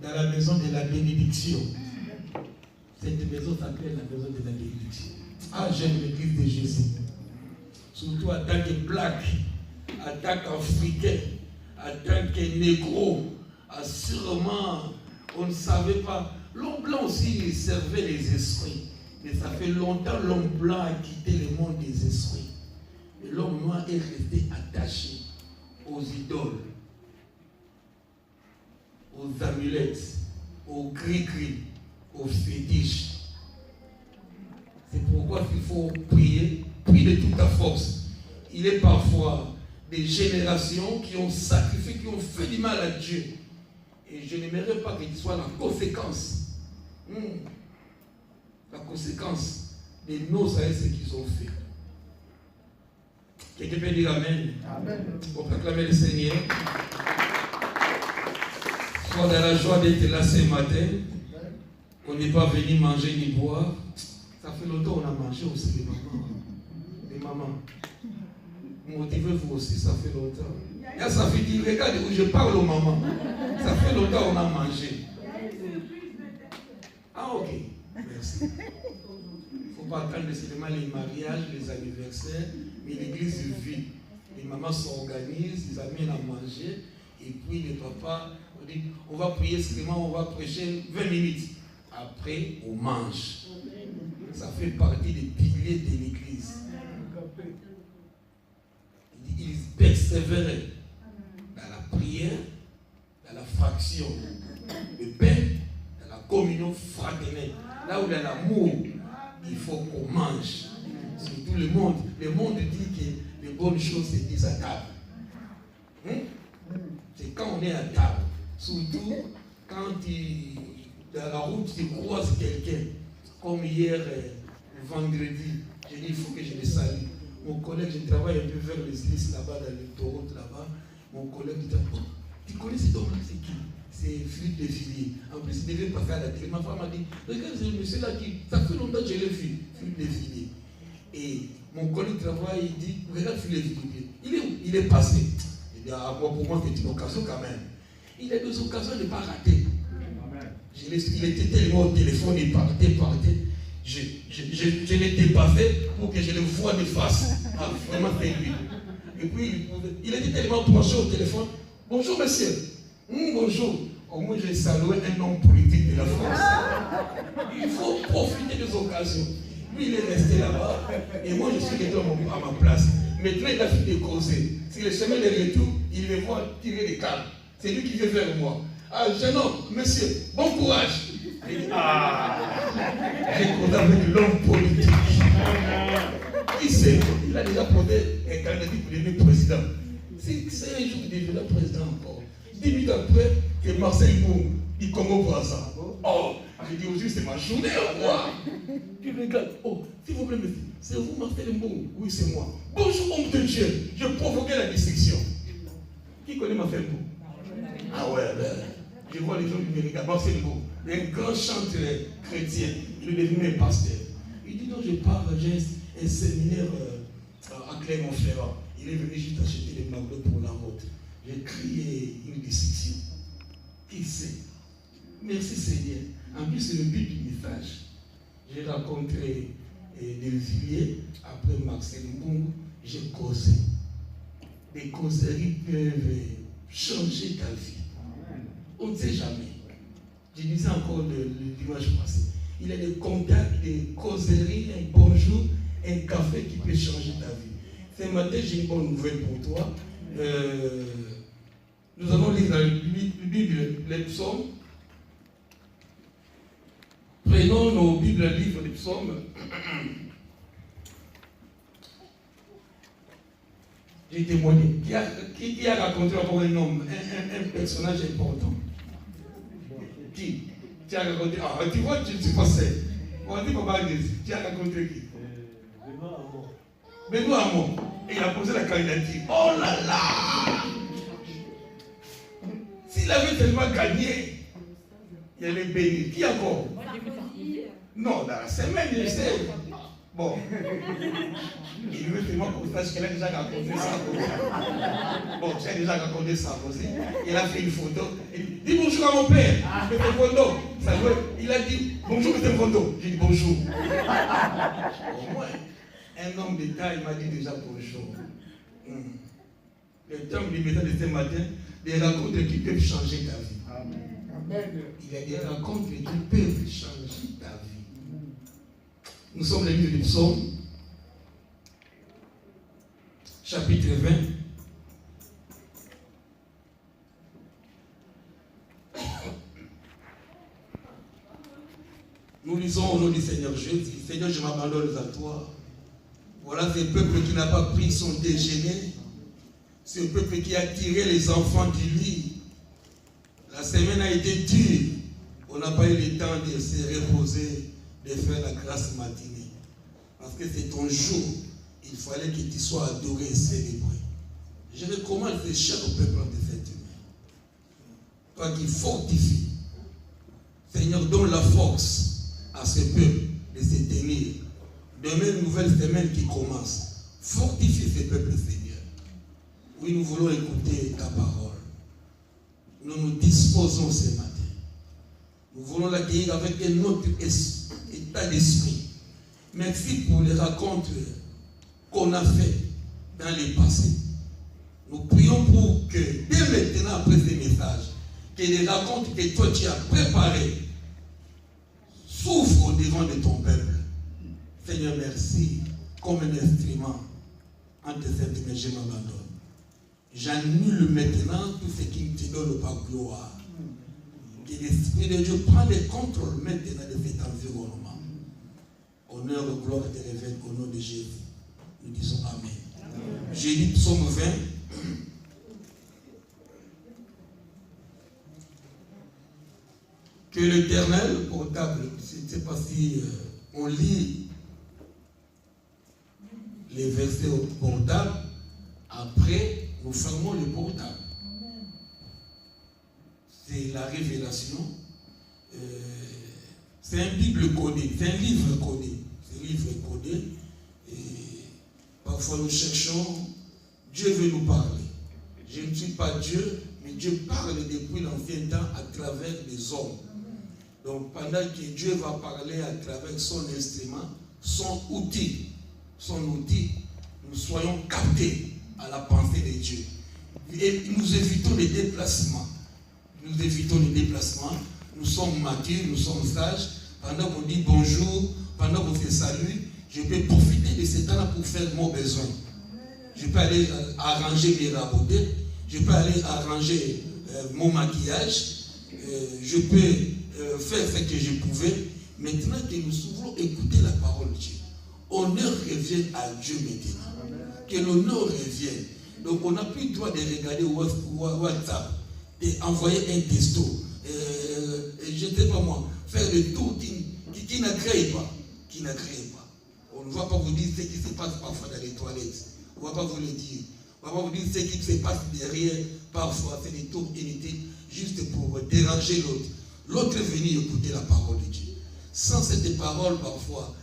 dans la maison de la bénédiction. Cette maison s'appelle la maison de la bénédiction. Ah, j'aime l'église de Jésus. Surtout en tant que black, en tant qu'Africain, en tant que négro. Sûrement, on ne savait pas. L'homme blanc aussi servait les esprits. Mais ça fait longtemps l'homme blanc a quitté le monde des esprits. Et l'homme noir est resté attaché aux idoles, aux amulettes, aux gris-gris, aux fétiches. C'est pourquoi il faut prier, prier de toute ta force. Il est parfois des générations qui ont sacrifié, qui ont fait du mal à Dieu. Et je n'aimerais pas qu'il soit la conséquence. La conséquence de nos aïeux, ce qu'ils ont fait. Quelqu'un peut dire Amen. Amen. On peut acclamer le Seigneur. Sois dans la joie d'être là ce matin. On n'est pas venu manger ni boire. Ça fait longtemps qu'on a mangé aussi les mamans. Les mamans. Motivez-vous aussi, ça fait longtemps. Et ça fait dire, regarde où je parle aux mamans. Ça fait longtemps qu'on a mangé. Ah ok, merci. Il ne faut pas attendre seulement les mariages, les anniversaires, mais l'église vit. Les mamans s'organisent, ils amènent à manger, et puis les papas, on dit, on va prier seulement, on va prêcher 20 minutes. Après, on mange. Ça fait partie des piliers de l'église. Ils persévéraient dans la prière, dans la fraction, le pain, dans la communion fraternelle. Là où il y a l'amour, il faut qu'on mange. Surtout le monde. Le monde dit que les bonnes choses se disent à table. C'est quand on est à table. Surtout quand dans la route tu croises quelqu'un. Comme hier, vendredi, j'ai dit il faut que je le salue. Mon collègue, je travaille un peu vers l'église là-bas, dans l'autoroute là-bas. Mon collègue dit, oh, tu connais cet homme-là, c'est qui? C'est Philippe Desvilliers. En plus, il devait passer à la télé. Ma femme m'a dit, regarde, c'est le monsieur-là qui, ça fait longtemps que je l'ai vu, Philippe Desvilliers. Et mon collègue travaille, il dit, regarde Philippe Desvilliers. Il est où? Il est passé. Il dit, ah, pour moi, c'est une occasion quand même. Il a deux occasions de ne pas rater. Il était tellement au téléphone, il partait. Je l'étais pas fait pour que je le voie de face. Ah, vraiment, c'est lui. Et puis, il était tellement proche au téléphone. Bonjour, monsieur. Bonjour. Au moins, j'ai salué un homme politique de la France. Il faut profiter des occasions. Lui, il est resté là-bas. Et moi, je suis resté à ma place. Maintenant, il a fini de causer. Si le chemin de retour, il me voit tirer des câbles. C'est lui qui vient vers moi. Ah, jeune homme, monsieur, bon courage. Il dit, j'ai causé avec l'homme politique. Il sait, il a déjà posé un candidat pour devenir président. C'est un jour qu'il deviendra président encore. 10 minutes après, que Marcel Boum, il Congo-Brazza. Oh, j'ai dit aujourd'hui, c'est ma journée à moi. Puis il regarde, oh, s'il vous plaît, monsieur, c'est vous Marcel Boum? Oui, c'est moi. Bonjour, homme de Dieu, je provoquais la distinction. Qui connaît Marcel Boum? Ah ouais, ben. Je vois les gens qui me regardent. C'est un grand chanteur chrétien. Il est devenu un pasteur. Il dit non, je pars, j'ai un séminaire à Clermont-Ferrand. Il est venu juste acheter des magots pour la route. J'ai crié une discussion. Qui sait? Merci Seigneur. En plus, c'est le but du message. J'ai rencontré Desvilliers. Après Marcel Mbungu, j'ai causé. Des causeries peuvent changer ta vie. On ne sait jamais. Je disais encore le dimanche passé. Il y a des contacts, des causeries, un bonjour, un café qui peut changer ta vie. Ce matin, j'ai une bonne nouvelle pour toi. Nous allons lire dans la Bible les psaumes. Prenons nos Bibles, livres des psaumes. J'ai témoigné. Qui a raconté encore un homme, un personnage important? Qui? Tu as raconté? Ah, tu vois, tu ne sais pas ça. On dit papa Agnès. Tu as raconté qui? Benoît Hamon. Et il a posé la candidature. Oh là là! S'il avait tellement gagné, il allait bénir. Qui encore? Non, dans la semaine, je sais. Bon. Il veut seulement qu'on sache qu'elle a déjà raconté ça. Bon, j'ai déjà raconté ça aussi. Il a fait une photo. Il dit, dis bonjour à mon père. M. Fondo. Il a dit, bonjour M. Fondo. J'ai dit bonjour. Au moins, un homme d'État, il m'a dit déjà bonjour. Le temps du message de ce matin, des rencontres qui peuvent changer ta vie. Amen. Il y a des rencontres qui peuvent changer ta vie. Nous sommes les livres du psaume, chapitre 20. Nous lisons au nom du Seigneur Jésus. Seigneur, je m'abandonne à toi. Voilà ce peuple qui n'a pas pris son déjeuner. Ce peuple qui a tiré les enfants du lit. La semaine a été dure. On n'a pas eu le temps de se reposer, de faire la grâce matinée. Parce que c'est ton jour. Il fallait que tu sois adoré et célébré. Je recommande ce cher peuple de cette humaine. Toi qui fortifies. Seigneur, donne la force à ce peuple de se tenir. Demain, une nouvelle semaine qui commence. Fortifie ce peuple, Seigneur. Oui, nous voulons écouter ta parole. Nous nous disposons ce matin. Nous voulons l'accueillir avec un autre état d'esprit. Merci pour les rencontres qu'on a faites dans le passé. Nous prions pour que, dès maintenant, après ces messages, que les rencontres que toi tu as préparées souffrent au-devant de ton peuple. Seigneur, merci. Comme un instrument, en tes mains, je m'abandonne. J'annule maintenant tout ce qui ne te donne pas gloire. Que l'Esprit de Dieu prend le contrôle maintenant de cet environnement. Honneur et gloire te révèlent au nom de Jésus. Nous disons Amen. J'ai lu psaume 20. Que l'Éternel portable, je ne sais pas si on lit les versets au portable, après nous fermons le portable. C'est la révélation. C'est un Bible codé, c'est un livre codé. C'est un livre codé. Et parfois nous cherchons, Dieu veut nous parler. Je ne suis pas Dieu, mais Dieu parle depuis l'ancien temps à travers les hommes. Donc pendant que Dieu va parler à travers son instrument, son outil, nous soyons captés à la pensée de Dieu. Et nous évitons les déplacements. Nous sommes matures, nous sommes sages. Pendant qu'on dit bonjour, pendant qu'on se salue, je peux profiter de ce temps-là pour faire mon besoin. Je peux aller arranger mes rabotés, je peux aller arranger mon maquillage, je peux faire ce que je pouvais. Maintenant que nous voulons écouter la parole de Dieu, honneur revienne à Dieu maintenant. Que l'honneur revienne. Donc on n'a plus le droit de regarder WhatsApp et envoyer un texto. Je ne sais pas moi, faire le tour qui n'agrée pas. On ne va pas vous dire ce qui se passe parfois dans les toilettes. On ne va pas vous le dire. On ne va pas vous dire ce qui se passe derrière. Parfois, c'est des tours inutiles juste pour déranger l'autre. L'autre est venu écouter la parole de Dieu. Sans cette parole, parfois,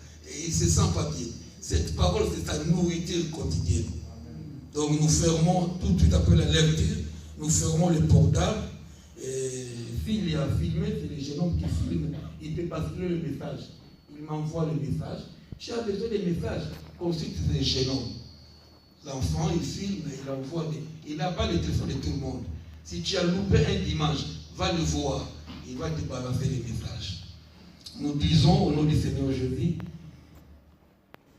il se sent pas bien. Cette parole, c'est sa nourriture quotidienne. Donc, nous fermons tout de suite après la lecture. Nous fermons le portable. S'il y a filmé, c'est les jeunes hommes qui filment. Il peut basculer le message. Il m'envoie le message. Tu as besoin des messages. Consulte les jeunes hommes. L'enfant, il filme, il envoie. Il n'a pas le téléphone de tout le monde. Si tu as loupé un dimanche, va le voir. Il va te balancer les messages. Nous disons au nom du Seigneur Jésus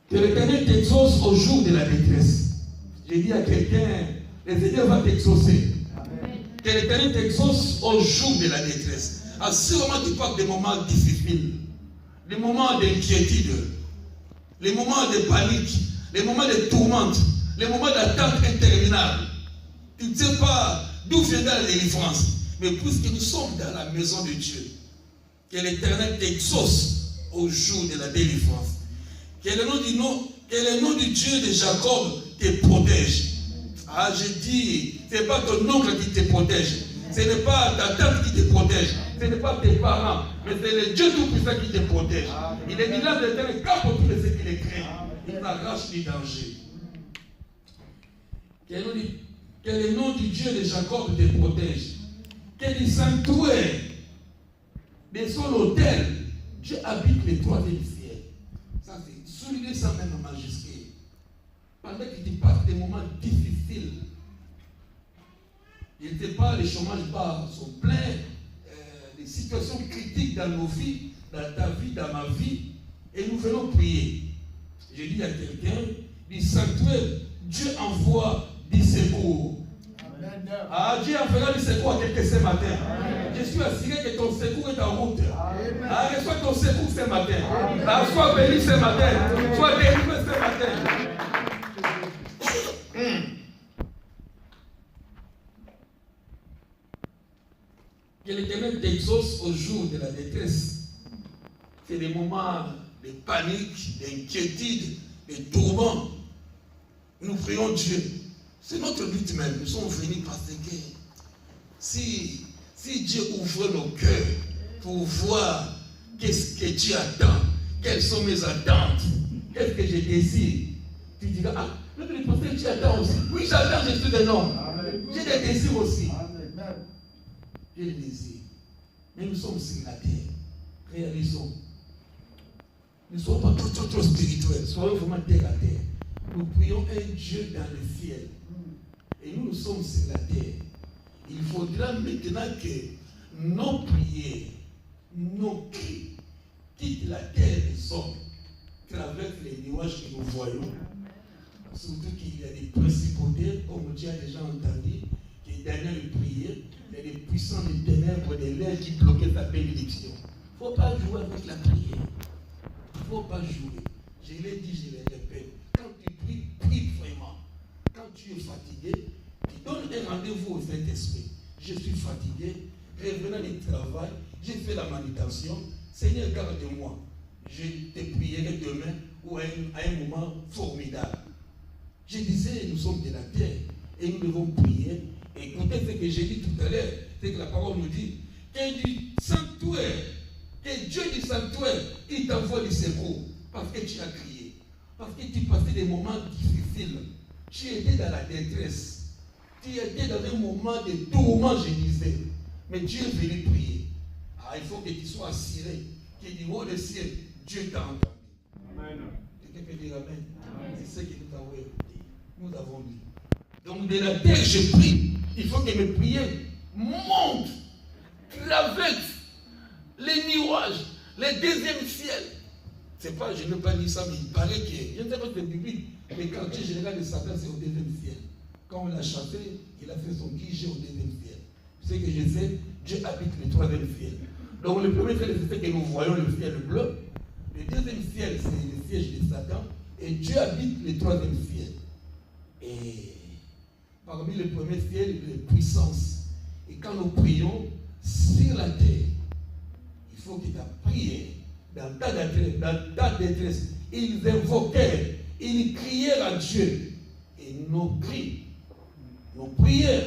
que l'Éternel t'exauce au jour de la détresse. J'ai dit à quelqu'un, le Seigneur va t'exaucer. Que l'Éternel t'exauce au jour de la détresse. À ce moment, tu parles des moments difficiles, des moments d'inquiétude, les moments de panique, les moments de tourmente, les moments d'attente interminable. Tu ne sais pas d'où viendra la délivrance. Mais puisque nous sommes dans la maison de Dieu, que l'Éternel t'exauce au jour de la délivrance. Que le nom du Dieu de Jacob te protège. Ah, je dis, ce n'est pas ton oncle qui te protège. Ce n'est pas ta tante qui te protège. Ce n'est pas tes parents. Mais c'est le Dieu Tout-Puissant qui te protège. Il est dit là, l'Éternel campe pour tous les qui décrets. Il t'arrache du danger. Que le nom du Dieu de Jacob te protège. Que le sanctuaire de son autel, Dieu habite les troisième ciel. Ça, c'est souligner ça même en majuscule. Pendant que tu passes des moments difficiles, il n'était pas, les chômages bas sont pleins, des situations critiques dans nos vies, dans ta vie, dans ma vie, et nous venons prier. Je dis à quelqu'un, du sanctuaire, Dieu envoie du secours. Amen. Ah, Dieu enverra du secours à quelqu'un ce matin. Amen. Je suis assuré que ton secours est en route. Amen. Ah, reçois ton secours ce matin. Ah, sois béni ce matin. Amen. Sois délivré ce matin. Que l'Éternel t'exauce au jour de la détresse. C'est des moments de panique, d'inquiétude, de tourment. Nous prions Dieu. C'est notre but même. Nous sommes venus parce que si Dieu ouvre nos cœurs pour voir qu'est-ce que Dieu attend, quelles sont mes attentes, qu'est-ce que je désire, tu diras, ah, le pasteur, tu attends aussi. Oui, j'attends, je suis un homme. J'ai des désirs aussi. J'ai des désirs. Mais nous sommes sur la terre. Réalisons. Ne soyons pas trop spirituels. Soyons vraiment terre à terre. Nous prions un Dieu dans le ciel. Et nous sommes sur la terre. Il faudra maintenant que nos prières, nos cris quittent la terre des hommes, traversent les nuages que nous voyons. Surtout qu'il y a des principautés, comme Dieu a déjà entendu, qui Daniel priait, il y a des puissants des ténèbres, des lèvres qui bloquaient sa bénédiction. Il ne faut pas jouer avec la prière. Il ne faut pas jouer. Je l'ai dit, je le répète. Quand tu pries, prie vraiment. Quand tu es fatigué, tu donnes un rendez-vous au Saint-Esprit. Je suis fatigué, revenant du travail, j'ai fait la manutention. Seigneur, garde-moi. Je te prierai demain ou à un moment formidable. Je disais, nous sommes de la terre et nous devons prier. Écoutez ce que j'ai dit tout à l'heure, c'est que la parole nous dit que du sanctuaire, que Dieu du sanctuaire, il t'envoie du secours parce que tu as crié, parce que tu passais des moments difficiles, tu étais dans la détresse, tu étais dans un moment de tourment, je disais, mais Dieu est venu prier. Ah, il faut que tu sois assuré que du haut du ciel, Dieu t'a entendu. Amen. Quelqu'un peut dire Amen. C'est ce que nous avons écouté. Nous avons dit. Donc de la terre, je prie. Il faut que mes prières montent, traversent les nuages, les deuxièmes ciels. C'est pas, je n'ai pas dit ça, mais il paraît que, je ne sais pas si c'est biblique, mais le quartier général de Satan, c'est au deuxième ciel. Quand on l'a chassé, il a fait son guichet au deuxième ciel. Ce que je sais, Dieu habite le troisième ciel. Donc le premier ciel, c'est ce que nous voyons, le ciel bleu. Le deuxième ciel, c'est le siège de Satan. Et Dieu habite le troisième ciel. Et parmi les premiers ciels, les puissances. Et quand nous prions sur la terre, il faut que ta prière, dans ta détresse, ils invoquèrent, ils crièrent à Dieu. Et nos cris, nos prières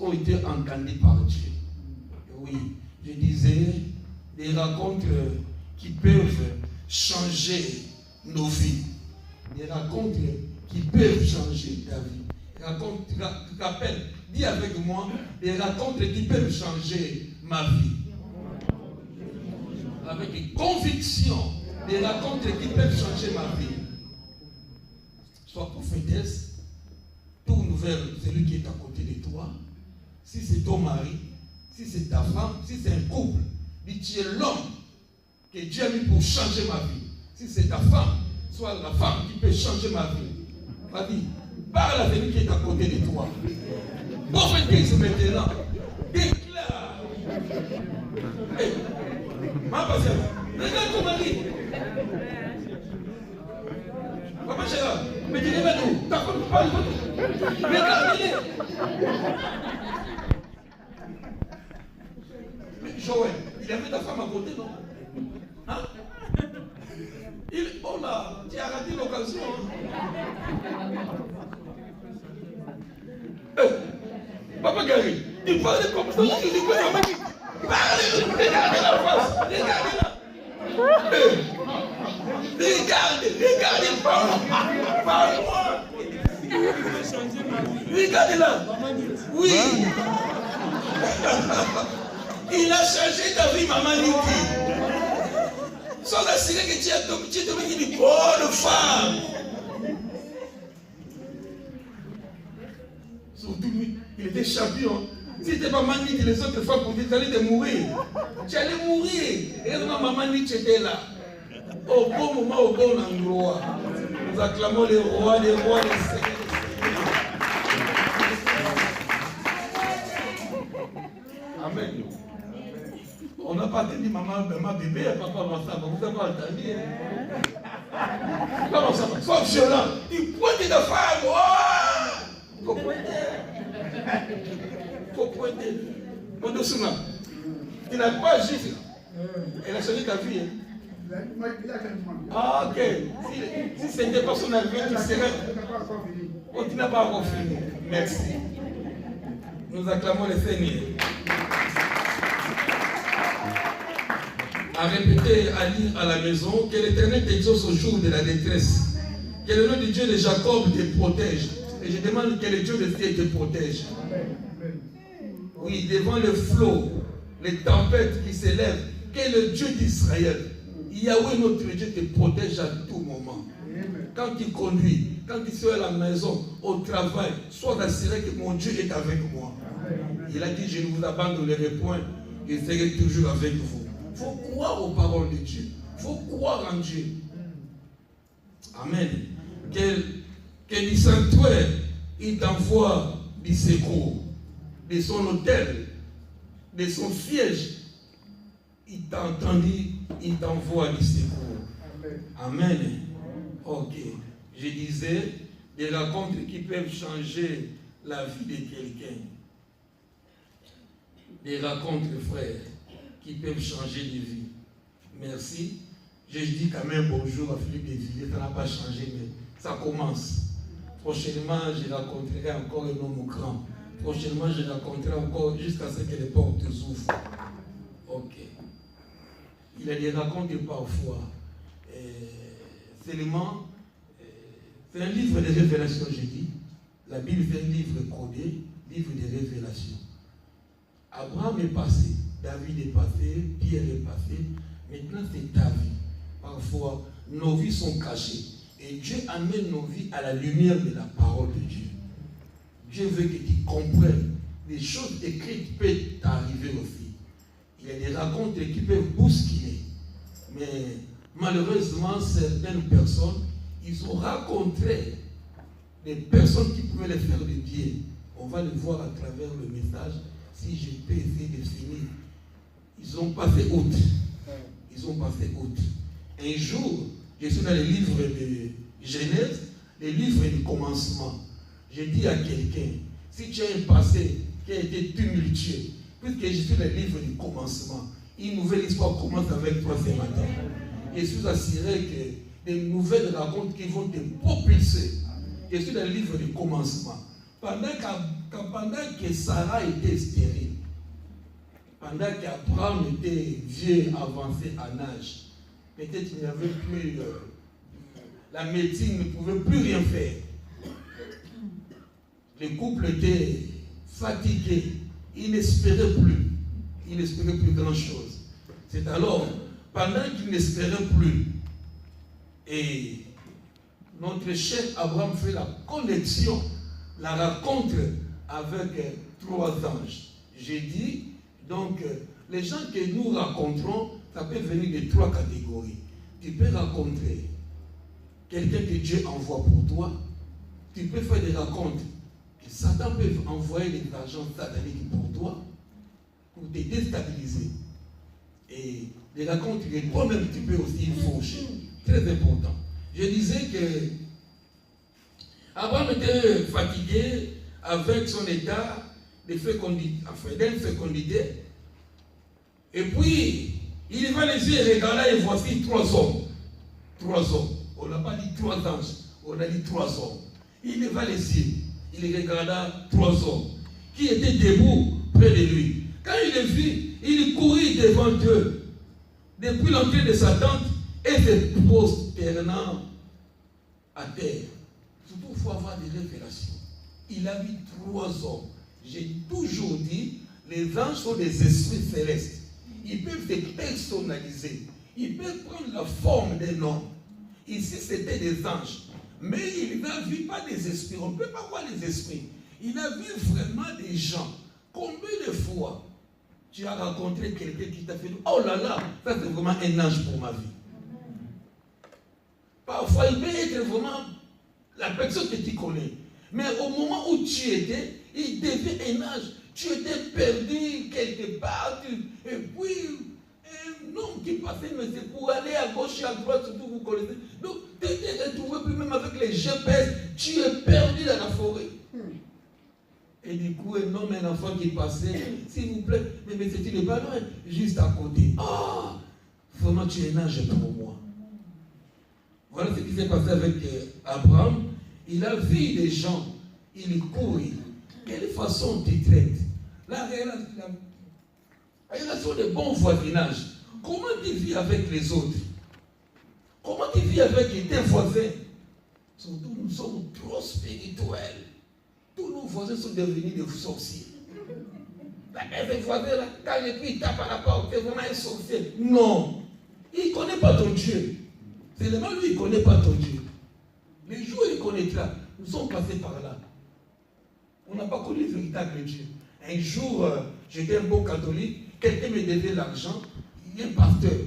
ont été entendues par Dieu. Oui, je disais, des rencontres qui peuvent changer nos vies. Des rencontres qui peuvent changer ta vie. Rappelle, dis avec moi, des rencontres qui peuvent changer ma vie. Avec une conviction, des rencontres qui peuvent changer ma vie. Sois prophétesse, tourne vers celui qui est à côté de toi. Si c'est ton mari, si c'est ta femme, si c'est un couple, dis tu es l'homme que Dieu a mis pour changer ma vie. Si c'est ta femme, soit la femme qui peut changer ma vie. Vas-y, parle à celui qui est à côté de toi. Prophétise maintenant. Déclare. Hey, ma patience, regarde ton mari. Papa Gérard, mais dis-le nous. T'as pas de parole. Regarde-le. Joël, il avait ta femme à côté, non? Hein? Oh là, tu as raté l'occasion. Papa Gary, il parle comme ça, il dit quoi? Parle, regardez la face, regardez-la. Regarde, parle-moi. Regarde-la. Oui. Il a changé ta vie, maman Niki. Sans assurer que tu es devenue une bonne femme. Surtout lui, il était champion. Si tu n'étais pas maman Niki, les autres femmes pouvaient aller mourir. Tu allais mourir. Et maman Niki était là. Au bon moment, au bon endroit. Nous acclamons les rois, les seigneurs. Amen. On n'a pas dit maman, bébé, papa, ça. Vous n'avez pas entendu. Comment ça va? Sois violent. Il pointe ta femme. Il faut pointer. Mon doucement. Tu n'as pas juste. Elle a changé ta vie. Ah, ok. Si ce n'était pas son arrivée, tu serais. Oh, tu n'as pas encore fini. Merci. Nous acclamons le Seigneur. À répéter, à lire à la maison, que l'Éternel t'exauce au jour de la détresse. Que le nom du Dieu de Jacob te protège. Et je demande que le Dieu de ciel te protège. Oui, devant le flot, les tempêtes qui s'élèvent, que le Dieu d'Israël, Yahweh notre Dieu te protège à tout moment. Quand tu conduis, quand tu es à la maison, au travail, sois assuré que mon Dieu est avec moi. Il a dit, je ne vous abandonnerai point, je serai toujours avec vous. Il faut croire aux paroles de Dieu. Il faut croire en Dieu. Amen. Que du sanctuaire, il t'envoie du secours. De son hôtel, de son siège, il t'a entendu, il t'envoie du secours. Amen. Ok. Je disais, des rencontres qui peuvent changer la vie de quelqu'un. Des rencontres, frères, qui peuvent changer de vie. Merci. Je dis quand même bonjour à Philippe Desvilliers, ça n'a pas changé, mais ça commence. Prochainement, je rencontrerai encore un homme grand. Prochainement, je rencontrerai encore jusqu'à ce que les portes s'ouvrent. Ok. Il y a des rencontres parfois. Seulement, c'est un livre de révélations, je dis. La Bible, c'est un livre codé, livre de révélations. Abraham est passé, David est passé, Pierre est passé. Maintenant, c'est ta vie. Parfois, nos vies sont cachées. Et Dieu amène nos vies à la lumière de la parole de Dieu. Dieu veut que tu comprennes. Les choses écrites peuvent t'arriver aussi. Il y a des rencontres qui peuvent bousculer. Mais malheureusement, certaines personnes, ils ont rencontré des personnes qui pouvaient les faire de bien. On va le voir à travers le message. Si je peux essayer de finir. Ils ont passé outre. Un jour, je suis dans le livre de Genèse, le livre du commencement. Je dis à quelqu'un, si tu as un passé qui a été tumultueux, puisque je suis dans le livre du commencement, une nouvelle histoire commence avec toi ce matin. Je suis assuré que des nouvelles rencontres qui vont te propulser. Je suis dans le livre du commencement. Pendant que Sarah était stérile, pendant qu'Abraham était vieux, avancé en âge, peut-être qu'il n'y avait plus, la médecine ne pouvait plus rien faire. Le couple était fatigué, il n'espérait plus grand-chose. C'est alors, pendant qu'il n'espérait plus, et notre cher Abraham fait la connexion, la rencontre avec 3 anges. J'ai dit, donc, les gens que nous rencontrons, ça peut venir de 3 catégories. Tu peux rencontrer quelqu'un que Dieu envoie pour toi. Tu peux faire des rencontres que Satan peut envoyer des agents sataniques pour toi, pour te déstabiliser. Et des rencontres que toi-même tu peux aussi faucher. Très important. Je disais que Abraham était fatigué avec son état de fécondité. Et puis, il leva les yeux et regarda et voici 3 hommes. 3 hommes. On n'a pas dit 3 anges, on a dit 3 hommes. Il leva les yeux, il regarda 3 hommes qui étaient debout près de lui. Quand il les vit, il courut devant eux. Depuis l'entrée de sa tente, et se prosternant à terre. Surtout, il faut avoir des révélations. Il a vu 3 hommes. J'ai toujours dit, les anges sont des esprits célestes. Ils peuvent se personnaliser. Ils peuvent prendre la forme d'un homme. Ici, c'était des anges. Mais il n'a vu pas des esprits. On ne peut pas voir les esprits. Il a vu vraiment des gens. Combien de fois tu as rencontré quelqu'un qui t'a fait « Oh là là, ça c'est vraiment un ange pour ma vie. » Parfois, il peut être vraiment la personne que tu connais. Mais au moment où tu étais, il devient un ange. Tu étais perdu quelque part. Et puis, un homme qui passait, mais c'est pour aller à gauche et à droite, surtout vous connaissez. Donc, tu t'es retrouvé, puis même avec les GPS, tu es perdu dans la forêt. Et du coup, un homme, un enfant qui passait, s'il vous plaît, mais c'était pas loin, juste à côté. Ah, vraiment, tu es un ange pour moi. Voilà ce qui s'est passé avec Abraham. Il a vu des gens, il court. Quelle façon tu traites? La relation de bon voisinage. Comment tu vis avec les autres? Comment tu vis avec tes voisins? Surtout, nous sommes trop spirituels. Tous nos voisins sont devenus des sorciers. Les voisins, là, quand il tape à la porte, c'est vraiment un sorcier. Non. Il ne connaît pas ton Dieu. C'est le mal, lui, il ne connaît pas ton Dieu. Les jours, il connaîtra. Nous sommes passés par là. On n'a pas connu le véritable Dieu. Un jour, j'étais un bon catholique, quelqu'un me devait l'argent, il y a un pasteur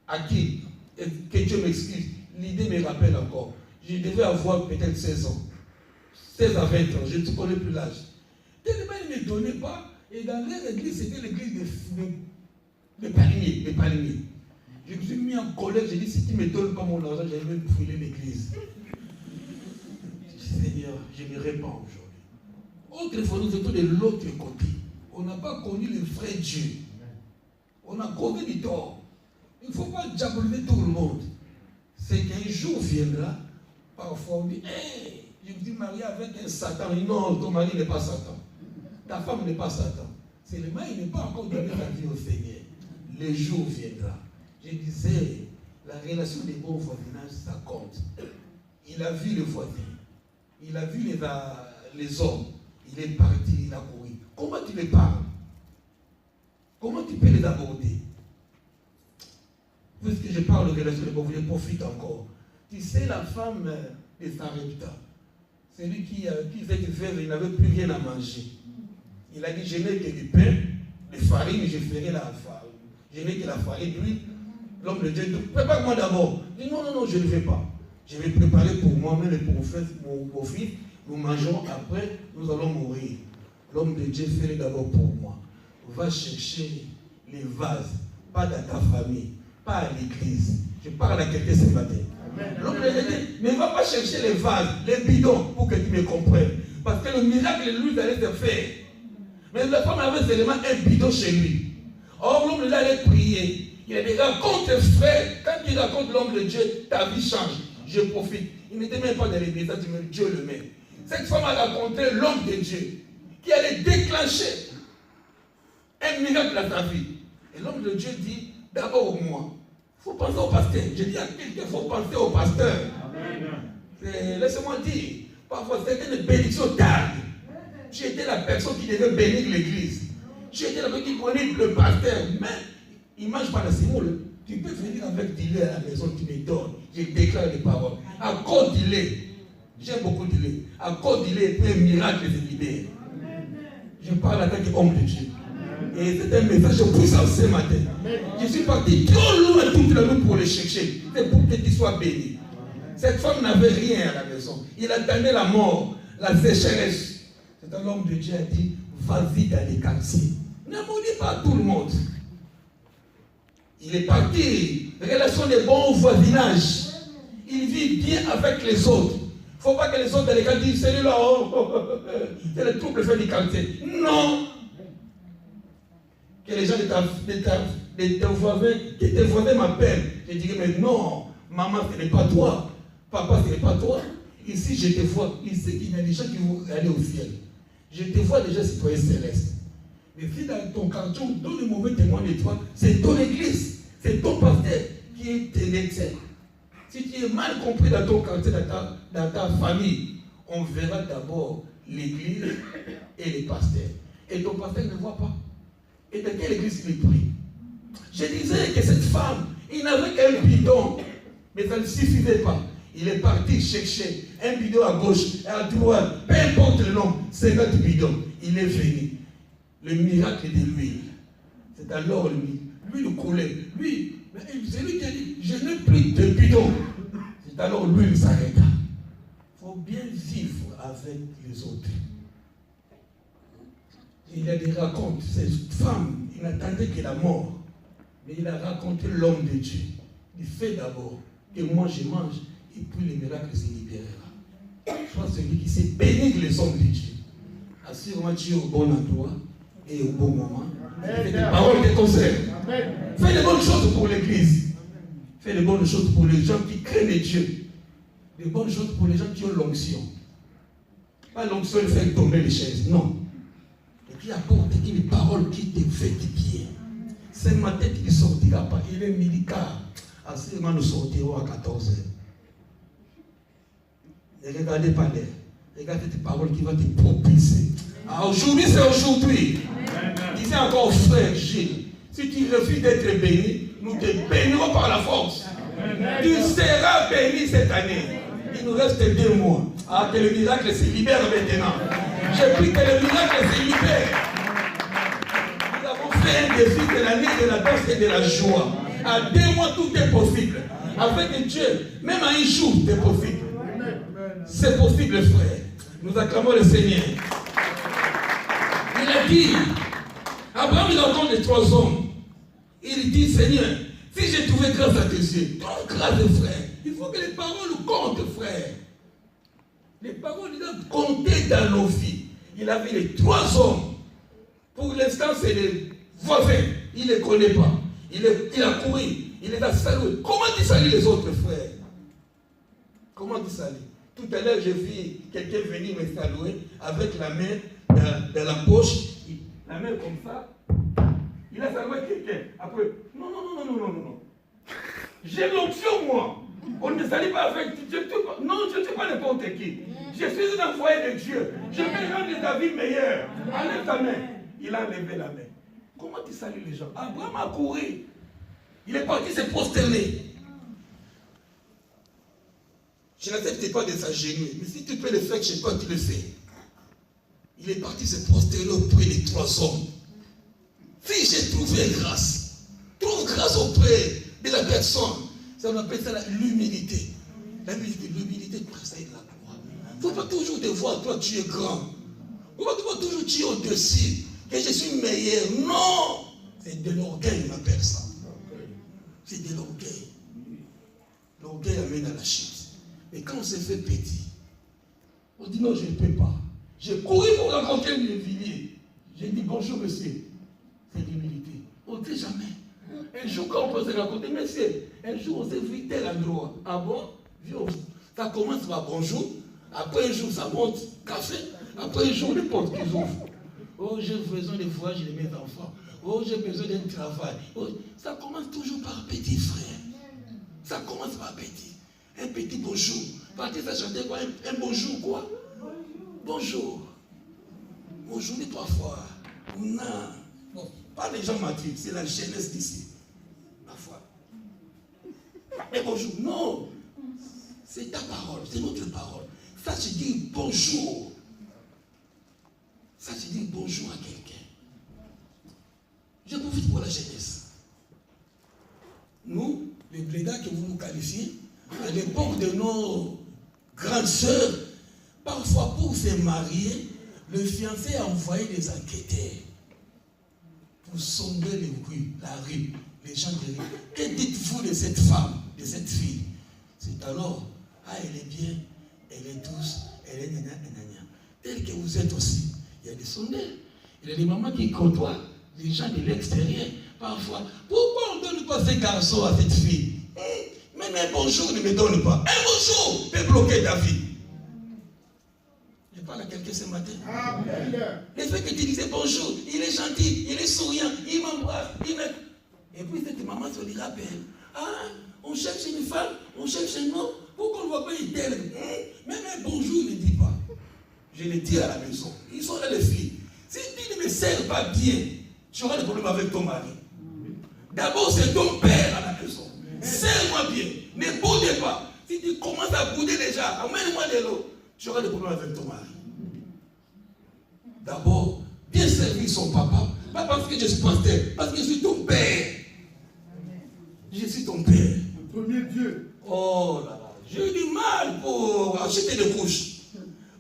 à qui, que Dieu m'excuse, l'idée me rappelle encore. Je devais avoir peut-être 16 ans. 16 à 20 ans, je ne connais plus l'âge. Tellement il ne me donnait pas, et dans leur église, c'était l'église de Palmiers. Je me suis mis en colère, j'ai dit, si tu ne me donnes pas mon argent, j'allais même brûler l'église. J'ai dit, Seigneur, je me répands aujourd'hui. Autrefois, nous étions de l'autre côté. On n'a pas connu le vrai Dieu. On a connu du tort. Il ne faut pas diaboliser tout le monde. C'est qu'un jour viendra, parfois on dit, hey, je me dis marié avec un Satan. Non, ton mari n'est pas Satan. Ta femme n'est pas Satan. C'est le mari, il n'est pas encore donné la vie au Seigneur. Le jour viendra. Je disais, la relation des bons voisinages, ça compte. Il a vu le voisin. Il a vu les hommes. Il est parti, il a couru. Comment tu les parles? Comment tu peux les aborder? Puisque je parle de relation des bons voisinages, profite encore. Tu sais, la femme de Sarepta, celui qui faisait du verre, il n'avait plus rien à manger. Il a dit, je n'ai que du pain, de farine, je ferai la farine. Je n'ai que la farine, lui. L'homme de Dieu, prépare-moi d'abord. Il dit, non, je ne vais pas. Je vais préparer pour moi-même et pour mon fils. Nous mangeons, après, nous allons mourir. L'homme de Dieu fait d'abord pour moi. Va chercher les vases, pas dans ta famille, pas à l'église. Je parle à quelqu'un ce matin. L'homme de Dieu dit, mais va pas chercher les vases, les bidons, pour que tu me comprennes. Parce que le miracle, lui, allait se faire. Mais la femme avait seulement un bidon chez lui. Or, l'homme de Dieu allait prier. Il a dit, raconte frère, quand il raconte l'homme de Dieu, ta vie change. Je profite. Il n'était même pas dans l'église, mais Dieu le met. Cette femme a raconté l'homme de Dieu qui allait déclencher un miracle dans ta vie. Et l'homme de Dieu dit, d'abord moi, il faut penser au pasteur. Je dis à quelqu'un, il faut penser au pasteur. Laissez-moi dire, parfois c'était une bénédiction tard. Tu étais la personne qui devait bénir l'église. Tu étais la personne qui prenait le pasteur. Mais il ne mange pas la sémoule. Tu peux venir avec du lait à la maison, tu me donnes. Je déclare des paroles. À cause du lait, j'aime beaucoup du lait. À cause du lait, un miracle de libérer. Je parle à tant qu'homme de Dieu. Et c'est un message puissant ce matin. Je suis parti trop loin toute la nuit pour le chercher. C'est pour que tu sois béni. Cette femme n'avait rien à la maison. Il attendait la mort, la sécheresse. C'est un homme de Dieu qui a dit, vas-y dans les quartiers. Ne maudis pas tout le monde. Il est parti. Relation de bon voisinage. Il vit bien avec les autres. Il ne faut pas que les autres dans les quartiers disent, celui-là, c'est le trouble fait du quartier. Non. Que les gens de tes voisins m'appellent. Je dirais, mais non, maman, ce n'est pas toi. Papa, ce n'est pas toi. Ici, je te vois. Ici, il y a des gens qui vont aller au ciel. Je te vois déjà citoyen céleste. Mais si dans ton quartier, on donne le mauvais témoin de toi, c'est ton église, c'est ton pasteur qui est délecté, si tu es mal compris dans ton quartier, dans ta famille, on verra d'abord l'église et les pasteurs. Et ton pasteur ne voit pas. Et de quelle église il prie? Je disais que cette femme, il n'avait qu'un bidon, mais ça ne suffisait pas. Il est parti chercher un bidon à gauche, à droite, peu importe le nom, 50 bidons. Il est venu. Le miracle de l'huile. C'est alors l'huile coulait. Lui, c'est lui qui a dit, je n'ai plus de bidon. C'est alors l'huile s'arrêta. Il faut bien vivre avec les autres. Il y a des racontes. Cette femme, il n'attendait que la mort. Mais il a raconté l'homme de Dieu. Il fait d'abord que moi je mange et puis le miracle se libérera. Sois celui qui sait bénir les hommes de Dieu. Assure-moi Dieu au bon endroit et au bon moment. Fais des paroles de conseil. Fais les bonnes choses pour l'église. Fais les bonnes choses pour les gens qui craignent Dieu. Les bonnes choses pour les gens qui ont l'onction. Pas l'onction de faire tomber les chaises, non. Et qui apporte une parole qui te fait du bien. C'est ma tête qui ne sortira pas. Il est midi quart. Assurément, nous sortirons à 14h. Ne regardez pas l'air. Regarde cette parole qui va te propulser. Aujourd'hui, c'est aujourd'hui. Disais encore, frère Gilles, si tu refuses d'être béni, nous te bénirons par la force. Tu seras béni cette année. Il nous reste 2 mois. Que le miracle se libère maintenant. J'ai pris que le miracle se libère. Nous avons fait un défi de l'année de la danse et de la joie. À 2 mois, tout est possible. Avec Dieu, même à un jour, c'est possible. C'est possible, frère. Nous acclamons le Seigneur. Il a dit, Abraham, il rencontre les 3 hommes. Il dit, Seigneur, si j'ai trouvé grâce à tes yeux, ton grâce, frère, il faut que les paroles comptent, frère. Les paroles doivent compter dans nos vies. Il a vu les 3 hommes. Pour l'instant, c'est les voisins. Il ne les connaît pas. Il a couru. Il les a salués. Comment tu salues les autres, frères? Comment tu salues? Tout à l'heure, j'ai vu quelqu'un venir me saluer avec la main dans la poche. La main comme ça. Il a salué quelqu'un. Après, non. J'ai l'onction, moi. On ne salue pas avec. Non, je ne suis pas n'importe qui. Je suis un envoyé de Dieu. Je vais rendre ta vie meilleure. Enlève ta main. Il a enlevé la main. Comment tu salues les gens? Abraham a couru. Il est parti se prosterner. Je n'accepte pas de s'agenouiller. Mais si tu peux le faire chez toi, tu le fais. Il est parti se prosterner auprès des 3 hommes. Si j'ai trouvé grâce, trouve grâce auprès de la personne. Ça on appelle ça l'humilité. L'humilité précède la gloire. Il ne faut pas toujours te voir, toi tu es grand. Il ne faut pas te voir toujours tu es au-dessus. Que je suis meilleur. Non! C'est de l'orgueil, ma personne. C'est de l'orgueil. L'orgueil amène à la chute. Et quand on se fait petit, on dit non, je ne peux pas. J'ai couru pour rencontrer un villiers. J'ai dit bonjour monsieur. C'est l'humilité. On ne sait jamais. Un jour, quand on peut se rencontrer, monsieur, un jour on s'est vu tel endroit. Ah bon? Ça commence par bonjour. Après un jour, ça monte, café. Après un jour, les portes qui ouvrent. Oh, j'ai besoin de voyager de mes enfants. Oh, j'ai besoin d'un travail. Oh, ça commence toujours par petit, frère. Ça commence par petit. Un petit bonjour. Partez, ça chantait quoi? Un bonjour, quoi? Bonjour. Bonjour, 3 fois. Non. Bon, pas les gens matures, c'est la jeunesse d'ici. La foi. Mais bonjour, non. C'est ta parole, c'est notre parole. Ça, je dis bonjour. Ça, je dis bonjour à quelqu'un. Je profite pour la jeunesse. Nous, les blédards que vous nous qualifiez, à l'époque de nos grandes sœurs, parfois pour se marier, le fiancé a envoyé des enquêteurs pour sonder la rue, les gens de rue. Que dites-vous de cette femme, de cette fille? C'est alors, elle est bien, elle est douce, elle est gna. Telle que vous êtes aussi. Il y a des sondeurs. Il y a des mamans qui côtoient les gens de l'extérieur. Parfois, pourquoi on ne donne pas ces garçons à cette fille? Même un bonjour ne me donne pas. Un bonjour peut bloquer ta vie. Je parle à quelqu'un ce matin. Le fait que tu disais bonjour, il est gentil, il est souriant, il m'embrasse, Et puis cette maman se lui rappelle. Ah, On cherche une femme, on cherche un homme. Pourquoi on ne voit pas une telle? Même un bonjour, il ne dit pas. Je le dis à la maison. Ils sont là les filles. Si tu ne me sers pas bien, tu auras des problèmes avec ton mari. D'abord, c'est ton père à la maison. Sers-moi bien. Ne boude pas. Si tu commences à bouder déjà, amène-moi de l'eau, tu auras des problèmes avec ton mari. D'abord, bien servir son papa. Pas parce que je suis pasteur, parce que je suis ton père. Je suis ton père. Le premier Dieu. Oh là là, j'ai eu du mal pour acheter des couches.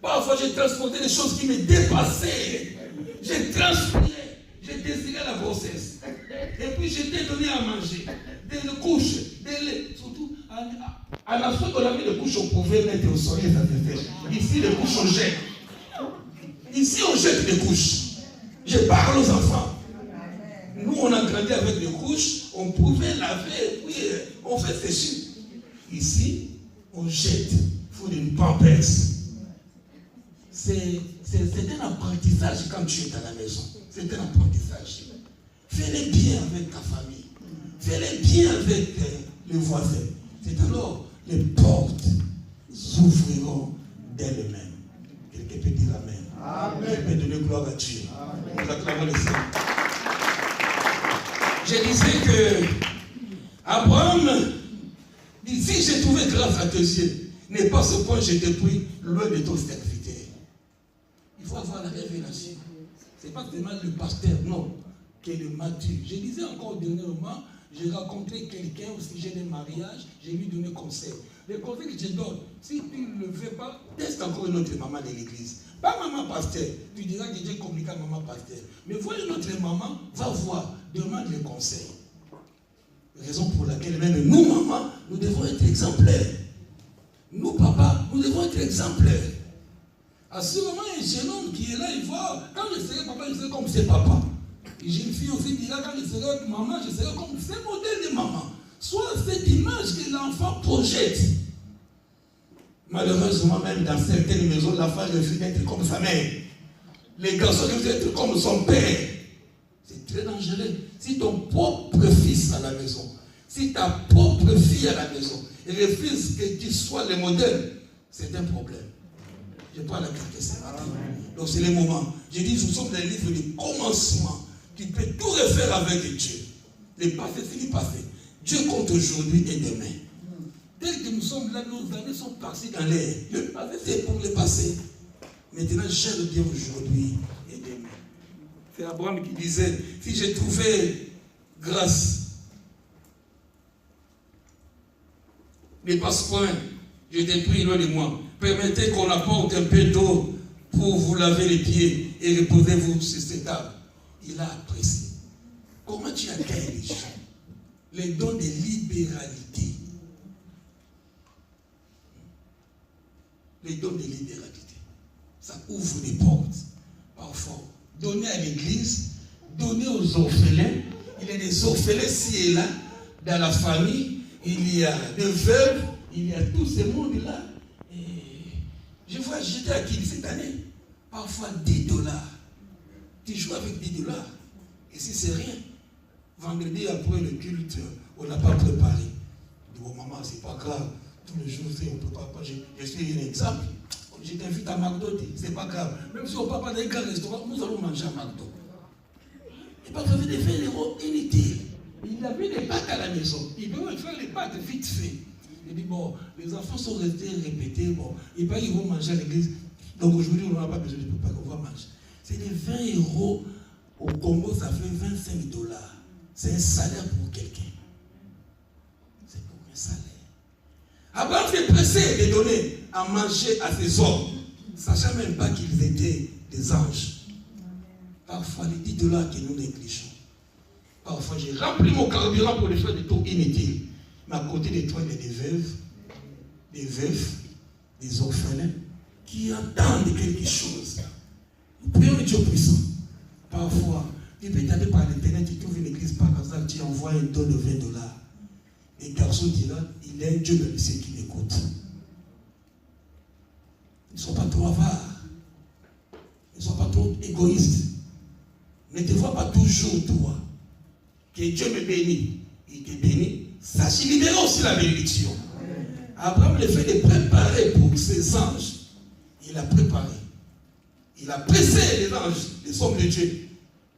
Parfois, j'ai transporté des choses qui me dépassaient. J'ai transpiré, j'ai désiré la grossesse. Et puis, je t'ai donné à manger. Des couches, des laits. Surtout, en Afrique, on avait des couches, on pouvait mettre au soleil, ça se fait. Ici, les couches, on jette. Ici, on jette des couches. Je parle aux enfants. Nous, on a grandi avec des couches, on pouvait laver, et puis on fait sécher. Ici, on jette. Il faut des pampers. C'est un apprentissage quand tu es à la maison. C'est un apprentissage. Fais-le bien avec ta famille. Fais-le bien avec les voisins. C'est alors les portes s'ouvriront d'elles-mêmes. Quelqu'un peut dire Amen. Amen. Je peux donner gloire à Dieu. Nous acclamons le Seigneur. Je disais que Abraham dit, si j'ai trouvé grâce à tes yeux, n'est pas ce point je t'ai pris loin de ton serviteur. Il faut avoir la révélation. Ce n'est pas seulement le pasteur, non, qui est le mature. Je disais encore dernièrement, j'ai rencontré quelqu'un au sujet d'un mariage, j'ai lui donné conseil. Le conseil que je donne, si tu ne le fais pas, teste encore une autre maman de l'église. Pas maman pasteur, tu diras que j'ai communiqué à maman pasteur. Mais vois une autre maman, va voir, demande le conseil. Raison pour laquelle même nous, maman, nous devons être exemplaires. Nous, papa, nous devons être exemplaires. À ce moment, un jeune homme qui est là, il voit, quand je serai papa, je serai comme ses papas. Et j'ai une fille aussi qui dira, quand je serai maman, je serai comme ces modèles de maman. Soit cette image que l'enfant projette. Malheureusement, même dans certaines maisons, l'enfant refuse d'être comme sa mère. Les garçons refusent d'être comme son père. C'est très dangereux. Si ton propre fils à la maison, si ta propre fille à la maison refuse que tu sois le modèle, c'est un problème. Je parle à quelqu'un ce matin. Donc c'est le moment. Je dis, nous sommes dans le livre du commencement. Tu peux tout refaire avec Dieu. Le passé, c'est le passé. Dieu compte aujourd'hui et demain. Tel que nous sommes là, nos années sont passées dans l'air. Le passé, c'est pour le passé. Maintenant, j'aime bien aujourd'hui et demain. C'est Abraham qui disait, si j'ai trouvé grâce, ne passe point, je t'ai pris loin de moi. Permettez qu'on apporte un peu d'eau pour vous laver les pieds et reposez-vous sur cette table. Il a apprécié. Comment tu accueilles les gens? Les dons de libéralité. Les dons de libéralité. Ça ouvre des portes. Parfois, donner à l'église, donner aux orphelins. Il y a des orphelins ci et là, dans la famille. Il y a des veuves. Il y a tout ce monde-là. Je vois, j'étais à Kili cette année. Parfois $10. Tu joues avec $10. Et si c'est rien, vendredi après le culte, on n'a pas préparé. Je dis, oh maman, c'est pas grave. Tous les jours, on ne peut pas. Je suis un exemple. Je t'invite à McDo, c'est pas grave. Même si on ne part pas dans un grand restaurant, nous allons manger à McDo. Et pas besoin de faire des euros inutiles. Il avait des pâtes à la maison. Il peut même faire les pâtes vite fait. Il dit, bon, les enfants sont restés répétés, bon, et pas ils vont manger à l'église. Donc aujourd'hui, on n'a pas besoin de pas qu'on va manger. C'est des 20 euros au Congo, ça fait $25. C'est un salaire pour quelqu'un. C'est pour un salaire. Abraham s'est pressé de donner à manger à ses hommes, sachant même pas qu'ils étaient des anges. Parfois, les $10 que nous négligeons. Parfois, j'ai rempli mon carburant pour les faire des tours inutiles. Mais à côté de toi, il y a des veufs, des orphelins qui attendent quelque chose. Prions le Dieu puissant. Parfois, tu peux taper par l'internet, tu trouves une église par hasard, tu envoies un don de $20. Les garçons diront, il est un Dieu de ceux qui l'écoutent. Ils ne sont pas trop avares. Ils ne sont pas trop égoïstes. Ne te vois pas toujours toi. Que Dieu me bénit. Il te bénit Sachez libérer aussi la bénédiction. Abraham le fait de préparer pour ses anges. Il a préparé. Il a pressé les anges, les hommes de Dieu,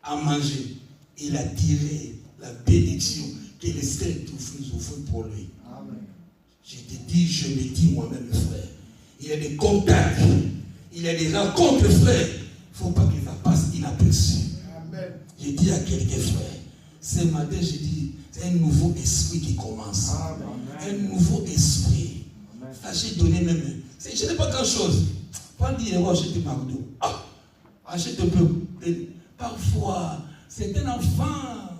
à manger. Il a tiré la bénédiction que les cieux nous offrent pour lui. Amen. Je te dis, je me dis moi-même, frère. Il y a des contacts, il y a des rencontres, frère. Il ne faut pas que ça passe inaperçu. Amen. Je dis à quelqu'un, frère, ce matin, je dis, c'est un nouveau esprit qui commence. Amen. Un nouveau esprit. Sachez donner même. Je n'ai pas grand-chose. Pas dire, achète McDo. Achète un peu. Parfois, c'est un enfant.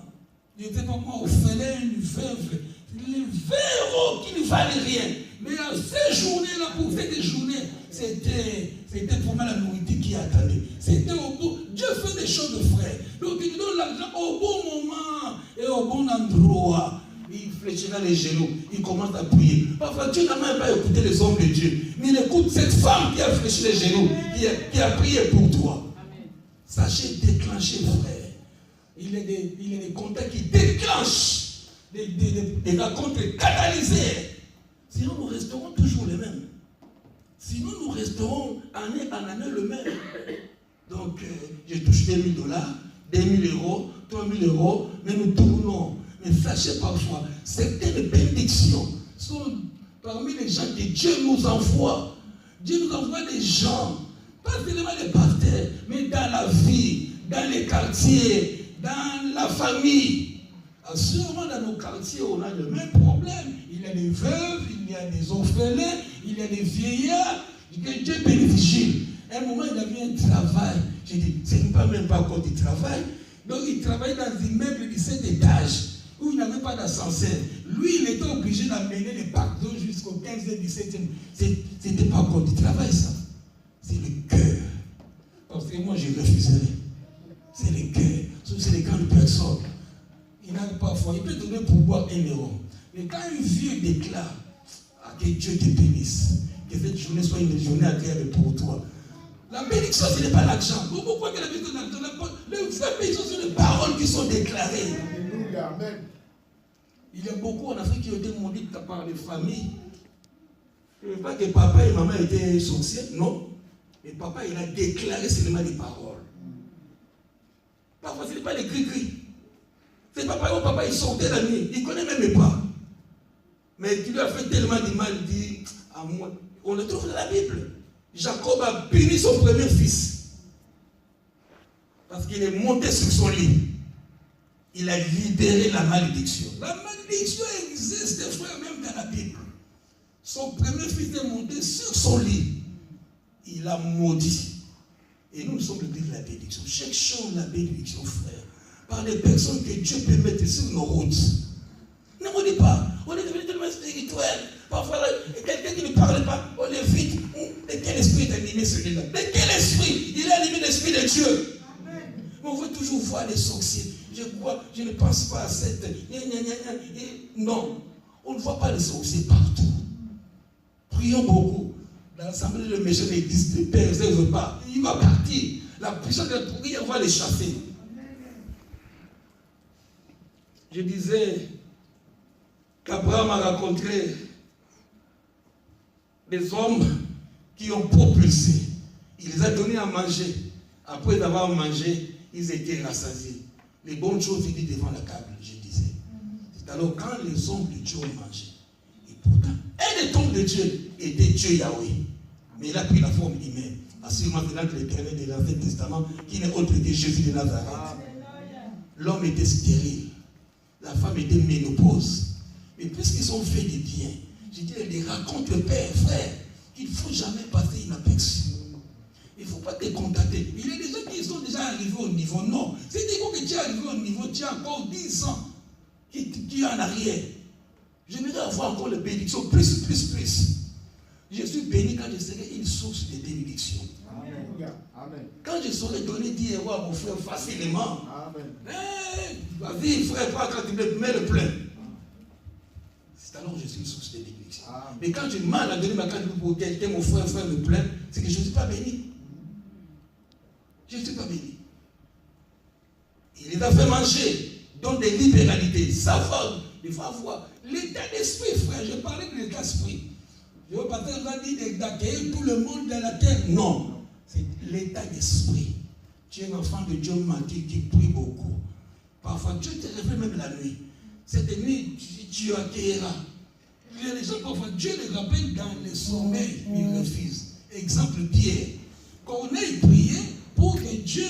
Il était comme moi, orphelin, une veuve. Les verront qui ne valent rien. Mais à ces journées-là, pour faire des journées, c'était pour moi la nourriture qui attendait. C'était au bout. Dieu fait des choses de frère. Donc il donne l'argent au bon moment et au bon endroit. Il fléchira les genoux, il commence à prier. Parfois, Dieu n'a même pas écouté les hommes de Dieu. Mais il écoute cette femme qui a fléchi les genoux, qui a prié pour toi. Amen. Sachez déclencher, frère. Il y a des contacts qui déclenchent des rencontres catalysées. Sinon, nous resterons toujours les mêmes. Sinon, nous resterons année en année le même. Donc, j'ai touché $2 000, 2 000 euros, 3 000 euros, mais nous tournons. Mais sachez parfois, certaines bénédictions sont parmi les gens que Dieu nous envoie. Dieu nous envoie des gens, pas seulement les pasteurs, mais dans la vie, dans les quartiers, dans la famille. Sûrement dans nos quartiers, on a le même problème. Il y a des veuves, il y a des orphelins, il y a des vieillards. Que Dieu bénéficie. À un moment, il avait un travail. J'ai dit, ce n'est pas même pas encore du travail. Donc, il travaillait dans un immeuble de 7 étages où il n'avait pas d'ascenseur. Lui, il était obligé d'amener les packs d'eau jusqu'au 15e, 17e. Ce n'était pas encore du travail, ça. C'est le cœur. Parce que moi, je refuserais. C'est le cœur. C'est les grandes personnes. Il n'a pas foi. Il peut donner pour boire 1 euro. Mais quand un vieux déclare que Dieu te bénisse, que cette journée soit une journée agréable pour toi, la bénédiction, ce n'est pas l'argent. Pourquoi que la bénédiction, la bénédiction, c'est les paroles qui sont déclarées. Alléluia, amen. Il y a beaucoup en Afrique qui ont été maudits par des familles. Je ne veux pas que papa et maman étaient sorciers, non. Mais papa, il a déclaré seulement des paroles. Parfois, ce n'est pas des cris-cris. C'est papa, il sortait la nuit. Il ne connaît même pas. Mais tu lui as fait tellement de mal, il dit à moi. On le trouve dans la Bible. Jacob a puni son premier fils. Parce qu'il est monté sur son lit. Il a libéré la malédiction. La malédiction existe, frère, même dans la Bible. Son premier fils est monté sur son lit. Il a maudit. Et nous sommes le Dieu de la bénédiction. Cherchons la bénédiction, frère, par les personnes que Dieu peut mettre sur nos routes. Ne maudit pas. On est devenu tellement spirituel. Parfois, quelqu'un qui ne parle pas, on l'évite. De quel esprit est animé celui-là? De quel esprit? Il est animé l'esprit de Dieu. Amen. Mais on veut toujours voir les sorciers. Je ne pense pas à cette... Non. On ne voit pas les sorciers partout. Prions beaucoup. Dans l'assemblée de méchants n'existe plus. Père, ne veut pas. Il va partir. La puissance de la prière va les chasser. Je disais qu'Abraham a rencontré des hommes qui ont propulsé. Il les a donné à manger. Après avoir mangé, ils étaient rassasiés. Les bonnes choses étaient devant la table, je disais. C'est alors quand les hommes de Dieu ont mangé, et pourtant, un des hommes de Dieu était Dieu Yahweh. Mais il a pris la forme humaine. Assurément, c'est là que l'Éternel de l'Ancien Testament, qui n'est autre que Jésus de Nazareth. L'homme était stérile. La femme était ménopause. Mais puisqu'ils ont fait des biens, je dis, les raconte le père, frère, qu'il ne faut jamais passer inaperçu. Il ne faut pas te contacter. Il y a des gens qui sont déjà arrivés au niveau. Non. C'est des gens que tu es arrivé au niveau, tu as encore 10 ans qui est en arrière. J'aimerais avoir encore les bénédictions, plus. Je suis béni quand je serai une source de bénédiction. Amen. Quand je saurais donner 10 euros à mon frère facilement. Amen. Vas-y, frère, pas quand tu mets le plein. C'est alors que je suis une source de bénédiction. Amen. Mais quand je mal à donner ma carte pour quelqu'un, mon frère le plein, c'est que je ne suis pas béni. Je ne suis pas béni. Il les a fait manger dans des libéralités. Savoir il faut avoir l'état d'esprit, frère. Je parlais de l'état d'esprit. Je ne veux pas dire d'accueillir tout le monde de la terre. Non. C'est l'état d'esprit. Tu es un enfant de Dieu qui prie beaucoup. Parfois, Dieu te réveille même la nuit. Cette nuit, tu accueilleras. Il y a des gens, parfois, Dieu les rappelle dans le sommeil, mais ils refusent. Exemple, Pierre. Corneille priait pour que Dieu.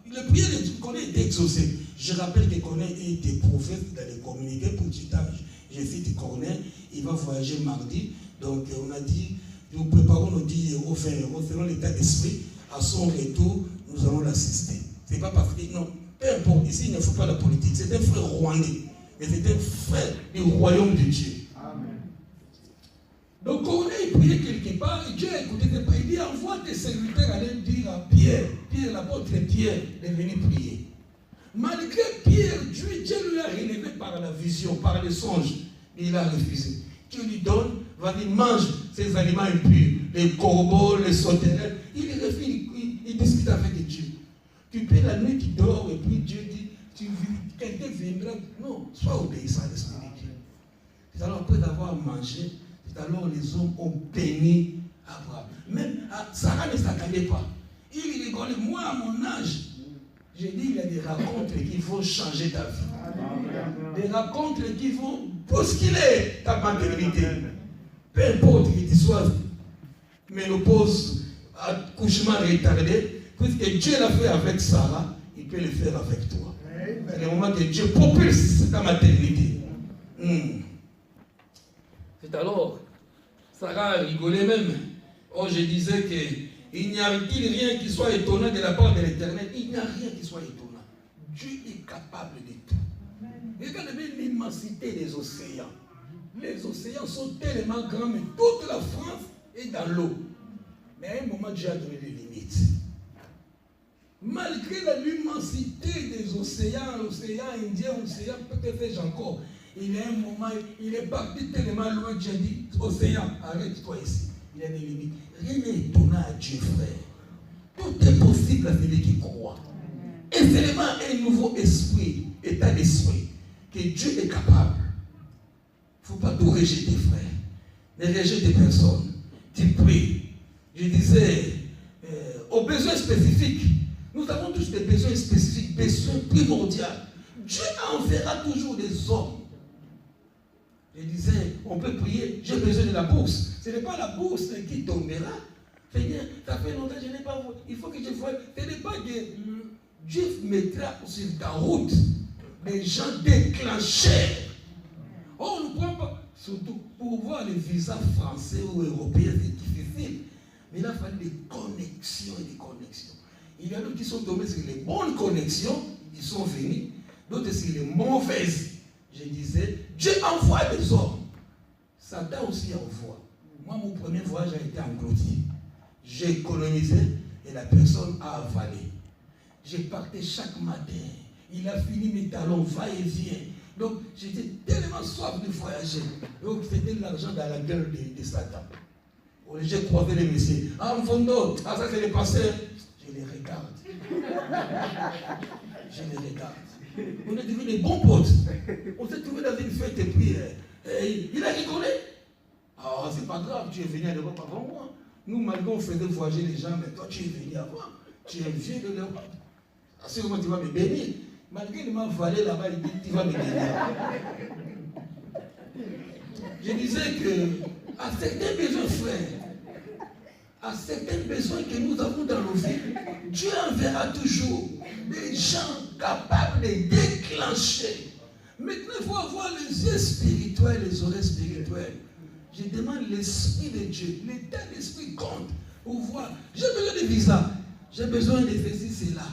Le prière de Corneille était exaucé. Je rappelle que Corneille était prophète dans les communiqués pour Titage. J'ai fait Corneille, il va voyager mardi. Donc, on a dit, nous préparons nos 10 euros, 20 euros, selon l'état d'esprit. À son retour, nous allons l'assister. C'est pas parce que, non, peu importe, ici, il ne faut pas la politique. C'est un frère rwandais, mais c'est un frère du royaume de Dieu. Amen. Donc, Corneille priait quelque part, et Dieu a écouté ses prières. Il dit, envoie tes serviteurs aller dire à Pierre, l'apôtre Pierre, de venir prier. Malgré Pierre, Dieu lui a relevé par la vision, par les songes. Il a refusé. Dieu lui donne, va-t-il mange ces aliments impurs, les corbeaux, les sauterelles. Il refuse, il discute avec Dieu. Tu paies la nuit, tu dors, et puis Dieu dit, quelqu'un viendra. Non, sois obéissant à l'Esprit de Dieu. C'est alors après avoir mangé, c'est alors les hommes ont béni Abraham. Même Sarah ne s'attendait pas. Il rigolait. Moi, à mon âge, j'ai dit, il y a des rencontres qui vont changer ta vie. Des rencontres qui vont bousculer ta maternité. Peu importe que tu sois ménopause, accouchement retardé, puisque Dieu l'a fait avec Sarah, il peut le faire avec toi. C'est le moment que Dieu propulse ta maternité. C'est alors, Sarah rigolait même. Oh, je disais qu'il n'y a-t-il rien qui soit étonnant de la part de l'Éternel. Il n'y a rien qui soit étonnant. Dieu est capable de tout. Regardez l'immensité des océans. Les océans sont tellement grands, mais toute la France est dans l'eau. Mais à un moment, Dieu a donné des limites. Malgré l'immensité des océans, l'océan Indien, l'océan peut-être encore, il y a un moment, il est parti tellement loin, Dieu a dit, océan, arrête-toi ici. Il y a des limites. Rien n'est étonnant à Dieu, frère. Tout est possible à celui qui croit. Et c'est vraiment un nouveau esprit, état d'esprit, que Dieu est capable. Il ne faut pas tout rejeter, frère. Ne rejette personne. Tu pries. Je disais, aux besoins spécifiques, nous avons tous des besoins spécifiques, besoins primordiaux. Dieu enverra toujours des hommes. Je disais, on peut prier, j'ai besoin de la bourse. Ce n'est pas la bourse qui tombera. Seigneur, ça fait longtemps que je n'ai pas vu. Il faut que je voie. Ce n'est pas que Dieu mettra sur ta route des gens déclenchés. Oh, on ne prend pas. Surtout pour voir les visas français ou européens, c'est difficile. Mais il a fallu des connexions et des connexions. Il y a d'autres qui sont tombés sur les bonnes connexions, ils sont venus. D'autres sur les mauvaises. Je disais, Dieu envoie des hommes. Satan aussi envoie. Moi, mon premier voyage a été en clôture. J'ai économisé et la personne a avalé. J'ai parté chaque matin. Il a fini mes talons, va et vient. Donc, j'étais tellement soif de voyager. Donc, c'était l'argent dans la gueule de Satan. J'ai croisé les messieurs. Ah, Mfondo, ça c'est les pasteurs. Je les regarde. Je les regarde. On est devenus des bons potes. On s'est trouvé dans une fête et puis il a rigolé. Ah, c'est pas grave, tu es venu à l'Europe avant moi. Nous, malgré on faisait voyager les gens, mais toi tu es venu avant. Tu es vieux de l'Europe. À ce moment, tu vas me bénir. Malgré qu'il m'a valé là-bas, il dit, tu vas me bénir. Je disais que, à certains besoins, frères, à certains besoins que nous avons dans nos vies, Dieu enverra toujours des gens capables de déclencher. Maintenant, il faut avoir les yeux spirituels, les oreilles spirituelles. Je demande l'esprit de Dieu, l'état d'esprit compte pour voir. J'ai besoin de visa, j'ai besoin de ceci, cela.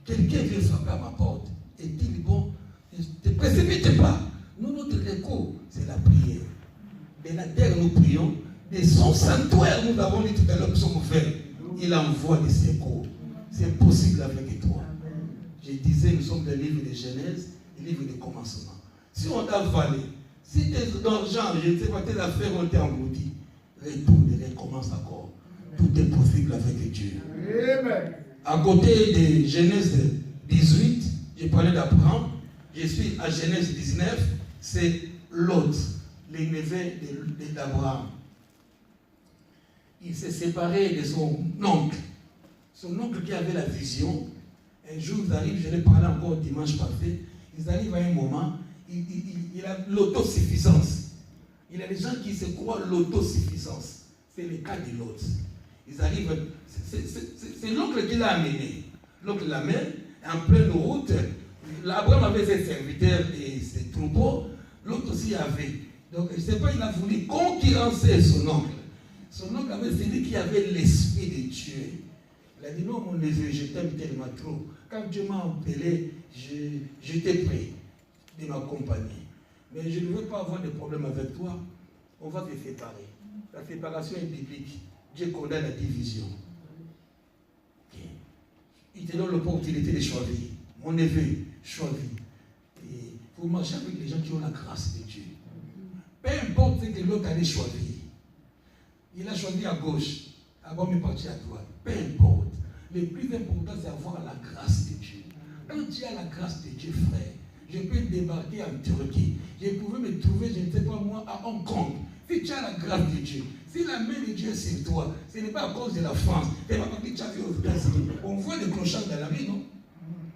Quelqu'un vient frapper à ma porte et dit, bon, ne te précipite pas. Nous, notre recours, c'est la prière. De la terre, nous prions. De son sanctuaire, nous avons dit tout à l'heure que sommes ouverts. Il envoie des secours. C'est possible avec toi. Je disais, nous sommes dans le livre de Genèse, le livre de commencement. Si on t'a avalé, si tes argent, je ne sais pas, tes affaires ont été englouties, retourne et recommence encore. Tout est possible avec Dieu. Amen. À côté de Genèse 18, j'ai parlé d'Abraham. Je suis à Genèse 19, c'est Lot, le neveu d'Abraham. Il s'est séparé de son oncle. Son oncle qui avait la vision. Un jour, ils arrivent, je l'ai parlé encore dimanche passé, ils arrivent à un moment, il a l'autosuffisance. Il y a des gens qui se croient l'autosuffisance. C'est le cas de Lot. Ils arrivent, c'est l'oncle qui l'a amené. L'oncle l'amène, en pleine route. Abraham avait ses serviteurs et ses troupeaux. L'autre aussi avait. Donc, je ne sais pas, il a voulu concurrencer son oncle. Son oncle avait celui qui avait l'esprit de Dieu. Il a dit, non, mon neveu, je t'aime tellement trop. Quand tu m'as appelé, j'étais prêt de m'accompagner. Mais je ne veux pas avoir de problème avec toi. On va te séparer. La séparation est biblique. Dieu condamne la division. Okay. Il te donne l'opportunité de choisir. Mon neveu, choisis. Et vous marchez avec les gens qui ont la grâce de Dieu. Peu importe ce que l'autre allait choisir. Il a choisi à gauche. Avant de partir à droite. Peu importe. Le plus important, c'est avoir la grâce de Dieu. Quand tu as la grâce de Dieu, frère, je peux débarquer en Turquie. Je pouvais me trouver, je ne sais pas moi, à Hong Kong. Si tu as la grâce de Dieu, si la main de Dieu est sur toi, ce n'est pas à cause de la France. Ce n'est pas parce que tu as vu aux États-Unis. On voit des clochards dans la rue, non?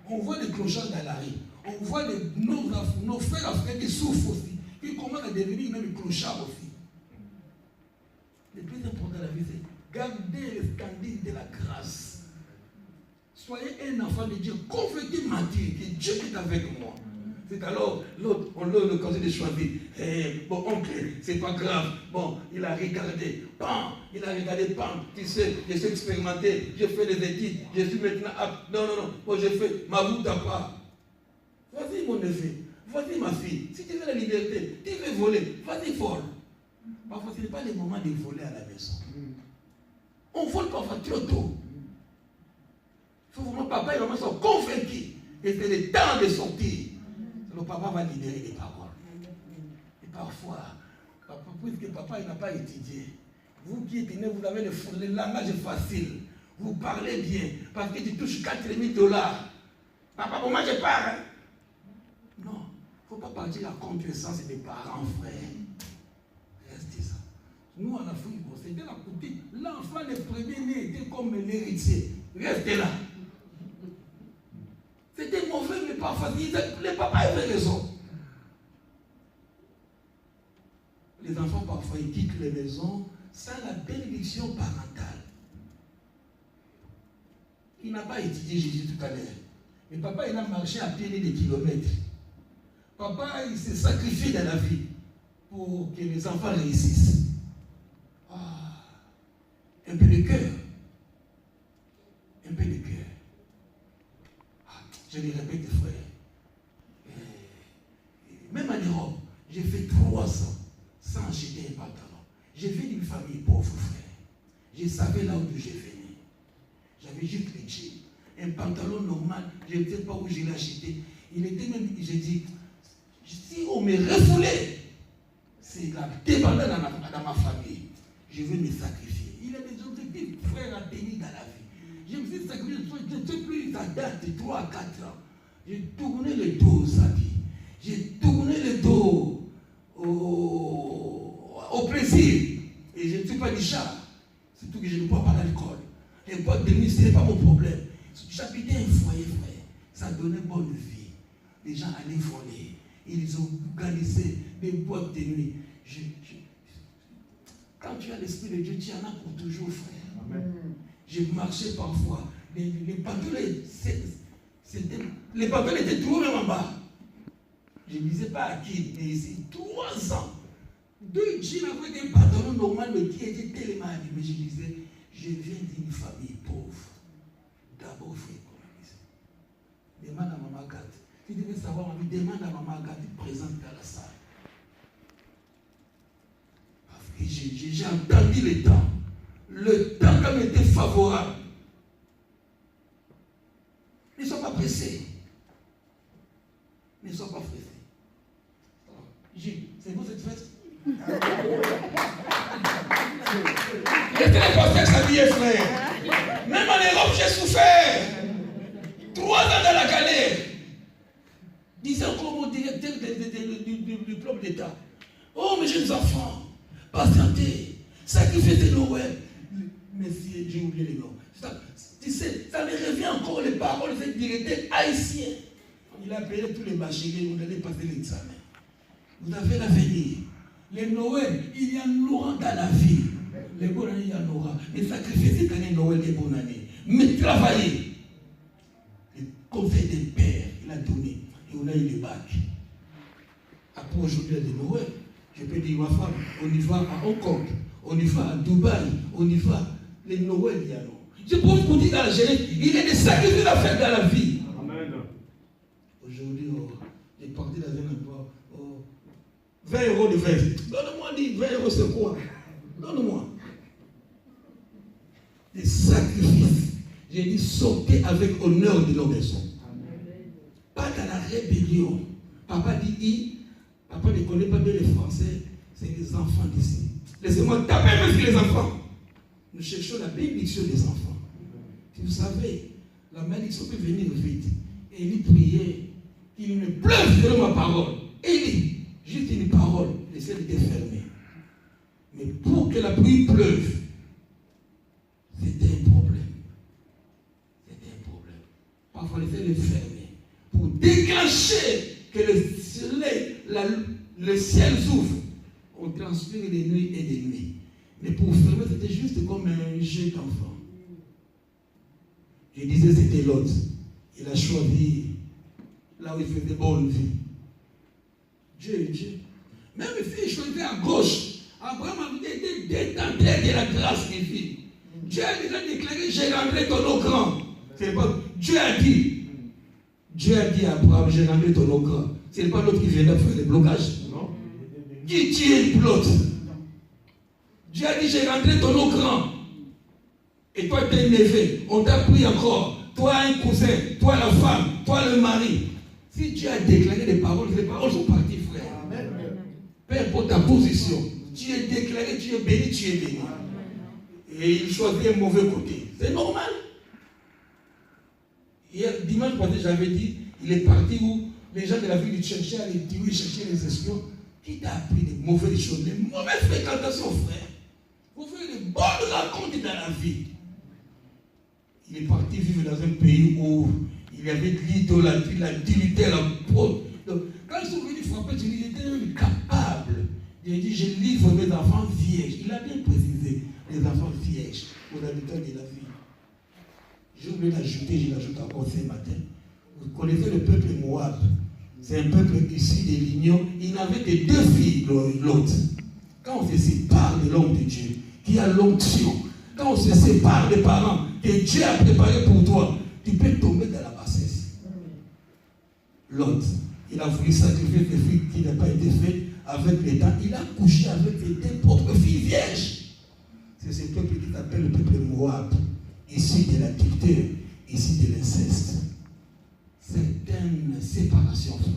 On voit des clochards dans la rue. On voit nos frères africains qui souffrent aussi. Qui commencent à devenir même clochards aussi. Le plus important de la vie, c'est garder le standing de la grâce. Soyez un enfant de Dieu, convaincu, mature, que Dieu est avec moi. C'est alors, l'autre, on l'a l'occasion de choisir. Bon, oncle, c'est pas grave. Bon, il a regardé, bam, tu sais, je suis expérimenté, j'ai fait des études, je suis maintenant apte. Non, moi j'ai fait ma route à part. Vas-y, mon neveu, vas-y, ma fille, si tu veux la liberté, tu veux voler, vas-y, vole. Parfois, ce n'est pas le moment de voler à la maison. On vole parfois trop tôt. Il faut vraiment, papa et maman sont convaincus et c'est le temps de sortir. Le papa va libérer les paroles. Et parfois, puisque papa n'a pas étudié, vous qui êtes né, vous avez le langage facile. Vous parlez bien, parce que tu touches 4 $. Papa, pour moi je pars. Hein? Non, il ne faut pas partir à la contre-sens des parents, frère. Restez ça. Nous, en Afrique, c'était la coutume. L'enfant, le premier né, était comme l'héritier. Restez là. C'était mauvais, mais pas facile. Les papas avaient raison. Les enfants, parfois, ils quittent les maisons sans la bénédiction parentale. Il n'a pas étudié Jésus tout à l'heure. Mais papa, il a marché à pied des kilomètres. Papa, il s'est sacrifié dans la vie pour que les enfants réussissent. Un peu de cœur. Un peu de cœur. Je le répète, frère. Même en Europe, j'ai fait 3 ans sans acheter un pantalon. J'ai fait d'une famille pauvre, frère. Je savais là où je venais. J'avais juste les jeans. Un pantalon normal, je ne sais pas où je l'ai acheté. Il était même, j'ai dit, si on me refoulait, c'est la débandade dans ma famille. Je veux me sacrifier. Il y a des objectifs, frère, à tenir dans la vie. Je me suis sacrifié, je ne sais plus, ça date de 3 à 4 ans. J'ai tourné le dos, ça dit. J'ai tourné le dos au plaisir. Et je ne suis pas du chat. Surtout que je ne bois pas d'alcool. Les boîtes de nuit, ce n'est pas mon problème. J'habitais un foyer, frère. Ça donnait bonne vie. Les gens allaient voler. Ils ont organisé des boîtes de nuit. Quand tu as l'esprit de Dieu, tu en as pour toujours, frère. Amen. J'ai marché parfois. Les pantalons, les pantalons étaient trop même en bas. Je ne disais pas à qui, mais c'est 3 ans. 2 jeans avec un pantalon normal, mais qui était tellement abîmé. Je disais, je viens d'une famille pauvre. D'abord, il faut économiser. Demande à Maman Agathe. Si tu veux savoir, demande à Maman Agathe présente dans la salle. Parce que j'ai entendu le temps. Le temps comme était favorable. Ne sois pas pressés. Ne sois pas pressés. Gilles, c'est vous cette fête? Laissez les passer sa vie, frère. Même en Europe, j'ai souffert. 3 ans dans la galère. 10 ans comment d'état. Oh, mes jeunes enfants, patientez, sacrifiez Noël. Messieurs, j'ai oublié les noms. Tu sais, ça me revient encore les paroles de ce directeur haïtien. Il a appelé tous les bacheliers, vous allez passer l'examen. Vous avez l'avenir. Les Noël, il y en aura dans la vie. Les bonnes années, il y en aura. Mais sacrifiez cette année Noël des bonnes années. Mais travaillez. Le conseil des pères, il a donné. Et on a eu le bac. Après aujourd'hui, il y a des Noël. Je peux dire, ma femme, on y va à Hong Kong, on y va à Dubaï, on y va. Les Noël, il y a non. Je peux vous dire dans la jeunesse, il y a des sacrifices à faire dans la vie. Amen. Aujourd'hui, j'ai parti dans un endroit. 20 € de veste. Donne-moi, dit 20 € c'est quoi? Donne-moi. Des sacrifices. J'ai dit sortez avec honneur de nos maisons. Pas dans la rébellion. Papa dit, papa ne connaît pas bien les Français, c'est les enfants d'ici. Laissez-moi taper même sur les enfants. Nous cherchons la bénédiction des enfants. Si vous savez, la malédiction peut venir vite. Élie priait qu'il ne pleuve que ma parole. Élie, juste une parole, le ciel était fermé. Mais pour que la pluie pleuve, c'était un problème. C'était un problème. Parfois, le ciel est fermé. Pour déclencher que le ciel s'ouvre, on transpire des nuits et des nuits. Mais pour fermer, c'était juste comme un jeu d'enfant. Je disais, c'était l'autre. Il a choisi là où il faisait bonne vie. Dieu. Même s'il choisissait à gauche, Abraham a été détenté de la grâce divine. Dieu a déjà déclaré, j'ai rendu ton eau grand. C'est pas, Dieu a dit à Abraham, j'ai rendu ton eau grand. Ce n'est pas l'autre qui vient de faire le blocage. Non. Qui tient l'autre? Dieu a dit, j'ai rendu ton eau grand. Et toi, tu es un neveu. On t'a pris encore. Toi, un cousin. Toi, la femme. Toi, le mari. Si Dieu a déclaré les paroles sont parties, frère. Amen. Peu importe ta position. Tu es déclaré, tu es béni, tu es béni. Et il choisit un mauvais côté. C'est normal. Hier, dimanche passé, j'avais dit, il est parti où les gens de la ville cherchaient à les tuer, cherchaient les espions. Qui t'a appris des mauvaises choses, des mauvaises fréquentations, frère? Vous faites des bonnes rencontres dans la vie. Il est parti vivre dans un pays où il y avait de l'idolâtrie, la dignité, la pauvre. Quand ils sont venus frapper, il était incapable. Il a dit, je livre mes enfants vierges. Il a bien précisé, les enfants vierges aux habitants de la ville. J'ai oublié d'ajouter, je l'ajoute encore ce matin. Vous connaissez le peuple Moab. C'est un peuple issu de l'union. Il n'avait que 2 filles, l'autre. Quand on se sépare de l'homme de Dieu, qui a l'onction, quand on se sépare des parents que Dieu a préparés pour toi, tu peux tomber dans la bassesse. L'autre, il a voulu sacrifier ses filles qui n'ont pas été faites avec les temps. Il a couché avec ses 2 propres filles vierges. C'est ce peuple qui s'appelle le peuple Moab, issu de la culture, issu de l'inceste. C'est une séparation, frère.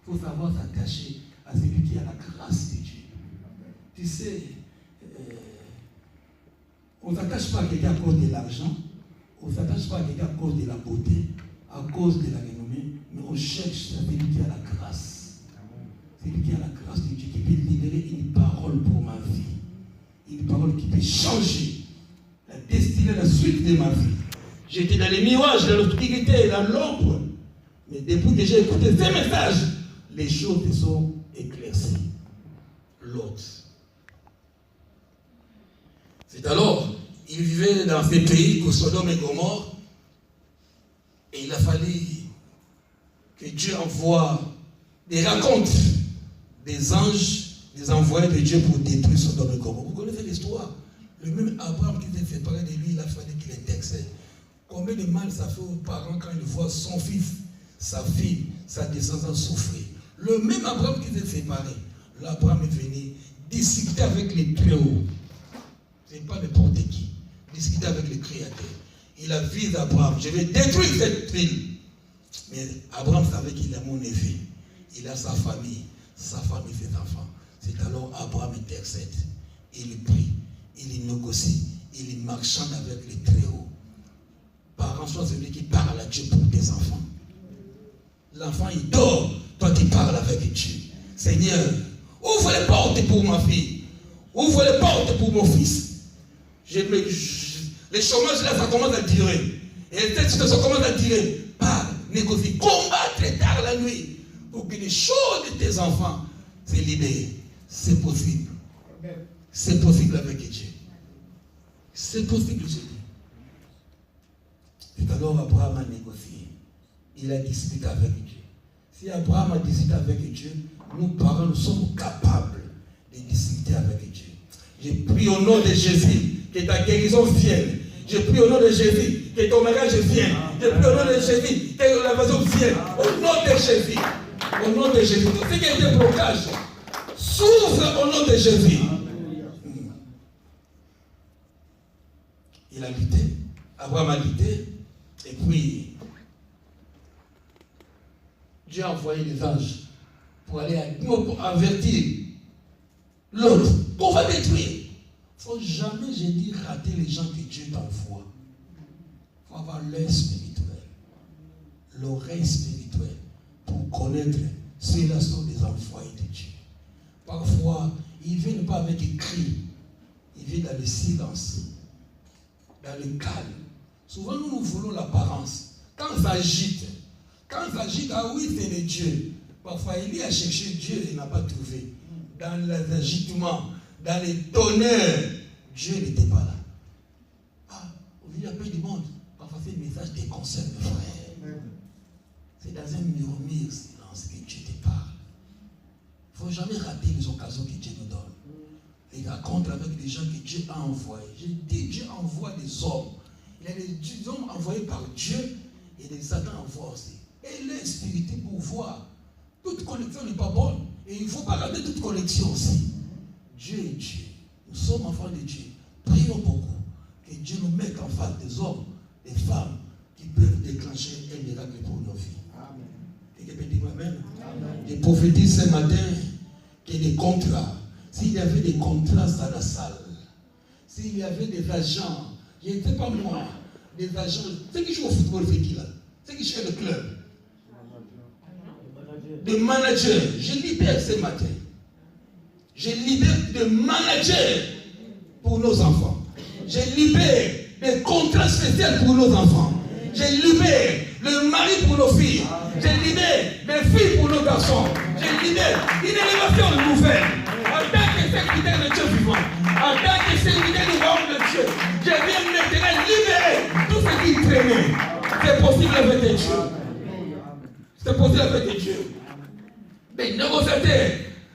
Il faut savoir s'attacher à celui qui a la grâce de Dieu. Tu sais, on ne s'attache pas à quelqu'un à cause de l'argent, on ne s'attache pas à quelqu'un à cause de la beauté, à cause de la renommée, mais on cherche celui qui a la grâce. Celui qui a la grâce de Dieu, qui peut libérer une parole pour ma vie. Une parole qui peut changer la destinée, la suite de ma vie. J'étais dans les mirages, dans l'obscurité, dans l'ombre. Mais depuis que j'ai écouté ces messages, les choses se sont éclaircies. L'autre. C'est alors, il vivait dans ces pays que Sodome et Gomorrhe, et il a fallu que Dieu envoie des racontes des anges, des envoyés de Dieu pour détruire Sodome et Gomorrhe. Vous connaissez l'histoire. Le même Abraham qui s'est séparé de lui, il a fallu qu'il intercède. Combien de mal ça fait aux parents quand ils voient son fils, sa fille, sa descendance souffrir. Le même Abraham qui s'est séparé, l'Abraham est venu discuter avec les Très-Hauts. Ce n'est pas n'importe qui. Discuter avec le Créateur. Il a vu d'Abraham, je vais détruire cette ville. Mais Abraham savait qu'il a mon neveu. Il a sa famille, ses enfants. C'est alors Abraham intercède. Il prie, il négocie, il marchande avec les Très-Hauts. Parents, soit celui qui parle à Dieu pour tes enfants. L'enfant, il dort. Toi, tu parles avec Dieu. Seigneur, Ouvre les portes pour ma fille. Ouvre les portes pour mon fils. Les chômages là, ça commence à durer. Et cette situation commence à durer. Parle, négocie, combattre tard la nuit pour que les choses de tes enfants se libèrent. C'est possible. C'est possible avec Dieu. C'est possible, je dis. Et alors Abraham a négocié. Il a discuté avec Dieu. Si Abraham a discuté avec Dieu, nous parents, nous sommes capables de discuter avec Dieu. Je prie au nom de Jésus que ta guérison vienne. Je prie au nom de Jésus que ton mariage vienne. Je prie au nom de Jésus que la maison vienne. Au nom de Jésus. Au nom de Jésus. Tout ce qui a été blocage s'ouvre au nom de Jésus. Il a lutté. Abraham a lutté. Et puis, Dieu a envoyé des anges pour aller avertir l'autre qu'on va détruire. Il ne faut jamais, j'ai dit, rater les gens que Dieu t'envoie. Il faut avoir l'œil spirituel, l'oreille spirituelle pour connaître ceux-là sont des envoyés de Dieu. Parfois, ils ne viennent pas avec des cris, ils viennent dans le silence, dans le calme. Souvent, nous voulons l'apparence. Quand ça agite, ah oui, c'est de Dieu. Parfois, il y a cherché Dieu et il n'a pas trouvé. Dans les agitements, dans les tonnerres, Dieu n'était pas là. Ah, au milieu du monde, parfois c'est un message qui concerne le frère. C'est dans un murmure silence que Dieu te parle. Il ne faut jamais rater les occasions que Dieu nous donne. Les rencontres avec des gens que Dieu a envoyés. J'ai dit, Dieu envoie des hommes. Il y a des hommes envoyés par Dieu et des Satan envoie aussi. Et l'inspirité pour voir. Toute connexion n'est pas bonne. Et il ne faut pas rater toute connexion aussi. Dieu est Dieu. Nous sommes enfants de Dieu. Prions beaucoup. Que Dieu nous mette en face des hommes, des femmes qui peuvent déclencher un miracle pour nos vies. Amen. Quelqu'un peut dire Amen. Je prophétise ce matin qu'il y a des contrats. S'il y avait des contrats dans la salle, s'il y avait des agents, je ne sais pas moi, des agents, ceux qui jouent au football, c'est qui là? Ceux qui jouent le club. Des managers, je libère ce matin. Je libère des managers pour nos enfants. Je libère des contrats spéciaux pour nos enfants. Je libère le mari pour nos filles. Je libère des filles pour nos garçons. Je libère une élévation nouvelle. En tant que serviteur de Dieu vivant, en tant que serviteur du royaume de Dieu, je viens maintenant libérer tout ce qui traînait. C'est possible avec Dieu. C'est possible avec Dieu. Des négociateurs,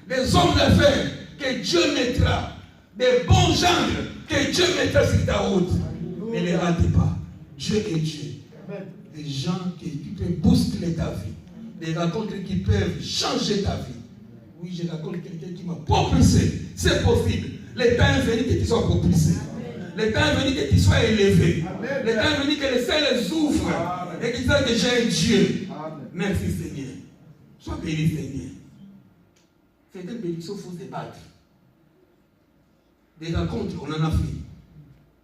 des hommes d'affaires que Dieu mettra, des bons gendres que Dieu mettra sur ta route. Ne les ratez pas. Dieu est Dieu. Des gens qui peuvent bousculer ta vie. Des rencontres qui peuvent changer ta vie. Oui, je rencontre quelqu'un qui m'a propulsé. C'est possible. Le temps est venu que tu sois propulsé. Le temps est venu que tu sois élevé. Le temps est venu que les cieux ouvrent. Et qu'ils sachent que j'ai un Dieu. Merci Seigneur. Sois béni Seigneur. C'est une bénédiction, il faut se battre. Des rencontres, on en a fait.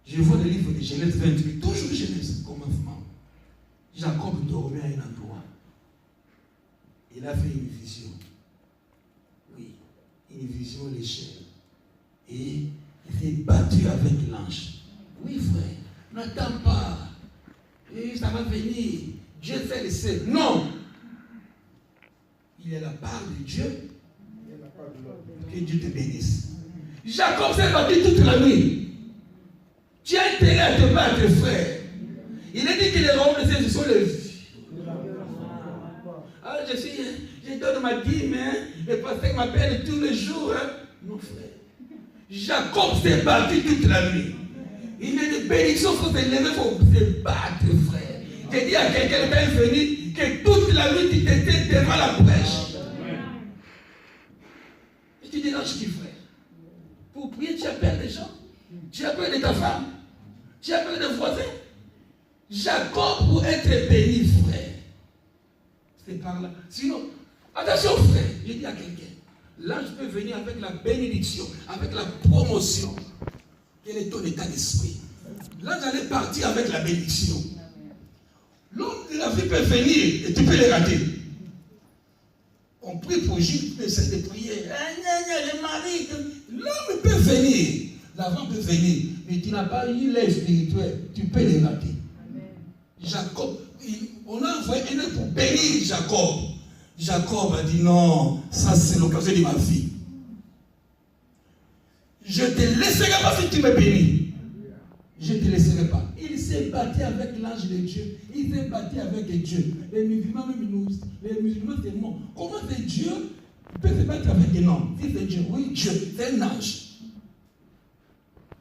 Je vois le livre de Genèse 28, toujours Genèse, commencement. Jacob dormait à un endroit. Il a fait une vision. Oui, une vision de l'échelle. Et il s'est battu avec l'ange. Oui, frère, n'attends pas. Et ça va venir. Dieu sait le sait. Non. Il est la part de Dieu. Que Dieu te bénisse. Jacob s'est battu toute la nuit. Tu as intérêt à te battre, frère. Il a dit que les rois de Dieu sont les vies. Ah, je donne ma dîme, hein. Le pasteur m'appelle tous les jours. Hein. Non, frère. Jacob s'est battu toute la nuit. Il est de bénédiction, il faut se lever, il faut se battre, frère. J'ai dit à quelqu'un qui est venu que toute la nuit, tu étais devant la brèche. Et tu déranges qui, frère? Pour prier, tu as peur des gens. Tu as peur de ta femme. Tu as peur des voisins. Jacob, pour être béni, frère, c'est par là. Sinon, attention, frère, j'ai dit à quelqu'un, l'ange peut venir avec la bénédiction, avec la promotion. Quel est ton état d'esprit? L'ange allait partir avec la bénédiction. L'homme de la vie peut venir et tu peux les rater. On prie pour Gilles, tu essaies de prier. Le mari, l'homme peut venir, la femme peut venir, mais tu n'as pas eu l'aide spirituelle, tu peux les rater. Jacob, on a envoyé un homme pour bénir Jacob. Jacob a dit non, ça c'est l'occasion de ma vie. Je ne te laisserai pas si tu me bénis. Je ne te laisserai pas. Il s'est battu avec l'ange de Dieu. Il s'est battu avec Dieu. Les musulmans, c'est moi. Comment c'est Dieu peut se battre avec un homme? Si c'est Dieu, oui, Dieu, c'est un ange.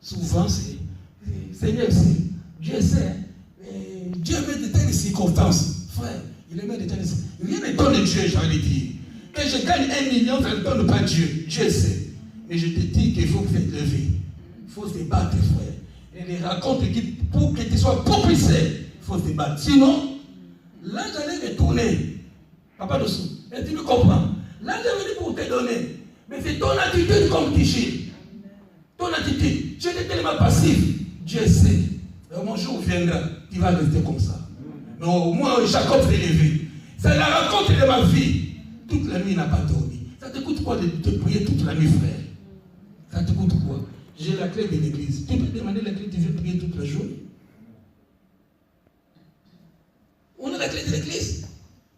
Souvent, c'est Seigneur, Dieu sait. Dieu met de telles circonstances. Frère, il met de telles circonstances. Rien ne donne Dieu, j'allais dire. Quand je gagne 1 million, ça ne donne pas Dieu. Dieu sait. Mais je te dis qu'il faut se lever. Il faut se battre, frère. Et les racontes pour que tu sois propulsé, il faut se battre. Sinon, l'ange allait retourner. Papa dessous. Et tu me comprends. L'ange est venu pour te donner. Mais c'est ton attitude comme Tiché. Ton attitude. Tu es tellement passif. Dieu sait. Et mon jour viendra, tu vas rester comme ça. Mais au moins, Jacob s'est levé. C'est la rencontre de ma vie. Toute la nuit, il n'a pas dormi. Ça te coûte quoi de prier toute la nuit, frère? Ça te coûte quoi? J'ai la clé de l'église. Tu peux demander la clé, tu veux prier toute la journée. On a la clé de l'église.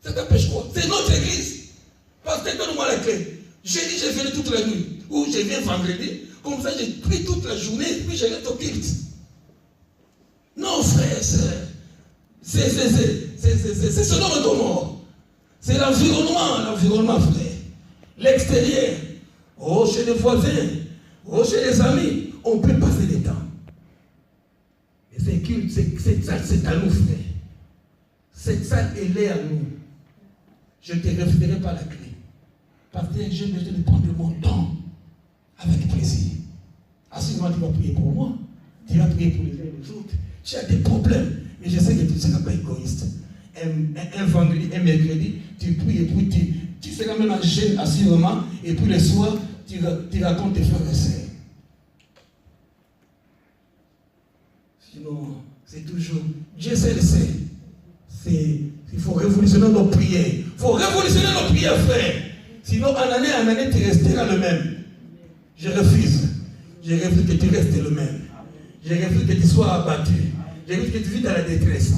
Ça t'empêche quoi? C'est notre église. Pasteur, donne-moi la clé. J'ai dit, je viens toute la nuit. Ou je viens vendredi. Comme ça, je prie toute la journée. Puis je reste au culte. Non, frère, c'est Sodome et Gomorrhe. C'est l'environnement, frère. L'extérieur. Oh, chez les voisins. Oh, chez les amis. On peut passer des temps. Mais c'est culte, c'est à nous, frère. Cette salle, elle est à nous. Je ne te refuserai pas la clé. Parce que j'ai besoin de prendre mon temps avec plaisir. Assurément, tu vas prier pour moi. Tu vas prier pour les uns et les autres. Tu as des problèmes. Mais je sais que tu ne seras pas égoïste. Un vendredi, un mercredi, tu pries et puis tu seras même en jeûne assurément. Et puis le soir, tu racontes tes frères et sœurs. Sinon, c'est toujours. Dieu sait le sait. Il faut révolutionner nos prières. Il faut révolutionner nos prières, frère. Sinon, en année, tu resteras le même. Je refuse. Je refuse que tu restes le même. Je refuse que tu sois abattu. Je refuse que tu vis dans la détresse.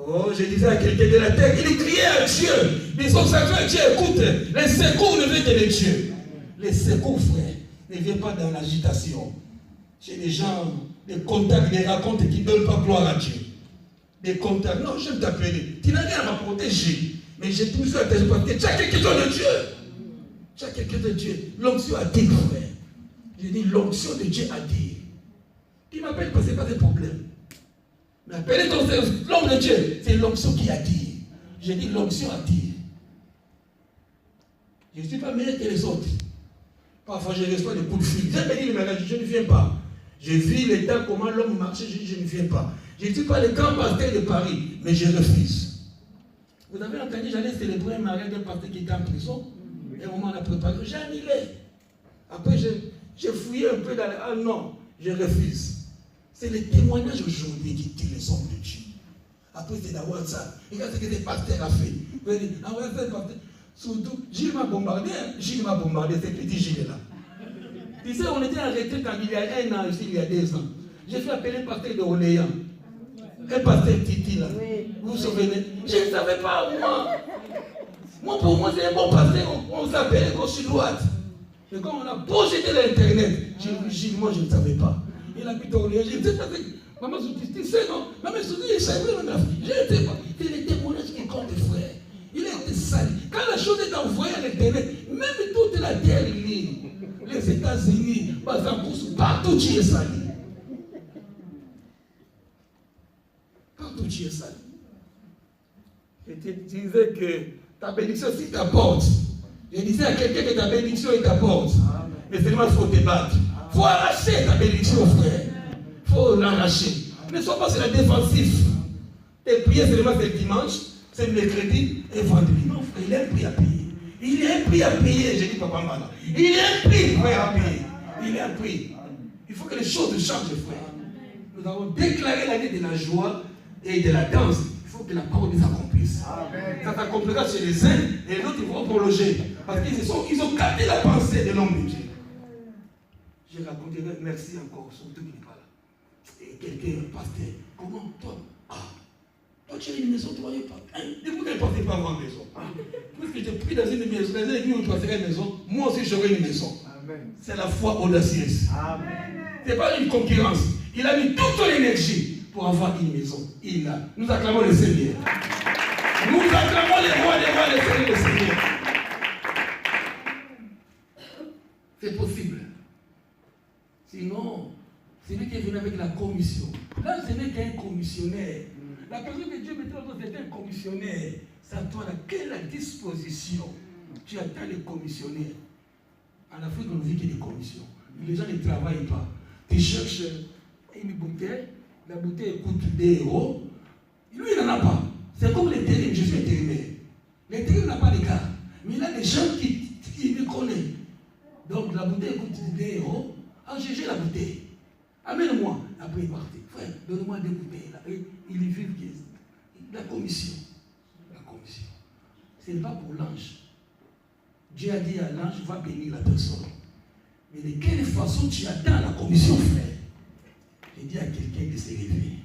Oh, je disais à quelqu'un de la terre, il criait à Dieu. Ils sont sacrés à Dieu. Écoute, les secours ne viennent que de Dieu. Les secours, frère, ne viennent pas dans l'agitation. Chez des gens, des contacts, des racontes qui ne donnent pas gloire à Dieu. Des contacts. Non, je vais t'appeler. Tu n'as rien à me protéger. Mais j'ai tout ça à te parce que tu as quelque chose de Dieu. Tu as quelque chose de Dieu. L'onction a dit, frère. J'ai dit, l'onction de Dieu a dit. Tu m'appelles parce que ce n'est pas des problèmes. Mais appelez ton l'homme de Dieu. C'est l'onction qui a dit. J'ai dit, l'onction a dit. Je ne suis pas meilleur que les autres. Parfois, je reçois des coups de fil. J'ai béni le mariage, je ne viens pas. Je vis les temps, comment l'homme marchait, je ne viens pas. Je ne suis pas le grand pasteur de Paris, mais je refuse. Vous avez entendu, j'allais célébrer un mariage d'un pasteur qui était en prison. Et au moment où on a préparé, j'ai annulé. Après, j'ai fouillé un peu dans les... Ah non, je refuse. C'est le témoignage aujourd'hui qui tue les hommes de Dieu. Après, c'est dans WhatsApp. Regarde ce que le pasteur a fait. Vous allez dire, ah ouais, c'est le pasteur. Surtout, Gilles m'a bombardé. Gilles m'a bombardé, c'est petit Gilles là. Tu sais, on était arrêté quand il y a 1 an, il y a 2 ans. J'ai fait appeler le pasteur de Oléan. Un pasteur Titi là. Vous vous souvenez? Je ne savais pas, moi. Moi, pour moi, c'est un bon pasteur. On s'appelait gauche-droite. Mais quand on a beau jeter l'internet, j'ai dit, Gilles, moi, je ne savais pas. Il habite à Oléan. Je ne sais pas. Maman, tu sais, non? Maman, je savais pas. Je ne sais pas. C'est les témoignages qui comptent, frère. Il a été sali. Quand la chose est envoyée à l'internet, même toute la terre libre, les États-Unis, partout tu es sali. Partout tu es sali. Je te disais que ta bénédiction, si t'apporte. Je disais à quelqu'un que ta bénédiction, il t'apporte. Mais seulement il faut te battre. Il faut arracher ta bénédiction, frère. Il faut l'arracher. Ne sois pas sur la défensive. Tes prières seulement c'est dimanche. C'est mercredi et vendredi. Non, frère, il y a un prix à payer. Il y a un prix à payer, j'ai dit papa Mana. Il y a un prix, frère, à payer. Il y a un prix. Il faut que les choses changent, frère. Nous avons déclaré l'année de la joie et de la danse. Il faut que la parole s'accomplisse. Ça s'accomplira chez les uns et les autres ils vont prolonger. Parce qu'ils ont capté la pensée de l'homme de Dieu. Je raconterai, merci encore, surtout qui n'est pas là. Et quelqu'un, pasteur, comment toi, toi tu as une maison, toi, il n'y a pas. Depuis qu'elle ne partait pas avoir une maison. Puisque j'ai pris dans une maison, dans une église où je passerai une maison, moi aussi j'aurai une maison. C'est la foi audacieuse. Ce n'est pas une concurrence. Il a mis toute son énergie pour avoir une maison. Il a. Nous acclamons le Seigneur. Nous acclamons les rois, les Seigneurs, le Seigneur. C'est possible. Sinon, c'est lui qui est venu avec la commission. Là, ce n'est qu'un commissionnaire. La personne que Dieu mettait dans toi, c'était un commissionnaire. C'est à toi, quelle disposition tu attends les commissionnaires. En Afrique, on ne vit que des commissions. Les gens ne travaillent pas. Tu cherches une bouteille, la bouteille coûte 2 €. Lui, il n'en a pas. C'est comme l'intérim, je suis intérimaire. L'intérim n'a pas de cas. Mais il a des gens qui me connaissent. Donc la bouteille coûte 2 €. Ah, j'ai la bouteille. Amène-moi. Après, il partait. Frère, donne-moi 2 bouteilles. Là. Il y vit la commission. La commission. Ce n'est pas pour l'ange. Dieu a dit à l'ange, va bénir la personne. Mais de quelle façon tu attends la commission, frère? J'ai dit à quelqu'un de se réveiller.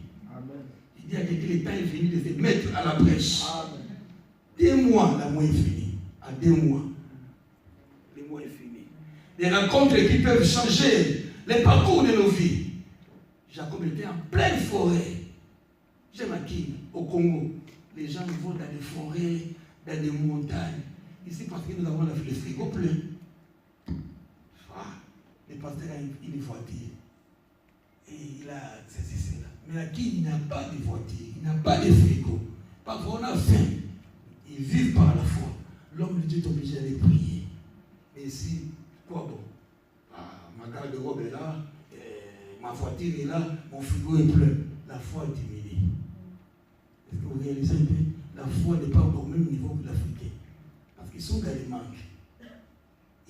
J'ai dit à quelqu'un, le temps est venu de se mettre à la brèche. 2 mois, la mois est finie. À 2 mois, le mois est fini. Des rencontres qui peuvent changer les parcours de nos vies. Jacob était en pleine forêt. J'aime aquí, au Congo. Les gens vont dans des forêts, dans des montagnes. Ici, parce que nous avons le frigo plein. Le pasteur a une voiture. Et il a ceci, cela. Mais aquí, il n'y a pas de voiture, il n'y a pas de frigo. Parfois, on a faim. Ils vivent par la foi. L'homme de Dieu est obligé d'aller prier. Mais ici, quoi bon? Ma garde-robe est là, ma voiture est là, mon frigo est plein. La foi est diminuée. Est-ce que vous réalisez un peu? La foi n'est pas au même niveau que l'Africain. Parce qu'ils sont dans les manques.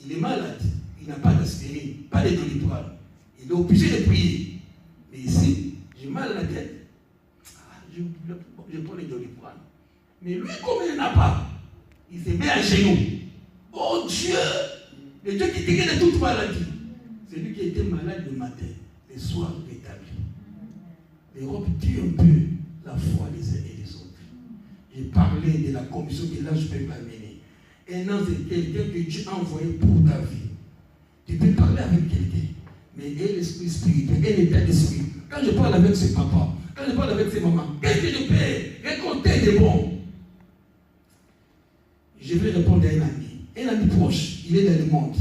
Il est malade. Il n'a pas d'aspirine, pas de Doliprane. Il est obligé de prier. Mais ici, j'ai mal à la tête. Je prends les Doliprane. Mais lui, comme il n'en a pas, il se met à genoux. Oh Dieu! Le Dieu qui guérit de toute maladie. C'est lui qui était malade le matin, le soir rétabli. L'Europe tue un peu la foi des uns et des autres. J'ai parlé de la commission que là je peux pas mener. Un an, c'est quelqu'un que tu as envoyé pour ta vie. Tu peux parler avec quelqu'un, mais il y a l'esprit spirituel, il y a l'état d'esprit. Quand je parle avec ses papas, quand je parle avec ses mamans, qu'est-ce que je peux récolter de bon? Je vais répondre à un ami proche, il est dans le monde.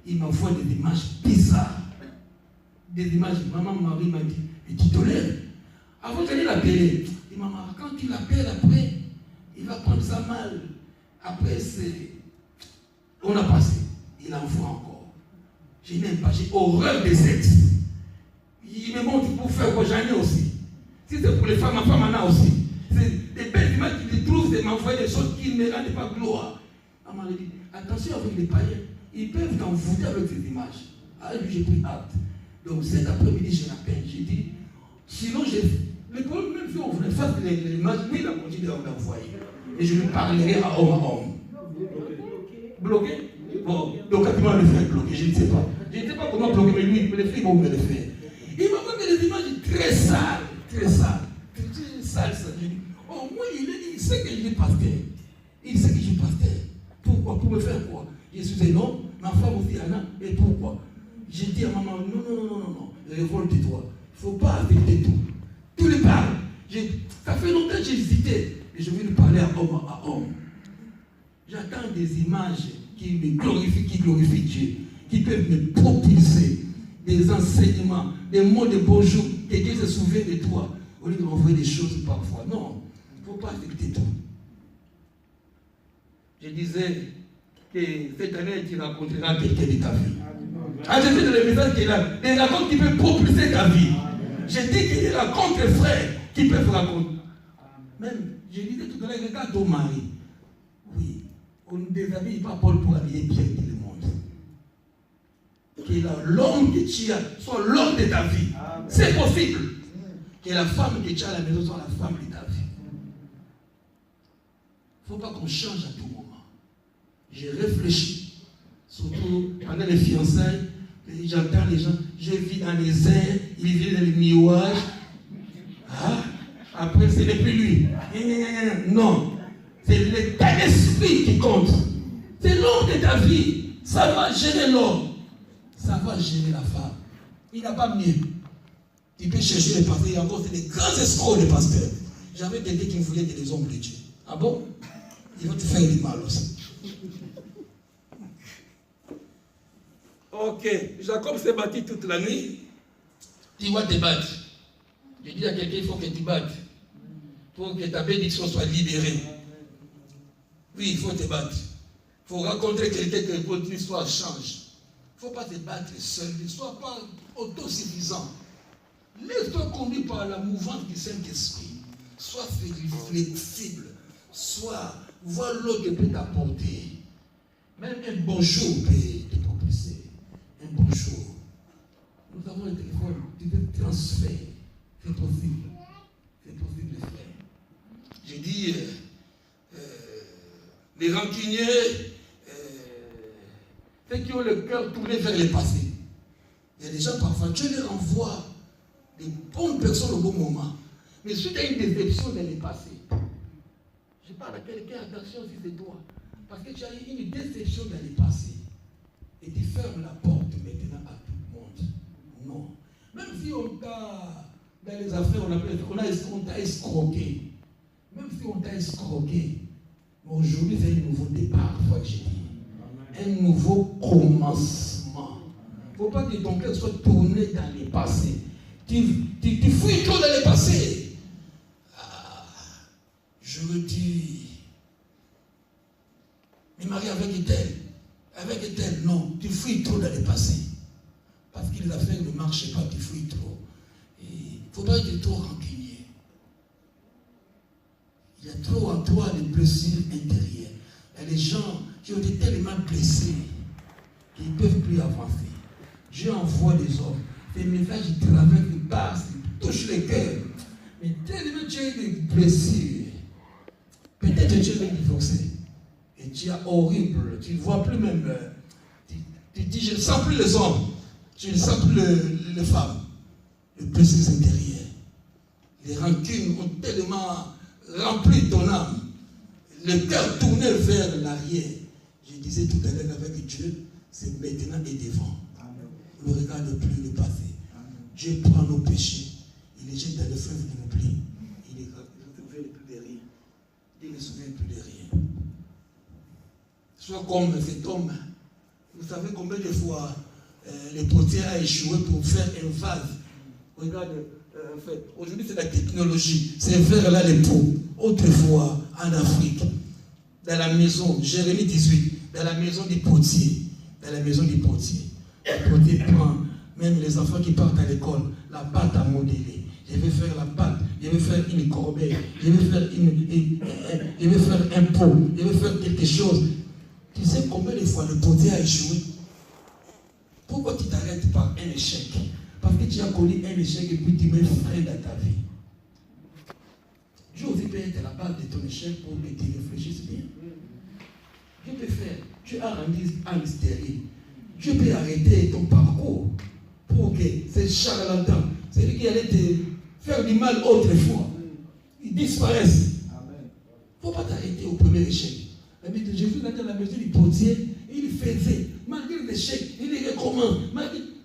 Il m'envoie des images bizarres. Des images, maman Marie m'a dit, mais tu tolères. Avant d'aller l'appeler, il m'a dit, maman, quand tu l'appelles après, il va prendre ça mal. Après, on a passé. Il envoie encore. Je n'aime pas, j'ai horreur des sexes. Il me montre pour faire quoi, j'en ai aussi. Si c'est pour les femmes, ma femme en a aussi. C'est des belles images qu'il trouve, de m'envoyer des choses qui ne me rendent pas gloire. Maman a dit, attention avec les païens, ils peuvent t'envoûter avec ces images. Alors j'ai pris acte. Donc cet après-midi, je l'appelle, j'ai dit, sinon les problèmes, même si on voulait faire les images, mais il a continué à m'envoyer. Et je lui parlerai à homme à homme. Bloqué? Bon, donc comment le faire bloquer? Je ne sais pas. Je ne sais pas comment bloquer, mais lui, les filles vont me le faire. Il m'a montré des images très sales, très sales. Très sales, ça. Je dis, oh, moi, il sait que je suis pasteur. Il sait que je suis pasteur. Pourquoi? Pour me faire quoi? Je suis un homme, ma femme aussi en a, et pourquoi? J'ai dit à maman, non, révolte-toi. Il ne faut pas affecter tout. Tout le parle. Ça fait longtemps que j'ai hésité. Et je vais lui parler à homme. J'attends des images qui me glorifient, qui glorifient Dieu, qui peuvent me propulser des enseignements, des mots de bonjour, que Dieu se souvient de toi, au lieu de m'envoyer des choses parfois. Non, il ne faut pas affecter tout. Je disais que cette année, tu rencontreras quelqu'un de ta vie. Je dis dans le message qu'il a des rencontres qui peuvent propulser ta vie. Je dis qu'il y a des rencontres, frères, qui peuvent raconter. Même, je disais tout à l'heure, regarde ton mari. Oui, on ne déshabille pas Paul pour habiller bien tout le monde. Que l'homme que tu as soit l'homme de ta vie. C'est possible. Que la femme que tu as à la maison soit la femme de ta vie. ne faut pas qu'on change à tout moment. J'ai réfléchi, surtout pendant les fiançailles, j'entends les gens, je vis dans les airs, il vit dans les nuages. Ah, après, ce n'est plus lui. Non, c'est l'état d'esprit qui compte. C'est l'homme de ta vie. Ça va gérer l'homme. Ça va gérer la femme. Il n'a pas mieux. Tu peux chercher les pasteurs. Il y a encore des grands escrocs de pasteurs. J'avais quelqu'un qui voulait que les hommes le tuent. Ah bon? Ils vont te faire du mal aussi. Ok. Jacob s'est battu toute la nuit. Tu vas te battre. Je dis à quelqu'un, il faut que tu battes. Pour que ta bénédiction soit libérée. Oui, il faut te battre. Il faut rencontrer quelqu'un que votre histoire change. Il ne faut pas te battre seul. Ne sois pas autosuffisant. Laisse-toi conduire par la mouvance du Saint-Esprit. Sois flexible. Vois l'autre qui peut t'apporter. Même un bonjour peut te propulser. Un bonjour. Nous avons un téléphone. Tu peux transférer. C'est possible. C'est possible de faire. J'ai dit, les rancuniers, ceux qui ont le cœur tourné vers le passé. Il y a des gens, parfois, Dieu les renvoie des bonnes personnes au bon moment. Mais si tu as une déception dans le passé, je parle à quelqu'un, attention si c'est toi. Parce que tu as eu une déception dans le passé. Et tu fermes la porte maintenant à tout le monde. Non. Même si on t'a, dans les affaires, on t'a escroqué. Même si on t'a escroqué. Mais aujourd'hui, c'est un nouveau départ, fois que j'ai dit. Un nouveau commencement. Il ne faut pas que ton cœur soit tourné dans le passé. Tu fouilles trop dans le passé. Ah, je le dis. Mais Marie avec elle. Avec elle, non. Tu fouilles trop dans le passé. Parce que les affaires ne marchent pas, tu fouilles trop. Il ne faut pas être trop rancunier. Il y a trop en toi de blessures intérieures. Il y a des gens qui ont été tellement blessés qu'ils ne peuvent plus avancer. Dieu envoie des hommes. Des messages qui traversent, qui passent, qui touchent les cœurs. Mais tellement tu as eu des blessures. Peut-être que tu es divorcé. Et tu es horrible. Tu ne vois plus même. Tu dis, je ne sens plus les hommes. Je ne sens plus les femmes. Les blessures intérieures. Les rancunes ont tellement rempli ton âme. Le cœur tourné vers l'arrière. Je disais tout à l'heure avec Dieu, c'est maintenant et devant. Ne regarde plus le passé. Dieu prend nos péchés. Il les jette dans le fleuve de l'oubli. Il ne se souvient plus de rien. Il ne se souvient plus de rien. Soit comme cet homme. Vous savez combien de fois le potier a échoué pour faire un vase. Regarde, en fait, aujourd'hui c'est la technologie. C'est vers-là les pots. Autrefois, en Afrique, dans la maison, Jérémie 18, dans la maison du potier. Dans la maison du potier. Le potier prend, même les enfants qui partent à l'école, la pâte à modeler. Je vais faire la pâte, je vais faire une corbeille, je vais faire un pot, je vais faire quelque chose. Tu sais combien de fois le potier a échoué? Pourquoi tu t'arrêtes par un échec? Parce que tu as connu un échec et puis tu mets frein dans ta vie. Dieu aussi peut être la base de ton échec pour que tu réfléchisses bien. Dieu peut faire. Dieu a rendu âme stérile. Dieu peut arrêter ton parcours pour que ces charlatans, celui qui allait te faire du mal autrefois, ils disparaissent. Il ne faut pas t'arrêter au premier échec. La vie de Jésus, dans la maison du potier, il faisait. Malgré l'échec, il recommence.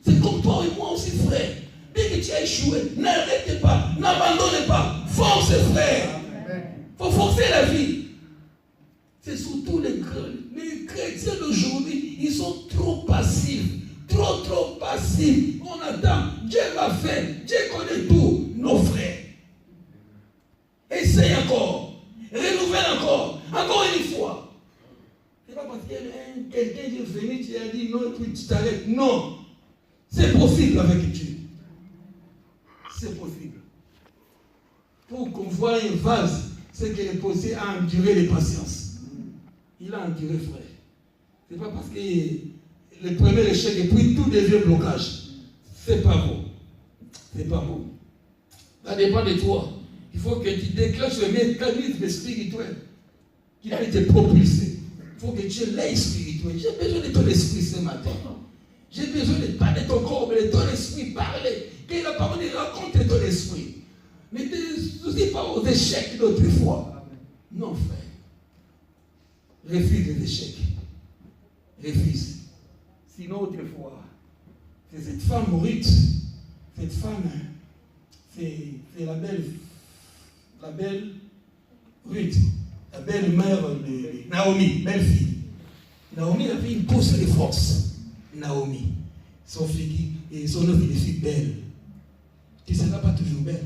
C'est comme toi et moi aussi, frère. Dès que tu as échoué, n'arrêtez pas, n'abandonnez pas. Force, frère. Il faut forcer la vie. C'est surtout les chrétiens d'aujourd'hui, ils sont trop passifs. Trop passifs. On attend, Dieu va faire, Dieu connaît tout. Nos frères. Essaye encore. Renouvelle encore. Encore une fois. C'est pas parce que quelqu'un qui est venu, tu as dit non, puis tu t'arrêtes. Non. C'est possible avec Dieu. C'est possible. Pour qu'on voie un vase, c'est que le potier a enduré les patiences. Il a enduré, frère. C'est pas parce que le premier échec et puis tout devient blocage. C'est pas bon. C'est pas bon. Ça dépend de toi. Il faut que tu déclenches le mécanisme spirituel. qui peut te propulser. Il faut que Dieu l'ait spirituel. J'ai besoin de ton esprit ce matin. J'ai besoin de pas de ton corps, mais de ton esprit. Parler. Que la parole raconte ton esprit. Ne te soucie pas aux échecs d'autrefois. Non, frère. Refuse les échecs. Refuse. Sinon, autrefois, c'est cette femme Ruth. Cette femme, c'est la belle Ruth. La belle mère de Naomi, belle fille. Naomi avait une pousse de force. Naomi. Son fille et son autre fille belle. Tu ne seras pas toujours belle.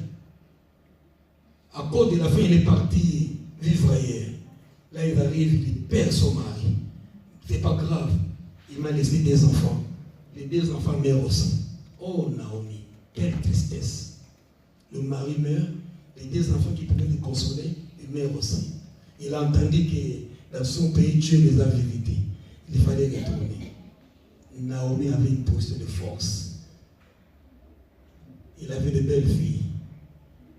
À cause de la fin, il est parti vivre ailleurs. Là, il arrive, il perd son mari. C'est pas grave. Il m'a laissé des enfants. Les 2 enfants meurent aussi. Oh, Naomi, quelle tristesse. Le mari meurt, les 2 enfants qui pouvaient le consoler, ils meurent aussi. Il a entendu que dans son pays, Dieu les a visités. Il fallait retourner. Naomi avait une posture de force. Il avait de belles filles.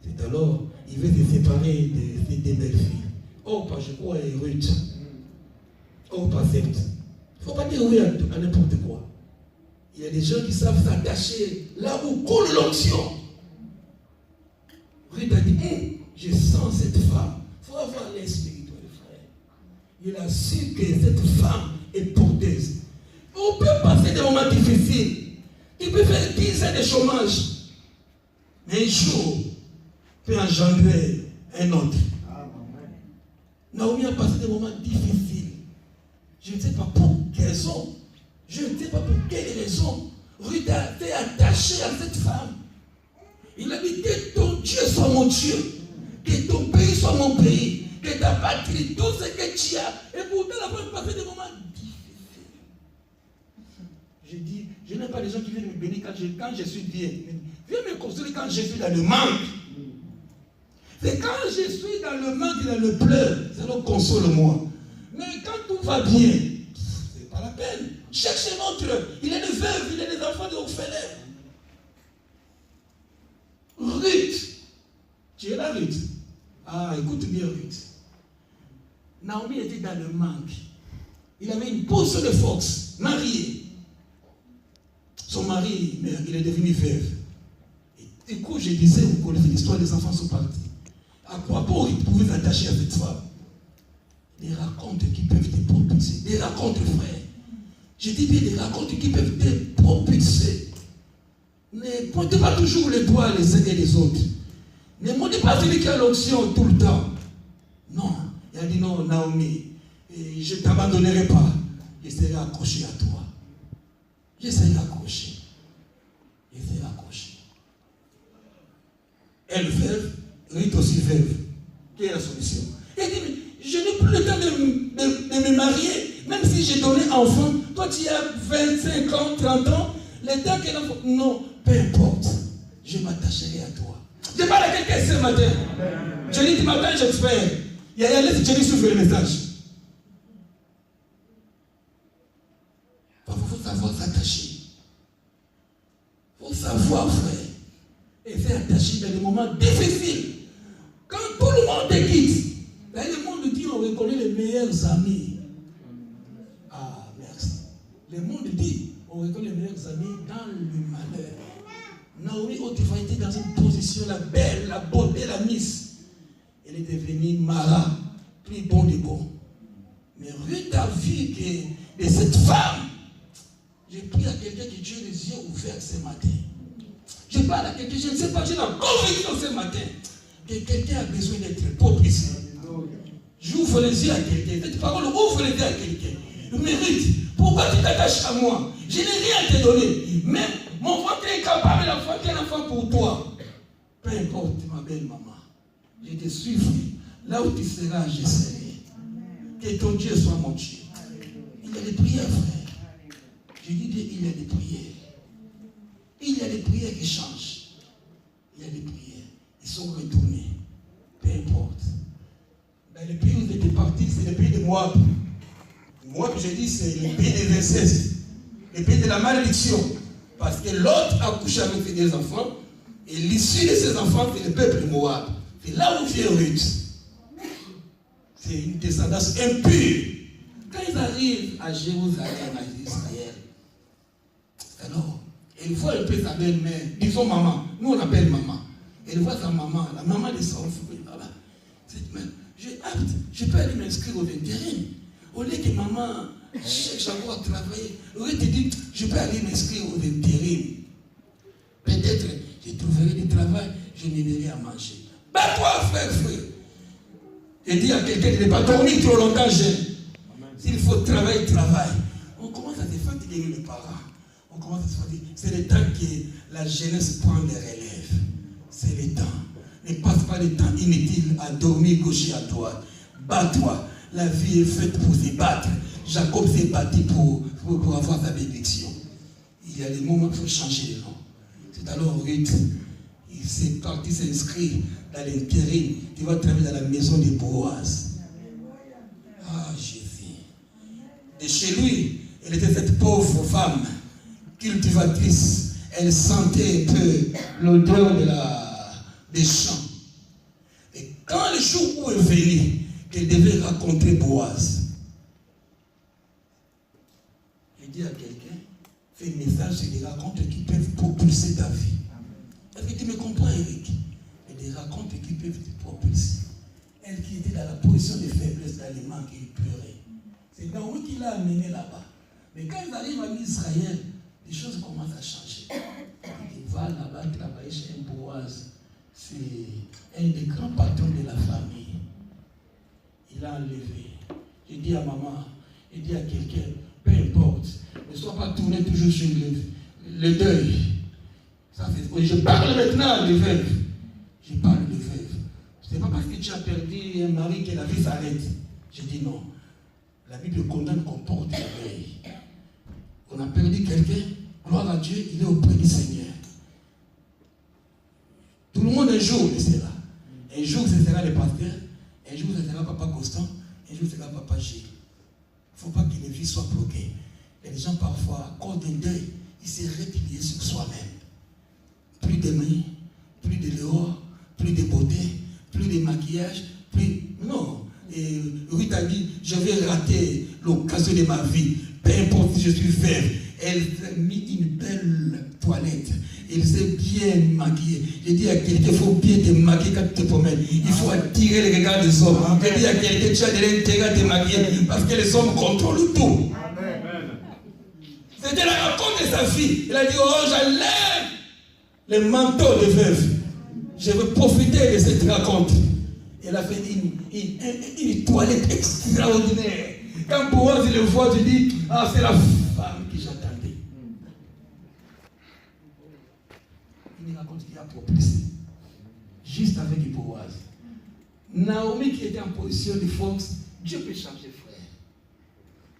C'est alors, il veut se séparer de ces belles filles. Oh, pas je crois, et Ruth. Oh, pas Sept. Il ne faut pas dire oui à n'importe quoi. Il y a des gens qui savent s'attacher là où coule l'onction. Ruth a dit, je sens cette femme. Il faut avoir l'esprit, frère. Il a su que cette femme est porteuse. On peut passer des moments difficiles. Il peut faire 10 ans de chômage. Mais un jour peut engendrer un autre. Naomi a passé des moments difficiles. Je ne sais pas pour quelle raison. Je ne sais pas pour quelle raison. Ruth a été attachée à cette femme. Il a dit que ton Dieu soit mon Dieu. Que ton pays soit mon pays. Que ta patrie, tout ce que tu as. Et pourtant, la femme a passé des moments difficiles. Je dis, je n'aime pas les gens qui viennent me bénir quand je suis bien. Viens me consoler quand je suis dans le manque. C'est quand je suis dans le manque et dans le pleur, ça nous console-moi. Mais quand tout va bien, c'est pas la peine. Cherchez un autre. Il est des veuves, il est des enfants d'orphelins. Ruth. Tu es là, Ruth? Ah, écoute bien, Ruth. Naomi était dans le manque. Il avait une pause de force, marié. Son mari, il est devenu veuve. Et quand je disais, vous connaissez l'histoire, les enfants sont partis. À quoi bon ils pouvaient s'attacher à cette femme? Des racontes qui peuvent te propulser. Des racontes, frère. Je dis bien des racontes qui peuvent te propulser. Ne pointez pas toujours les doigts les uns et les autres. Ne montrez pas celui qui a l'onction tout le temps. Non. Il a dit non, Naomi, je ne t'abandonnerai pas. Je serai accroché à toi. Je serai accroché. Je serai accroché. Elle veuve, Ruth aussi veuve. Quelle est la solution? Il dit, mais je n'ai plus le temps de me marier. Même si j'ai donné enfant, toi tu as 25 ans, 30 ans, le temps qu'elle a... Non, peu importe. Je m'attacherai à toi. Je parle à quelqu'un ce matin. Je dis du matin, j'espère. Il y a laisse Jenny souffle le message. Il faut savoir s'attacher. Il faut savoir, frère. Et s'attacher dans les moments difficiles. Quand tout le monde te quitte, là, le monde dit on reconnaît les meilleurs amis. Ah, merci. Le monde dit on reconnaît les meilleurs amis dans le malheur. Naomi autrefois était dans une position, la belle, la beauté, la miss. Elle est devenue Mara, plus bon de bon. Mais Ruth a vu que de cette femme, j'ai pris à quelqu'un qui Dieu les yeux ouverts ce matin. Je parle à quelqu'un, je ne sais pas, j'ai la conviction ce matin que quelqu'un a besoin d'être propulsé. J'ouvre les yeux à quelqu'un. Cette parole ouvre les yeux à quelqu'un. Mais Ruth, pourquoi tu t'attaches à moi? Je n'ai rien à te donner. Même mon ventre est capable d'enfanter un enfant pour toi. Peu importe, ma belle maman. Je te suivrai. Là où tu seras, je serai. Que ton Dieu soit mon Dieu. Il y a des prières, frère. Je dis il y a des prières. Il y a des prières qui changent. Il y a des prières. Ils sont retournés. Peu importe. Dans le pays où vous êtes partis, c'est le pays de Moab. Moab, je dis, c'est le pays des incestes. Le pays de la malédiction. Parce que l'autre a couché avec ses 2 enfants. Et l'issue de ses enfants, c'est le peuple de Moab. C'est là où vient Ruth. C'est une descendance impure. Quand ils arrivent à Jérusalem, à Israël, alors, elle voit un peu sa belle-mère, disons maman, nous on appelle maman. Elle voit sa maman, la maman de son frère. Je peux aller m'inscrire au intérim. Au lieu que maman cherche à travailler, aurait dit, je peux aller m'inscrire au intérim. Peut-être, je trouverai du travail, je n'ai rien à manger. Bats-toi, frère. Je dis à quelqu'un qui n'est pas dormi trop longtemps, jeune. S'il faut travailler, travaille. On commence à se fatiguer les parents. On commence à se fatiguer. C'est le temps que la jeunesse prend des relèves. C'est le temps. Ne passe pas le temps inutile à dormir gauche à droite. Bats-toi. La vie est faite pour se battre. Jacob s'est battu pour avoir sa bénédiction. Il y a des moments où il faut changer de nom. C'est alors Ruth, il s'est parti s'inscrire dans l'intérim. Tu vas travailler dans la maison de Boaz. Ah, Jésus. Et chez lui, elle était cette pauvre femme, cultivatrice. Elle sentait un peu l'odeur des champs. Et quand le jour où est venu, qu'elle devait rencontrer Boaz, je dis à quelqu'un, fais un message, c'est des racontes qui peuvent propulser ta vie. Est-ce que tu me comprends, Eric? Et des racontes qui peuvent te propulser. Elle qui était dans la position de faiblesse, dans les manques, et pleurait. C'est Naomi qui l'a amené là-bas. Mais quand ils arrivent en Israël, les choses commencent à changer. Il va là-bas travailler chez un Boaz. C'est un des grands patrons de la famille. Il a enlevé. Il dit à maman, il dit à quelqu'un, peu importe, ne sois pas tourné toujours sur le deuil. Ça fait, je parle maintenant de veuve. Je parle de veuve. Ce n'est pas parce que tu as perdu un mari que la vie s'arrête. Je dis non. La Bible condamne qu'on porte le deuil. On a perdu quelqu'un, gloire à Dieu, il est auprès du Seigneur. Tout le monde un jour le sera. Un jour ce sera le pasteur, un jour ce sera Papa Constant, un jour ce sera Papa Gilles. Il ne faut pas que les vies soient bloquées. Les gens parfois, à cause d'un deuil, ils se replient sur soi-même. Plus de mains, plus de dehors, plus de beauté, plus de maquillage, plus... Non. Et Ruth a dit, je vais rater l'occasion de ma vie. Peu importe si je suis veuve. Elle s'est mis une belle toilette. Elle s'est bien maquillée. Je dis à quelqu'un, il faut bien te maquiller quand tu te promènes. Il faut attirer les regards des hommes. Je dis à quelqu'un, tu as de l'intérêt à te maquiller parce que les hommes contrôlent tout. C'était la rencontre de sa fille. Elle a dit, oh, j'enlève le manteau de veuve. Je veux profiter de cette rencontre. Elle a fait une toilette extraordinaire. Quand Boaz le voit, il dit, ah, c'est la femme que j'attendais. Une rencontre qui a propulsé. Juste avec Boaz. Naomi qui était en position de force, Dieu peut changer, frère.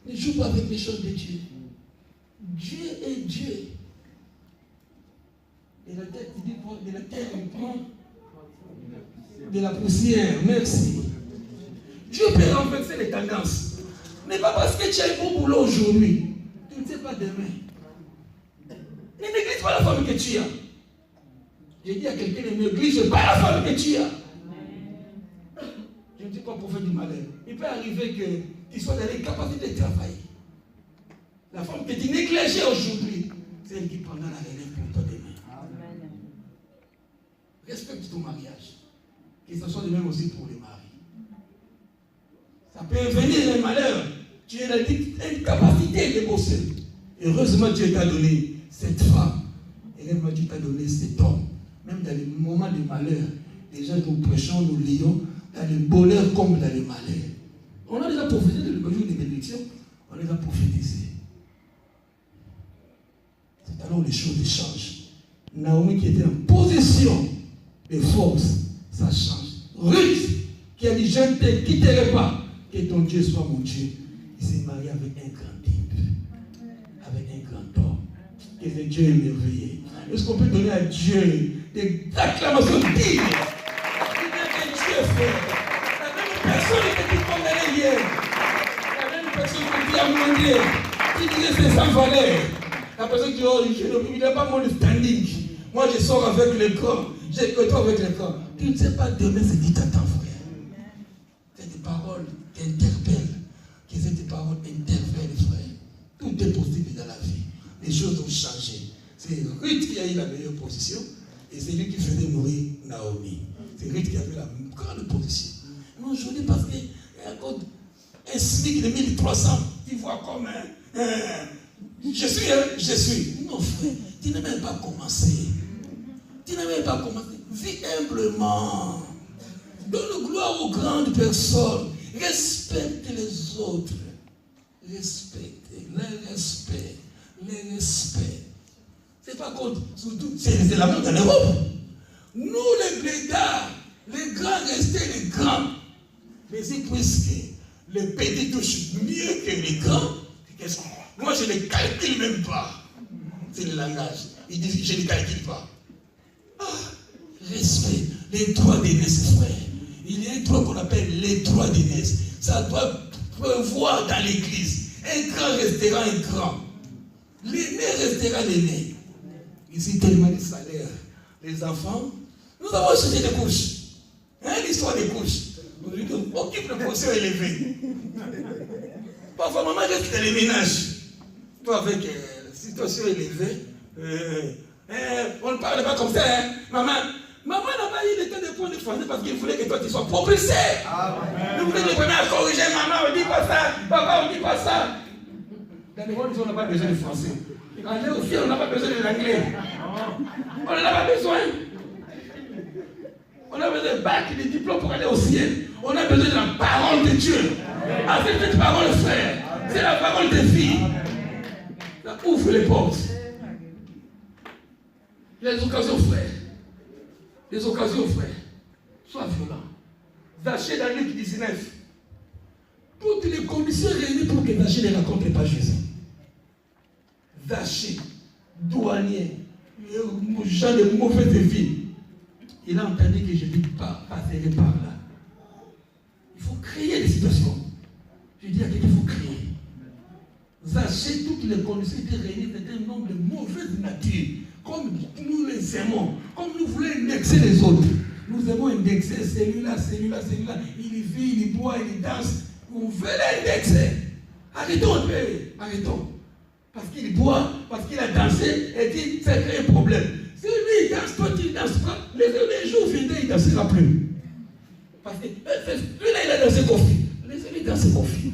Ne joue pas avec les choses de Dieu. Dieu est Dieu. Et la tête, il dit, de la terre, il prend de la poussière. Merci. Dieu peut renverser les tendances. Mais pas parce que tu as un bon boulot aujourd'hui. Tu ne sais pas demain. Ne néglige pas la femme que tu as. J'ai dit à quelqu'un, ne néglige pas la femme que tu as. Je ne dis pas prophète du malheur. Il peut arriver que tu sois dans l'incapacité de travailler. La femme que tu négligeais aujourd'hui, c'est elle qui prendra la relève pour toi demain. Amen. Respecte ton mariage. Que ce soit de même aussi pour les maris. Ça peut venir un malheur. Tu as l'incapacité de bosser. Heureusement, Dieu t'a donné cette femme. Et même Dieu t'a donné cet homme. Même dans les moments de malheur, déjà nous prêchons, nous lions, dans le bonheur comme dans le malheur. On a déjà prophétisé de jour de bénédiction. On les a prophétisé. C'est alors les choses changent. Naomi qui était en position de force, ça change. Ruth qui a dit, je ne te quitterai pas, que ton Dieu soit mon Dieu. Il s'est marié avec un grand type, avec un grand homme. Et ce Dieu est merveilleux. Est-ce qu'on peut donner à Dieu des acclamations dignes? Dieu fait. La même personne qui était condamnée hier, la même personne qui dit à mon Dieu, qui disait c'est sans valeur. La personne qui dit, oh, il n'a pas mon standing. Moi, je sors avec le corps. J'ai que toi avec le corps. Tu ne sais pas demain ce qui t'attend, frère. C'est des paroles est possible dans la vie. Les choses ont changé. C'est Ruth qui a eu la meilleure position et c'est lui qui faisait nourrir Naomi. C'est Ruth qui avait la grande position. Mais aujourd'hui, parce qu'il y a encore un SMIC de 1300, tu vois comme je suis. Non, frère, tu n'as même pas commencé. Tu n'as même pas commencé. Vis humblement. Donne gloire aux grandes personnes. Respecte les autres. Respectez. Les respect. C'est pas contre. Surtout, c'est la même en Europe. Nous, les blédards, les grands, restez les grands. Mais c'est puisque les petits touchent mieux que les grands, moi je ne les calcule même pas. C'est le langage. Ils disent je ne les calcule pas. Respect. Les droits d'aînesse, frère. Il y a un droit qu'on appelle les droits d'aînesse. Ça doit prévoir dans l'église. Un grand restera un grand. L'aîné restera l'aîné. Ici, tellement de salaires. Les enfants, nous avons cherché des couches. L'histoire des couches. On occupe le position élevée. Parfois, maman reste dans les ménages. Toi, avec la situation élevée, on ne parle pas comme ça. Maman n'a pas eu le temps de prendre le français parce qu'il voulait que toi tu sois propulsé. Vous voulez te prendre à corriger, maman, on ne dit pas ça. Papa, on ne dit pas ça. Dans les monde, on n'a pas besoin de français. Quand on est au ciel, on n'a pas besoin de l'anglais. On n'en a pas besoin. On a besoin de bac, de diplôme pour aller au ciel. On a besoin de la parole de Dieu. Avec cette parole, frère, c'est la parole des filles. Ça ouvre les portes. Les occasions, frère. Les occasions, frère. Sois violent. Zaché dans Luc 19. Toutes les conditions réunies pour que Zaché ne rencontre pas Jésus. Zaché, douanier, gens de mauvaise vie. Il a entendu que Jésus passerait par là. Il faut créer des situations. Je dis à quelqu'un, il faut créer. Zaché, toutes les conditions étaient réunies, c'était un homme de mauvaise nature. Comme nous les aimons, comme nous voulons indexer les autres. Nous aimons indexer celui-là. Il vit, il boit, il danse. On veut l'indexer. Arrêtons un peu. Arrêtons. Parce qu'il boit, parce qu'il a dansé, et dit, ça crée un problème. Si lui il danse, toi tu ne danses pas, les jours viendront, il ne dansera plus. Parce que lui là, il a dansé Kofi. Laissez-lui danser Kofi.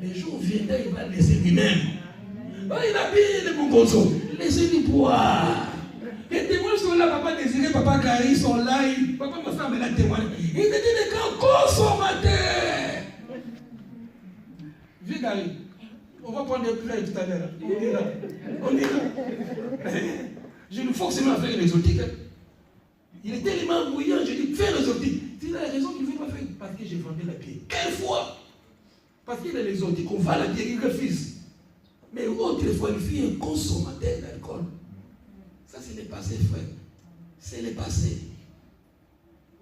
Les jours viendront, il va laisser lui-même. Oh, il a bien les mongonzo. Laissez-lui boire. Les témoins sont là, papa Désiré, papa Gary sont là, papa Massa me l'a témoigné. Il te dit les grands consommateurs. Viens Gary, on va prendre des plats tout à l'heure. On est là. Je lui forcément à faire l'exotique. Il est tellement bouillant, je dis fais l'exotique. Il a raison qu'il ne veut pas faire. Parce que j'ai vendu la bière. Quelle fois? Parce qu'il a l'exotique, on va la bière, il refuse. Mais autrefois, il fut un consommateur d'alcool. Ça, c'est le passé, frère. C'est le passé.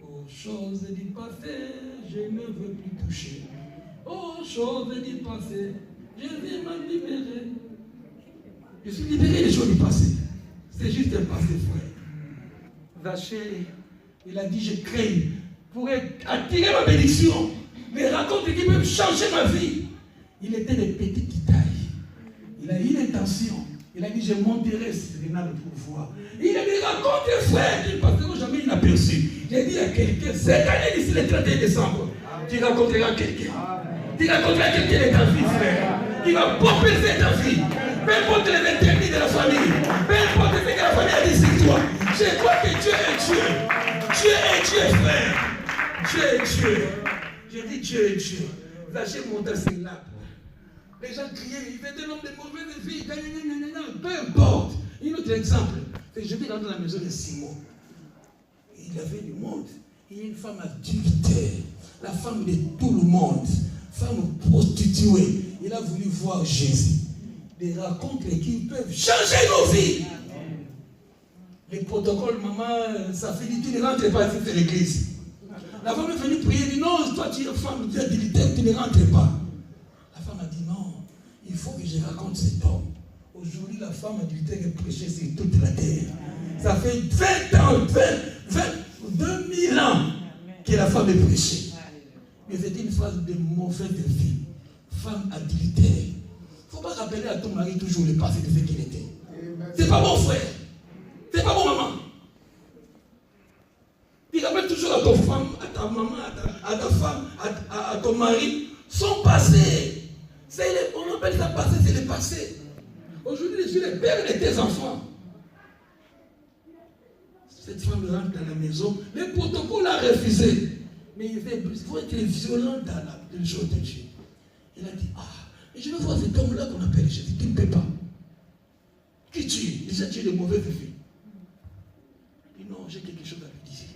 Aux choses du passé, je ne veux plus toucher. Aux choses du passé, je vais m'en libérer. Je suis libéré des choses du passé. C'est juste un passé, frère. Zaché, il a dit, je crée pour attirer ma bénédiction. Mais raconte qui peuvent changer ma vie. Il était de petite taille. Il a eu l'intention. Il a dit, je monterai Serena le pouvoir. Il a dit, raconte frère, qui ne passeront jamais inaperçu. J'ai dit à quelqu'un, cette année d'ici le 31 décembre, tu raconteras quelqu'un. Tu raconteras quelqu'un de ta vie, frère. Qui va propulser ta vie. Peu importe les interdits de la famille. Peu importe ce que la famille a dit sur toi. Je crois que Dieu est Dieu. Dieu est Dieu, frère. Dieu est Dieu. J'ai dit Dieu est Dieu. Lâchez mon tas, c'est là. Les gens criaient, il fait de l'homme de mauvaise vie, peu importe. Un autre exemple, je vais dans la maison de Simon. Il avait du monde. Il y a une femme adultère, la femme de tout le monde, femme prostituée. Il a voulu voir Jésus. Des rencontres qui peuvent changer nos vies. Les protocoles, maman, ça fait dit, tu ne rentres pas ici, c'est l'église. La femme est venue prier, elle dit non, toi tu es femme d'adultère, tu ne rentres pas. La femme a dit non, il faut que je raconte cet homme. Aujourd'hui, la femme adultère est prêchée sur toute la terre. Ça fait 20 ans, 2000 ans que la femme est prêchée. Mais c'est une phase de mauvaise vie. Femme adultère, ne faut pas rappeler à ton mari toujours le passé de ce qu'il était. C'est pas bon, frère. C'est pas bon, maman. Tu rappelles toujours à ton femme, à ta maman, à ta femme, à ton mari, son passé. On appelle ça passé, c'est le passé. Aujourd'hui, je suis le père de tes enfants. Cette femme rentre dans la maison, le protocole a refusé. Mais il faut être violent dans le jour de Dieu. Il a dit, je veux voir cet homme-là qu'on appelle Jésus. Tu ne peux pas. Qui tue? Déjà, tu es de mauvais effets. Il dit, non, j'ai quelque chose à lui dire.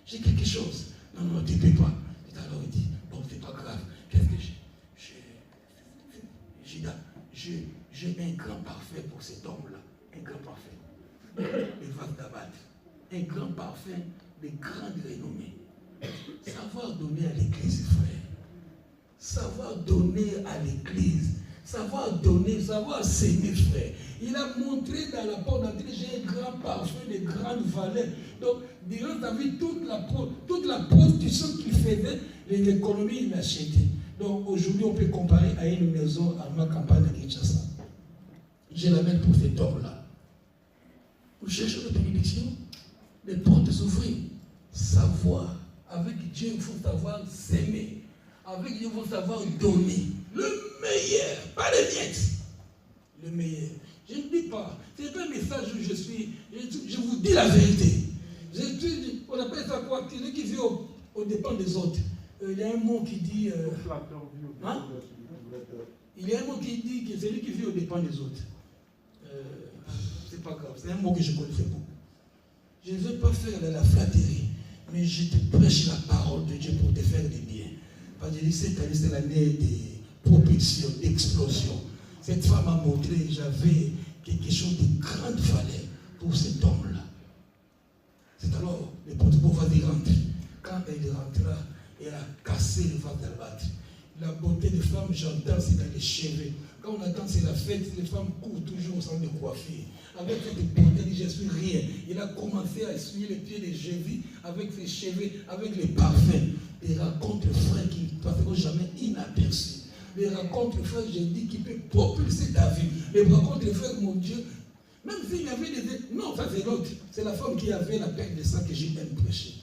J'ai quelque chose. Non, tu ne peux pas. Et alors il dit, bon, c'est pas grave. Qu'est-ce que j'ai un grand parfait pour cet homme-là. Un grand parfait. Il va t'abattre. Un grand parfait de grande renommée. Savoir donner à l'église, frère. Savoir donner à l'église. Savoir donner, savoir s'aimer, frère. Il a montré dans la porte d'entrée, j'ai un grand parfum de grande valeur. Donc, durant ta vie, toute la prostitution qu'il faisait, l'économie, il l'achetait. Donc, aujourd'hui, on peut comparer à une maison à ma campagne de Kinshasa. Je l'amène pour cet homme-là. Vous cherchez la bénédiction, les portes s'ouvrir. Savoir. Avec Dieu, il faut savoir s'aimer. Avec Dieu, il faut savoir donner. Le meilleur, pas les miettes. Le meilleur. Je ne dis pas. Ce n'est pas un message où je suis. Je vous dis la vérité. On appelle ça quoi? Celui qui vit aux dépens des autres. Il y a un mot qui dit. Il y a un mot qui dit que celui qui vit aux dépens des autres. C'est pas grave. C'est un mot que je connaissais beaucoup. Je ne veux pas faire de la flatterie. Mais je te prêche la parole de Dieu pour te faire du bien. Parce que je dis, cette année, c'est l'année de propulsion, d'explosion. Cette femme a montré que j'avais quelque chose de grande valeur pour cet homme-là. C'est alors, le protocole va y rentrer. Quand elle rentra, elle a cassé le vase d'albâtre. La beauté des femmes, j'entends, c'est dans les cheveux. Quand on attend, c'est la fête, les femmes courent toujours au centre de coiffure. Avec cette beauté, il dit, je suis rien. Il a commencé à essuyer les pieds de Jésus avec ses cheveux, avec les parfums. Des racontes, frère, qui ne passeront jamais inaperçus. Des racontes, frère, j'ai dit, qui peut propulser ta vie. Les racontes, frère, mon Dieu, même s'il y avait des... Non, ça c'est l'autre. C'est la femme qui avait la perte de sang que j'ai même prêché.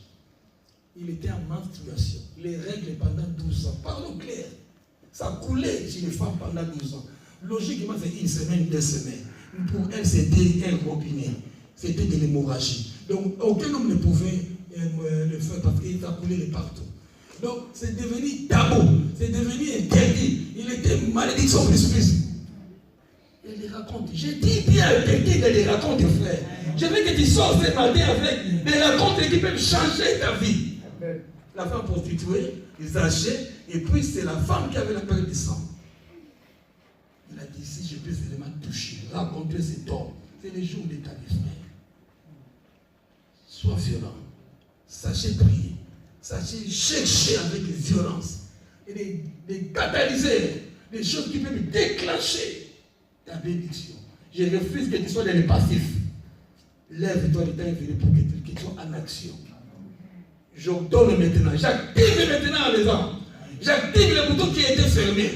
Il était en menstruation. Les règles pendant 12 ans. Parlons clair. Ça coulait chez les femmes pendant 12 ans. Logiquement, c'est une semaine, 2 semaines. Pour elle, c'était un robinet. C'était de l'hémorragie. Donc, aucun homme ne pouvait le faire parce qu'il a coulé de partout. Donc, c'est devenu tabou. C'est devenu interdit. Il était malédiction plus. Il les raconte. Je dis bien à quelqu'un de les raconter, frère. Je veux que tu sors ce matin avec des racontes qui peuvent changer ta vie. La femme prostituée, ils achètent, et puis c'est la femme qui avait la perte de sang. Il a dit, si je peux seulement toucher, raconter cet homme, c'est le jour de ta vie, frère. Sois violent. Sachez prier. Sachez chercher avec violence. Et de catalyser des choses qui peuvent déclencher ta bénédiction. Je refuse que tu sois dans le passif. Lève-toi, le temps est venu pour que tu sois en action. J'ordonne maintenant. J'active maintenant les armes. J'active le bouton qui a été fermé.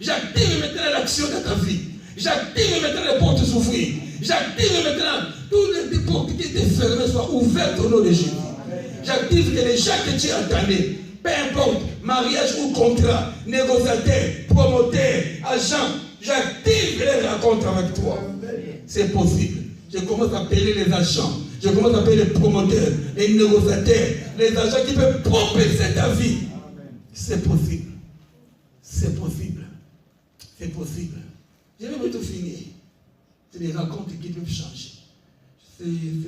J'active maintenant l'action de ta vie. J'active maintenant les portes s'ouvrir. J'active maintenant toutes les portes qui étaient fermées soient ouvertes au nom de Jésus. J'active que les gens que tu entendais, peu importe, mariage ou contrat, négociateur, promoteur, agent, j'active les rencontres avec toi. C'est possible. Je commence à appeler les agents. Je commence à appeler les promoteurs, les négociateurs, les agents qui peuvent propulser ta vie. C'est possible. C'est possible. C'est possible. Je vais bientôt finir. C'est des rencontres qui peuvent changer. C'est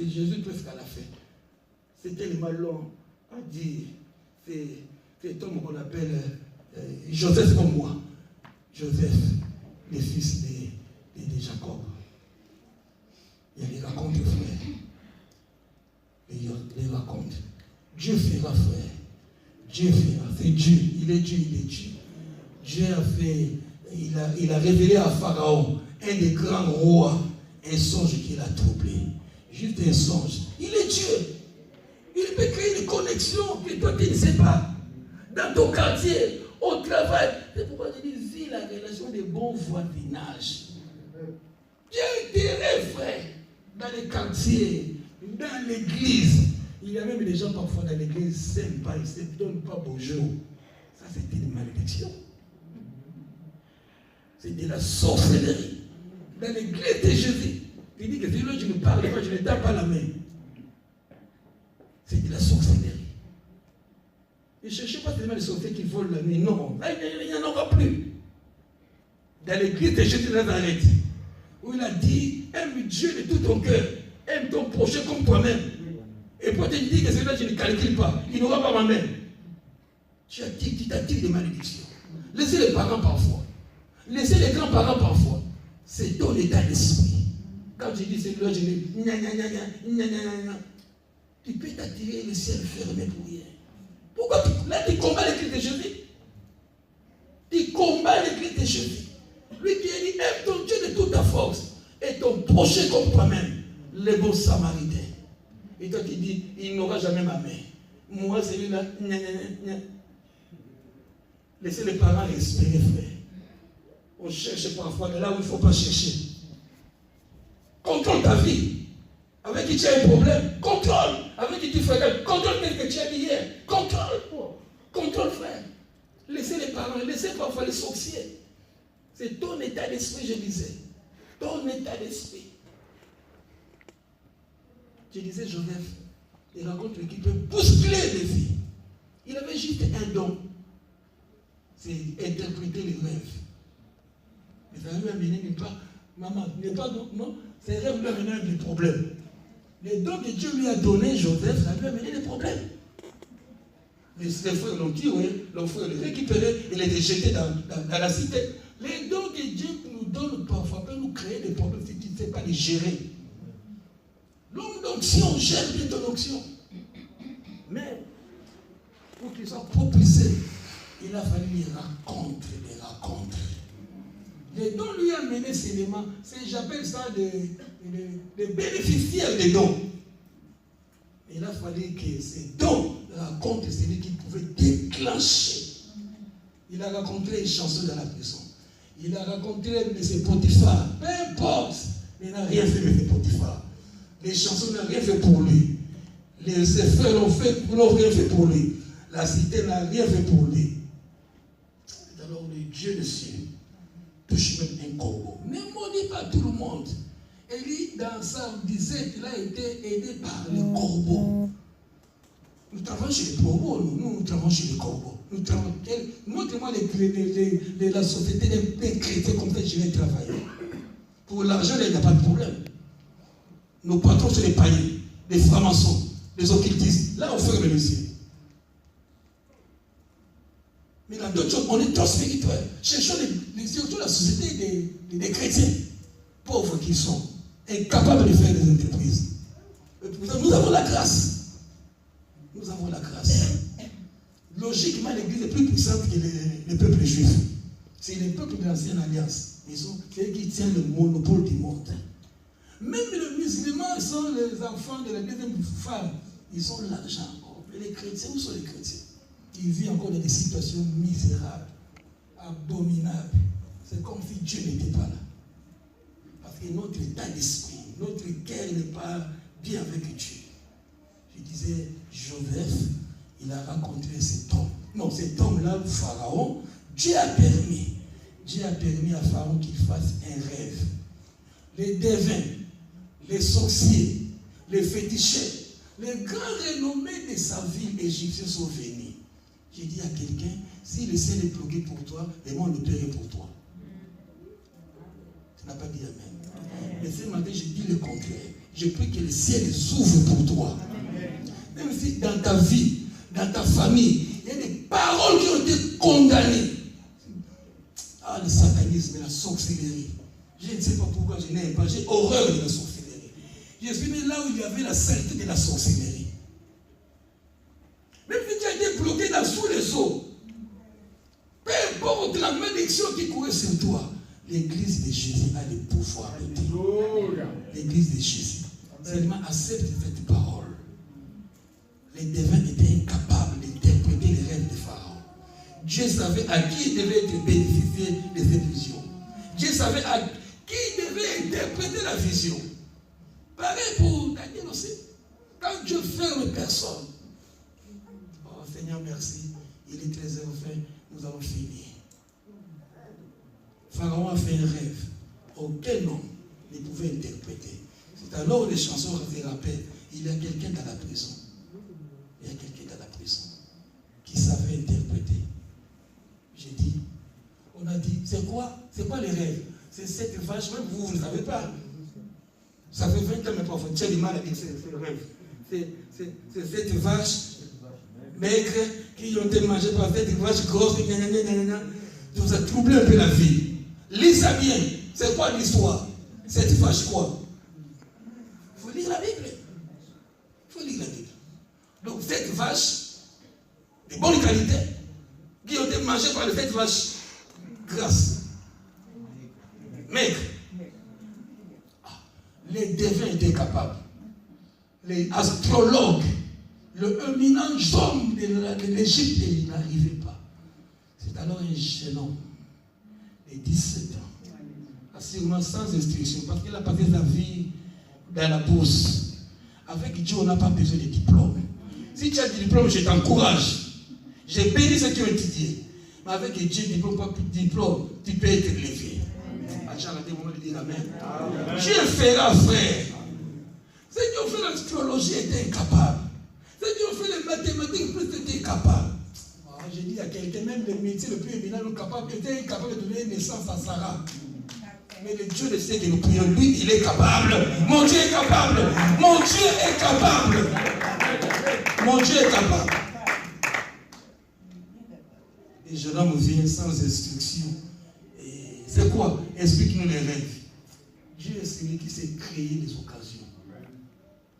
Jésus presque à la fin. C'était le malon à dire, c'est cet homme qu'on appelle Joseph comme moi. Joseph, le fils de Jacob. Il y a les rencontres, frère. Les raconte. Dieu fera, frère. Dieu fera. C'est Dieu. Il est Dieu, il est Dieu. Dieu a fait, il a révélé à Pharaon, un des grands rois, un songe qu'il a troublé. Juste un songe. Il est Dieu. Il peut créer une connexion que toi tu ne sais pas. Dans ton quartier, au travail. C'est pourquoi je dis, vis la relation de bon voisinage. Dieu dirait, frère, dans les quartiers, dans l'église. Il y a même des gens parfois dans l'église, ils ne s'aiment pas, ils ne se donnent pas bonjour. Ça, c'était une malédiction. C'est de la sorcellerie. Dans l'église de Jésus, il dit que si je ne parle pas, je ne tape pas la main. C'est de la sorcellerie. Ne cherchez pas tellement les sorciers qui volent la nuit. Non, il n'y en aura plus. Dans l'église de Jésus de Nazareth, où il a dit, aime Dieu de tout ton cœur, aime ton prochain comme toi-même. Et pour te dire que celui-là, je ne calcule pas, il n'aura pas ma main. Tu t'attires des malédictions. Laissez les parents parfois. Laissez les grands-parents parfois. C'est ton état d'esprit. Quand tu dis celui-là, je ne... Tu peux t'attirer le ciel fermé pour rien. Pourquoi tu combats l'église de Jésus? Tu combats l'église de Jésus. Lui qui a dit, aime ton Dieu de toute ta force et ton prochain comme toi-même, le bon samaritain. Et toi qui dis, il n'aura jamais ma main. Moi, celui-là, laissez les parents espérer, frère. On cherche parfois de là où il ne faut pas chercher. Contrôle ta vie. Avec qui tu as un problème, contrôle. Avec qui tu fréquentes, contrôle ce que tu as dit hier. Contrôle. Contrôle, frère. Laissez les parents, laissez parfois les sorciers. C'est ton état d'esprit, je disais. Ton état d'esprit. Je disais, Joseph, il raconte qui peut bousculer les vies. Il avait juste un don. C'est interpréter les rêves. Mais ça lui a mené nulle part. Maman, n'est pas donc, non, ces rêves lui ont mené des problèmes. Les dons que Dieu lui a donnés, Joseph, ça lui a mené des problèmes. Les frères l'ont tué, l'ont récupéré, il était jeté dans la cité. Les dons que Dieu nous donne parfois peuvent nous créer des problèmes si tu ne sais pas les gérer. L'homme d'onction gère bien ton onction. Mais pour qu'ils soient propulsés, il a fallu les raconter. Les dons lui a mené ces éléments. J'appelle ça des bénéficiaires des dons. Il a fallu que ces dons racontent celui qui pouvait déclencher. Il a raconté les chansons dans la prison. Il a raconté M. Potiphar. Peu importe. Il n'a rien fait, M. Potiphar. Les chansons n'ont rien fait pour lui. Ses frères n'ont rien fait pour lui. La cité n'a rien fait pour lui. Alors le Dieu de ciel touche même un corbeau. Ne maudit pas tout le monde. Élie, dans ça, disait qu'il a été aidé par les corbeaux. Nous travaillons chez les corbeaux, nous travaillons chez les corbeaux. Montrez-moi la société des chrétiens comme ça, je vais travailler. Pour l'argent, il n'y a pas de problème. Nos patrons, c'est les païens, les francs-maçons, les occultistes. Là, on ferme les yeux. Mais dans d'autres choses, on est trop spirituels. Cherchons surtout la société des chrétiens, pauvres qu'ils sont, incapables de faire des entreprises. Nous avons la grâce. Nous avons la grâce. Logiquement, l'Église est plus puissante que les peuples juifs. C'est les peuples de l'ancienne alliance. C'est eux qui tiennent le monopole du monde. Même les musulmans sont les enfants de la deuxième femme. Ils ont l'argent encore. Mais les chrétiens, où sont les chrétiens? Ils vivent encore dans des situations misérables, abominables. C'est comme si Dieu n'était pas là. Parce que notre état d'esprit, notre cœur n'est pas bien avec Dieu. Je disais, Joseph, il a rencontré cet homme. Non, cet homme-là, Pharaon, Dieu a permis à Pharaon qu'il fasse un rêve. Les devins, les sorciers, les féticheurs, les grands renommés de sa ville égyptienne sont venus. J'ai dit à quelqu'un, si le ciel est bloqué pour toi, et moi le Père est pour toi. Tu n'as pas dit Amen. Mais ce matin, je dis le contraire. Je prie que le ciel s'ouvre pour toi. Même si dans ta vie, dans ta famille, il y a des paroles qui ont été condamnées. Ah, le satanisme et la sorcellerie. Je ne sais pas pourquoi je n'aime pas. J'ai horreur de la sorcellerie. Je suis né là où il y avait la sainteté de la sorcellerie. Même si tu as été bloqué sous les eaux, peu importe la malédiction qui courait sur toi, l'église de Jésus a le pouvoir de Dieu. L'église de Jésus. Seulement accepte cette parole. Les devins étaient incapables d'interpréter les rêves de Pharaon. Dieu savait à qui devait bénéficier de cette vision. Dieu savait à qui devait interpréter la vision. Pareil pour Daniel aussi. Quand Dieu ferme personne. Oh Seigneur, merci. Il est 13h20. Nous avons fini. Pharaon a fait un rêve. Aucun homme ne pouvait interpréter. C'est alors les chansons se rappellent. Il y a quelqu'un dans la prison. Il y a quelqu'un dans la prison qui savait interpréter. J'ai dit, on a dit, c'est quoi les rêves? C'est cette vache, même vous ne savez pas. Ça fait 20 ans, mais parfois, tu as du mal avec ces rêves. C'est cette vache maigre qui ont été mangées par cette vache grosse, vous a troublé un peu la vie. Lis ça bien. C'est quoi l'histoire? Cette vache quoi? Il faut lire la Bible. Il faut lire la Bible. Donc cette vache, de bonne qualité, qui ont été mangées par cette vache grasse, maigre. Les devins étaient capables. Les astrologues, le éminent homme de l'Égypte, il n'arrivait pas. C'est alors un jeune homme de 17 ans, assurément sans instruction, parce qu'il a passé sa vie dans la bourse. Avec Dieu, on n'a pas besoin de diplôme. Si tu as des diplômes, je t'encourage. J'ai béni ceux qui ont étudié. Mais avec Dieu, diplôme, pas plus de diplôme, tu peux être élevé. Amen. Dieu fera, frère. Ceux qui ont fait l'astrologie étaient incapables. Ceux qui ont fait les mathématiques plus étaient incapables. J'ai dit à quelqu'un, même les métiers le plus éminent, étaient incapables de donner naissance à Sarah. Mais le Dieu le sait que nous prions, lui, il est capable. Mon Dieu est capable. Mon Dieu est capable. Mon Dieu est capable. Et jeune homme vient sans instruction. C'est quoi? Explique-nous les rêves. Dieu est celui qui sait créer des occasions.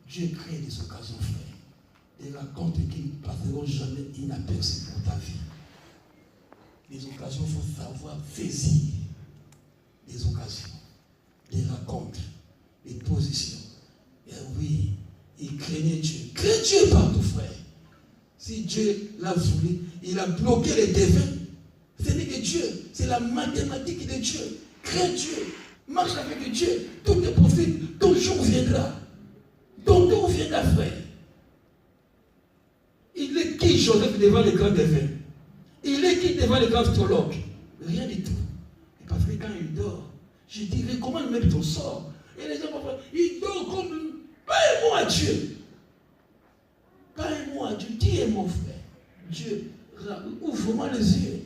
Dieu crée des occasions, frère. Des racontes qui ne passeront jamais inaperçues pour ta vie. Les occasions, il faut savoir saisir. Des occasions, des racontes, des positions. Et oui, il craignait Dieu. Crains Dieu partout, frère. Si Dieu l'a voulu, il a bloqué les devins. Ce n'est que Dieu, c'est la mathématique de Dieu. Crains Dieu, marche avec Dieu, tout est possible, ton jour viendra. Ton tour viendra, frère. Il est qui Joseph devant les grands devins? Il est qui devant les grands astrologues? Rien du tout. Et parce que quand il dort, je dirais comment même ton sort. Et les gens parfois, il dort comme pas un mot à Dieu. Pas un mot à Dieu. Dis mon frère. Dieu, ouvre-moi les yeux.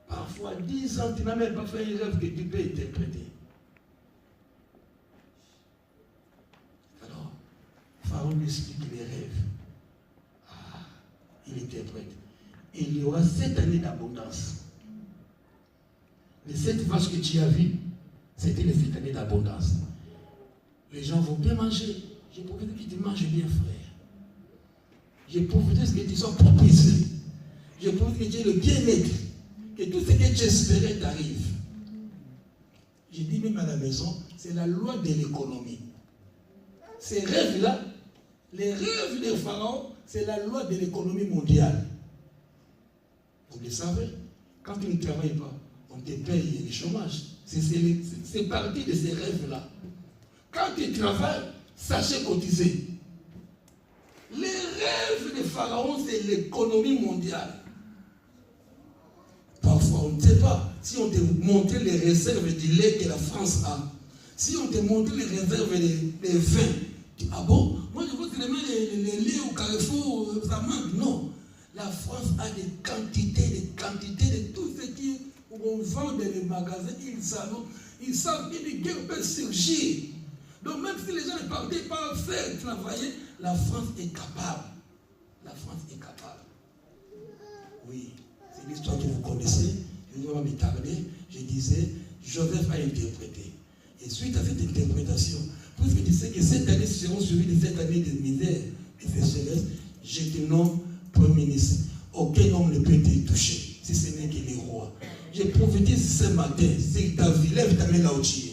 Parfois, 10 ans, tu n'as même pas fait un rêve que tu peux interpréter. Alors, Pharaon lui explique les rêves. Ah, il interprète. Il y aura 7 années d'abondance. Les 7 vaches que tu as vues, c'était les 7 années d'abondance. Les gens vont bien manger. J'ai profité que tu manges bien, frère. J'ai profité que tu sois propice. J'ai profité que tu aies le bien-être. Que tout ce que tu espérais t'arrive. J'ai dit même à la maison, c'est la loi de l'économie. Ces rêves-là, les rêves des pharaons, c'est la loi de l'économie mondiale. Vous le savez, quand tu ne travailles pas, on te paye le chômage. C'est parti de ces rêves-là. Quand tu travailles, sachez cotiser. Les rêves des pharaons, c'est l'économie mondiale. Parfois, on ne sait pas. Si on te montrait les réserves du lait que la France a, si on te montrait les réserves des vins, tu dis, ah bon, moi je veux seulement les laits au Carrefour, ça manque. Non. La France a des quantités de tout ce qu'on vend dans les magasins. Ils savent qu'une guerre peut surgir. Donc même si les gens ne partaient pas faire travailler, la France est capable. La France est capable. Oui. C'est l'histoire que vous connaissez, je ne vais pas m'étarder. Je disais, Joseph a interprété. Et suite à cette interprétation, puisque tu sais que cette année seront suivies de cette année de misère et de sécheresse, je te nomme Premier ministre. Aucun homme ne peut te toucher, si ce n'est que les rois. Je prophétise ce matin, c'est ta vie, lève ta main là où tu es.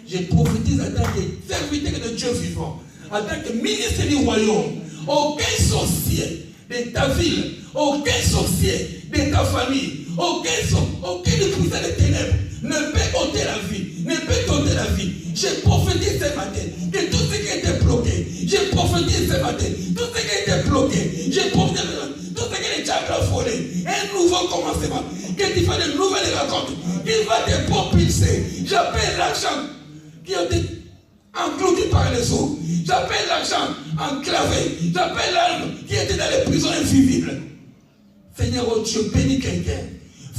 Je prophétise en tant que serviteur de Dieu vivant, en tant que ministre du royaume. Aucun sorcier de ta ville, aucun sorcier de ta famille, aucun puissant des ténèbres ne peut ôter la vie, ne peut t'ôter la vie. J'ai prophétisé ce matin que tout ce qui était bloqué, j'ai prophétisé ce matin tout ce qui était bloqué, j'ai prophétisé tout ce qui était chagraffolé, un nouveau commencement, que tu fais de nouvelles rencontres, qui va te propulser. J'appelle l'argent qui a été englouti par les eaux, j'appelle l'argent enclavé, j'appelle l'âme qui était dans les prisons invisibles. Seigneur oh Dieu, bénis quelqu'un.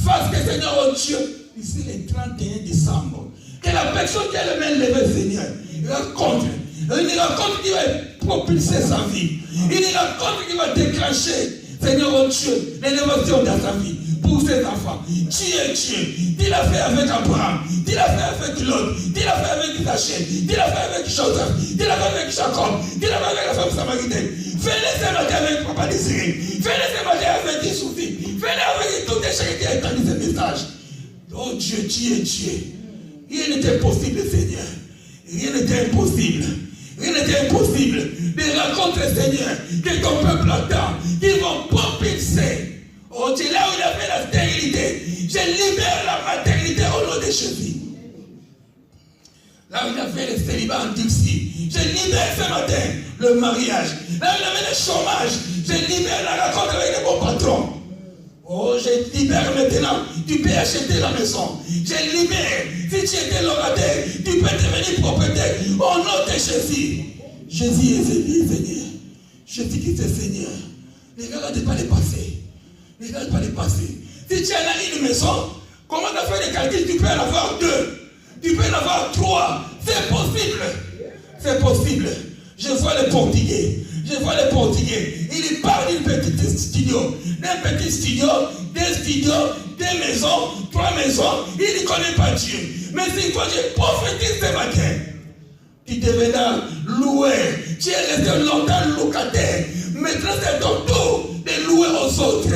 Fasse que Seigneur oh Dieu, ici le 31 décembre, que la personne qui a le main levée, Seigneur, rencontre. Une rencontre qui va propulser sa vie. Une rencontre qui va déclencher, Seigneur oh Dieu, l'élévation dans sa vie. Pour ses enfants. Tu es Dieu. Tu l'as fait avec Abraham. Tu l'as fait avec Lot. Tu l'as fait avec Rachel. Tu l'as fait avec Joseph. Tu l'as fait avec Jacob. Tu l'as fait avec la femme samaritaine. Fais-le ce matin avec Papa Désiré. Fais-le ce matin avec tes soucis. Fais-le avec toutes les choses qui ont entendu ce message. Oh Dieu, tu es Dieu. Rien n'était impossible, Seigneur. Rien n'était impossible. Rien n'était impossible. Des rencontres, Seigneur, que ton peuple attend, qui vont propulser. Oh Dieu, là où il a fait la stérilité, je libère la maternité au nom de Jésus. Là où il a fait le célibat en Dixie, je libère ce matin le mariage. Là où il a fait le chômage, je libère la rencontre avec les bons patrons. Oh, je libère maintenant. Tu peux acheter la maison. Je libère. Si tu étais locataire, tu peux devenir propriétaire. Au nom de Jésus. Jésus est Seigneur. Jésus qui est Seigneur. Ne regarde pas les passés. Ne regarde pas les passés. Si tu as une maison, comment tu as fait les calculs? Tu peux en avoir 2. Tu peux en avoir 3. C'est possible. C'est possible. Je vois les Portugais. Je vois les Portugais. Ils parlent d'une petite studio. D'un petit studio, des studios, des maisons, 3 maisons. Ils ne connaissent pas Dieu. Mais si toi tu prophétises ce matin, tu deviendras loué. Tu es resté longtemps locataire. Maintenant c'est ton tour de louer aux autres.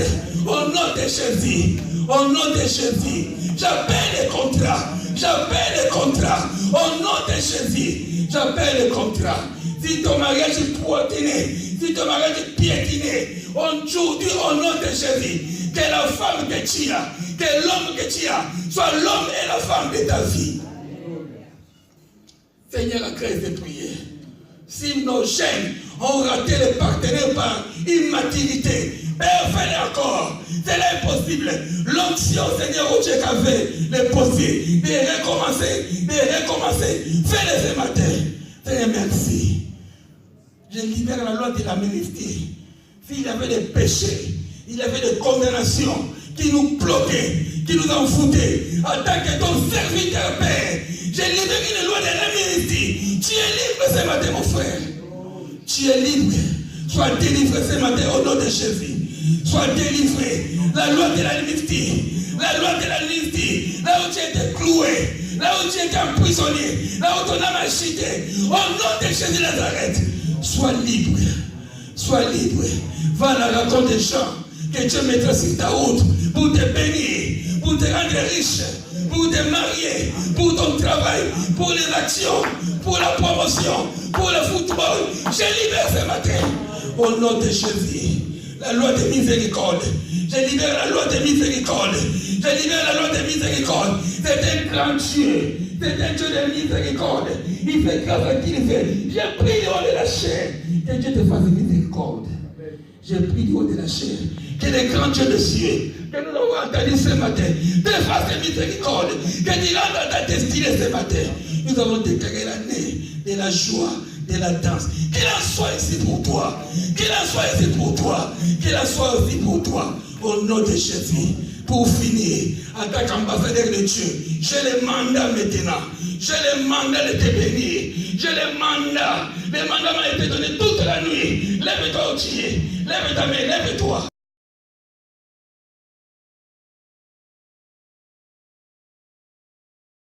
Au nom de Jésus. Au nom de Jésus. J'appelle les contrats. J'appelle les contrats. Au nom de Jésus. J'appelle les contrats. Si ton mariage est poitiné, si ton mariage est piétiné, aujourd'hui au nom de Jésus, que la femme que tu as, que l'homme que tu as, soit l'homme et la femme de ta vie. Seigneur, à grâce de prier. Si nos jeunes ont raté les partenaires par immaturité, Père, fais-le encore. C'est impossible. L'onction, Seigneur, au Dieu qu'avait les possible de recommencer. Fais-le ce matin. Seigneur, merci. Je libère la loi de l'amnistie. S'il y avait des péchés, il y avait des condamnations qui nous bloquaient, qui nous en foutaient, en tant que ton serviteur, Père, j'ai libéré la loi de l'amnistie. Tu es libre ce matin, mon frère. Tu es libre. Sois délivré ce matin au nom de Jésus. Sois délivré. La loi de l'amnistie. La loi de l'amnistie. Là où tu étais cloué. Là où tu étais emprisonné. Là où ton âme a chuté. Au nom de Jésus de Nazareth. Sois libre. Sois libre. Va à la rencontre des gens que Dieu mettra sur ta route pour te bénir, pour te rendre riche, pour te marier, pour ton travail, pour les actions, pour la promotion, pour le football. Je libère ce matin. Au nom de Jésus. La loi de miséricorde. Je libère la loi de miséricorde. Je libère la loi de miséricorde. C'est un grand Dieu. C'est un Dieu de miséricorde. Il fait grâce à qui il fait. J'ai pris du haut de la chair. Que Dieu te fasse miséricorde. J'ai pris du haut de la chair. Que le grand Dieu de cieux, que nous avons entendu ce matin, te fasse miséricorde. Que tu rentres dans ta destinée ce matin. Nous avons déclaré l'année de la joie, de la danse. Qu'il en soit ici pour toi. Qu'il en soit ici pour toi. Qu'il en soit aussi pour toi. Au nom de Jésus. Pour finir, en tant qu'ambassadeur de Dieu, j'ai le mandat maintenant. J'ai le mandat de te bénir. J'ai le mandat. Le mandat m'a été donné toute la nuit. Lève-toi, Dieu. Lève ta main, lève-toi.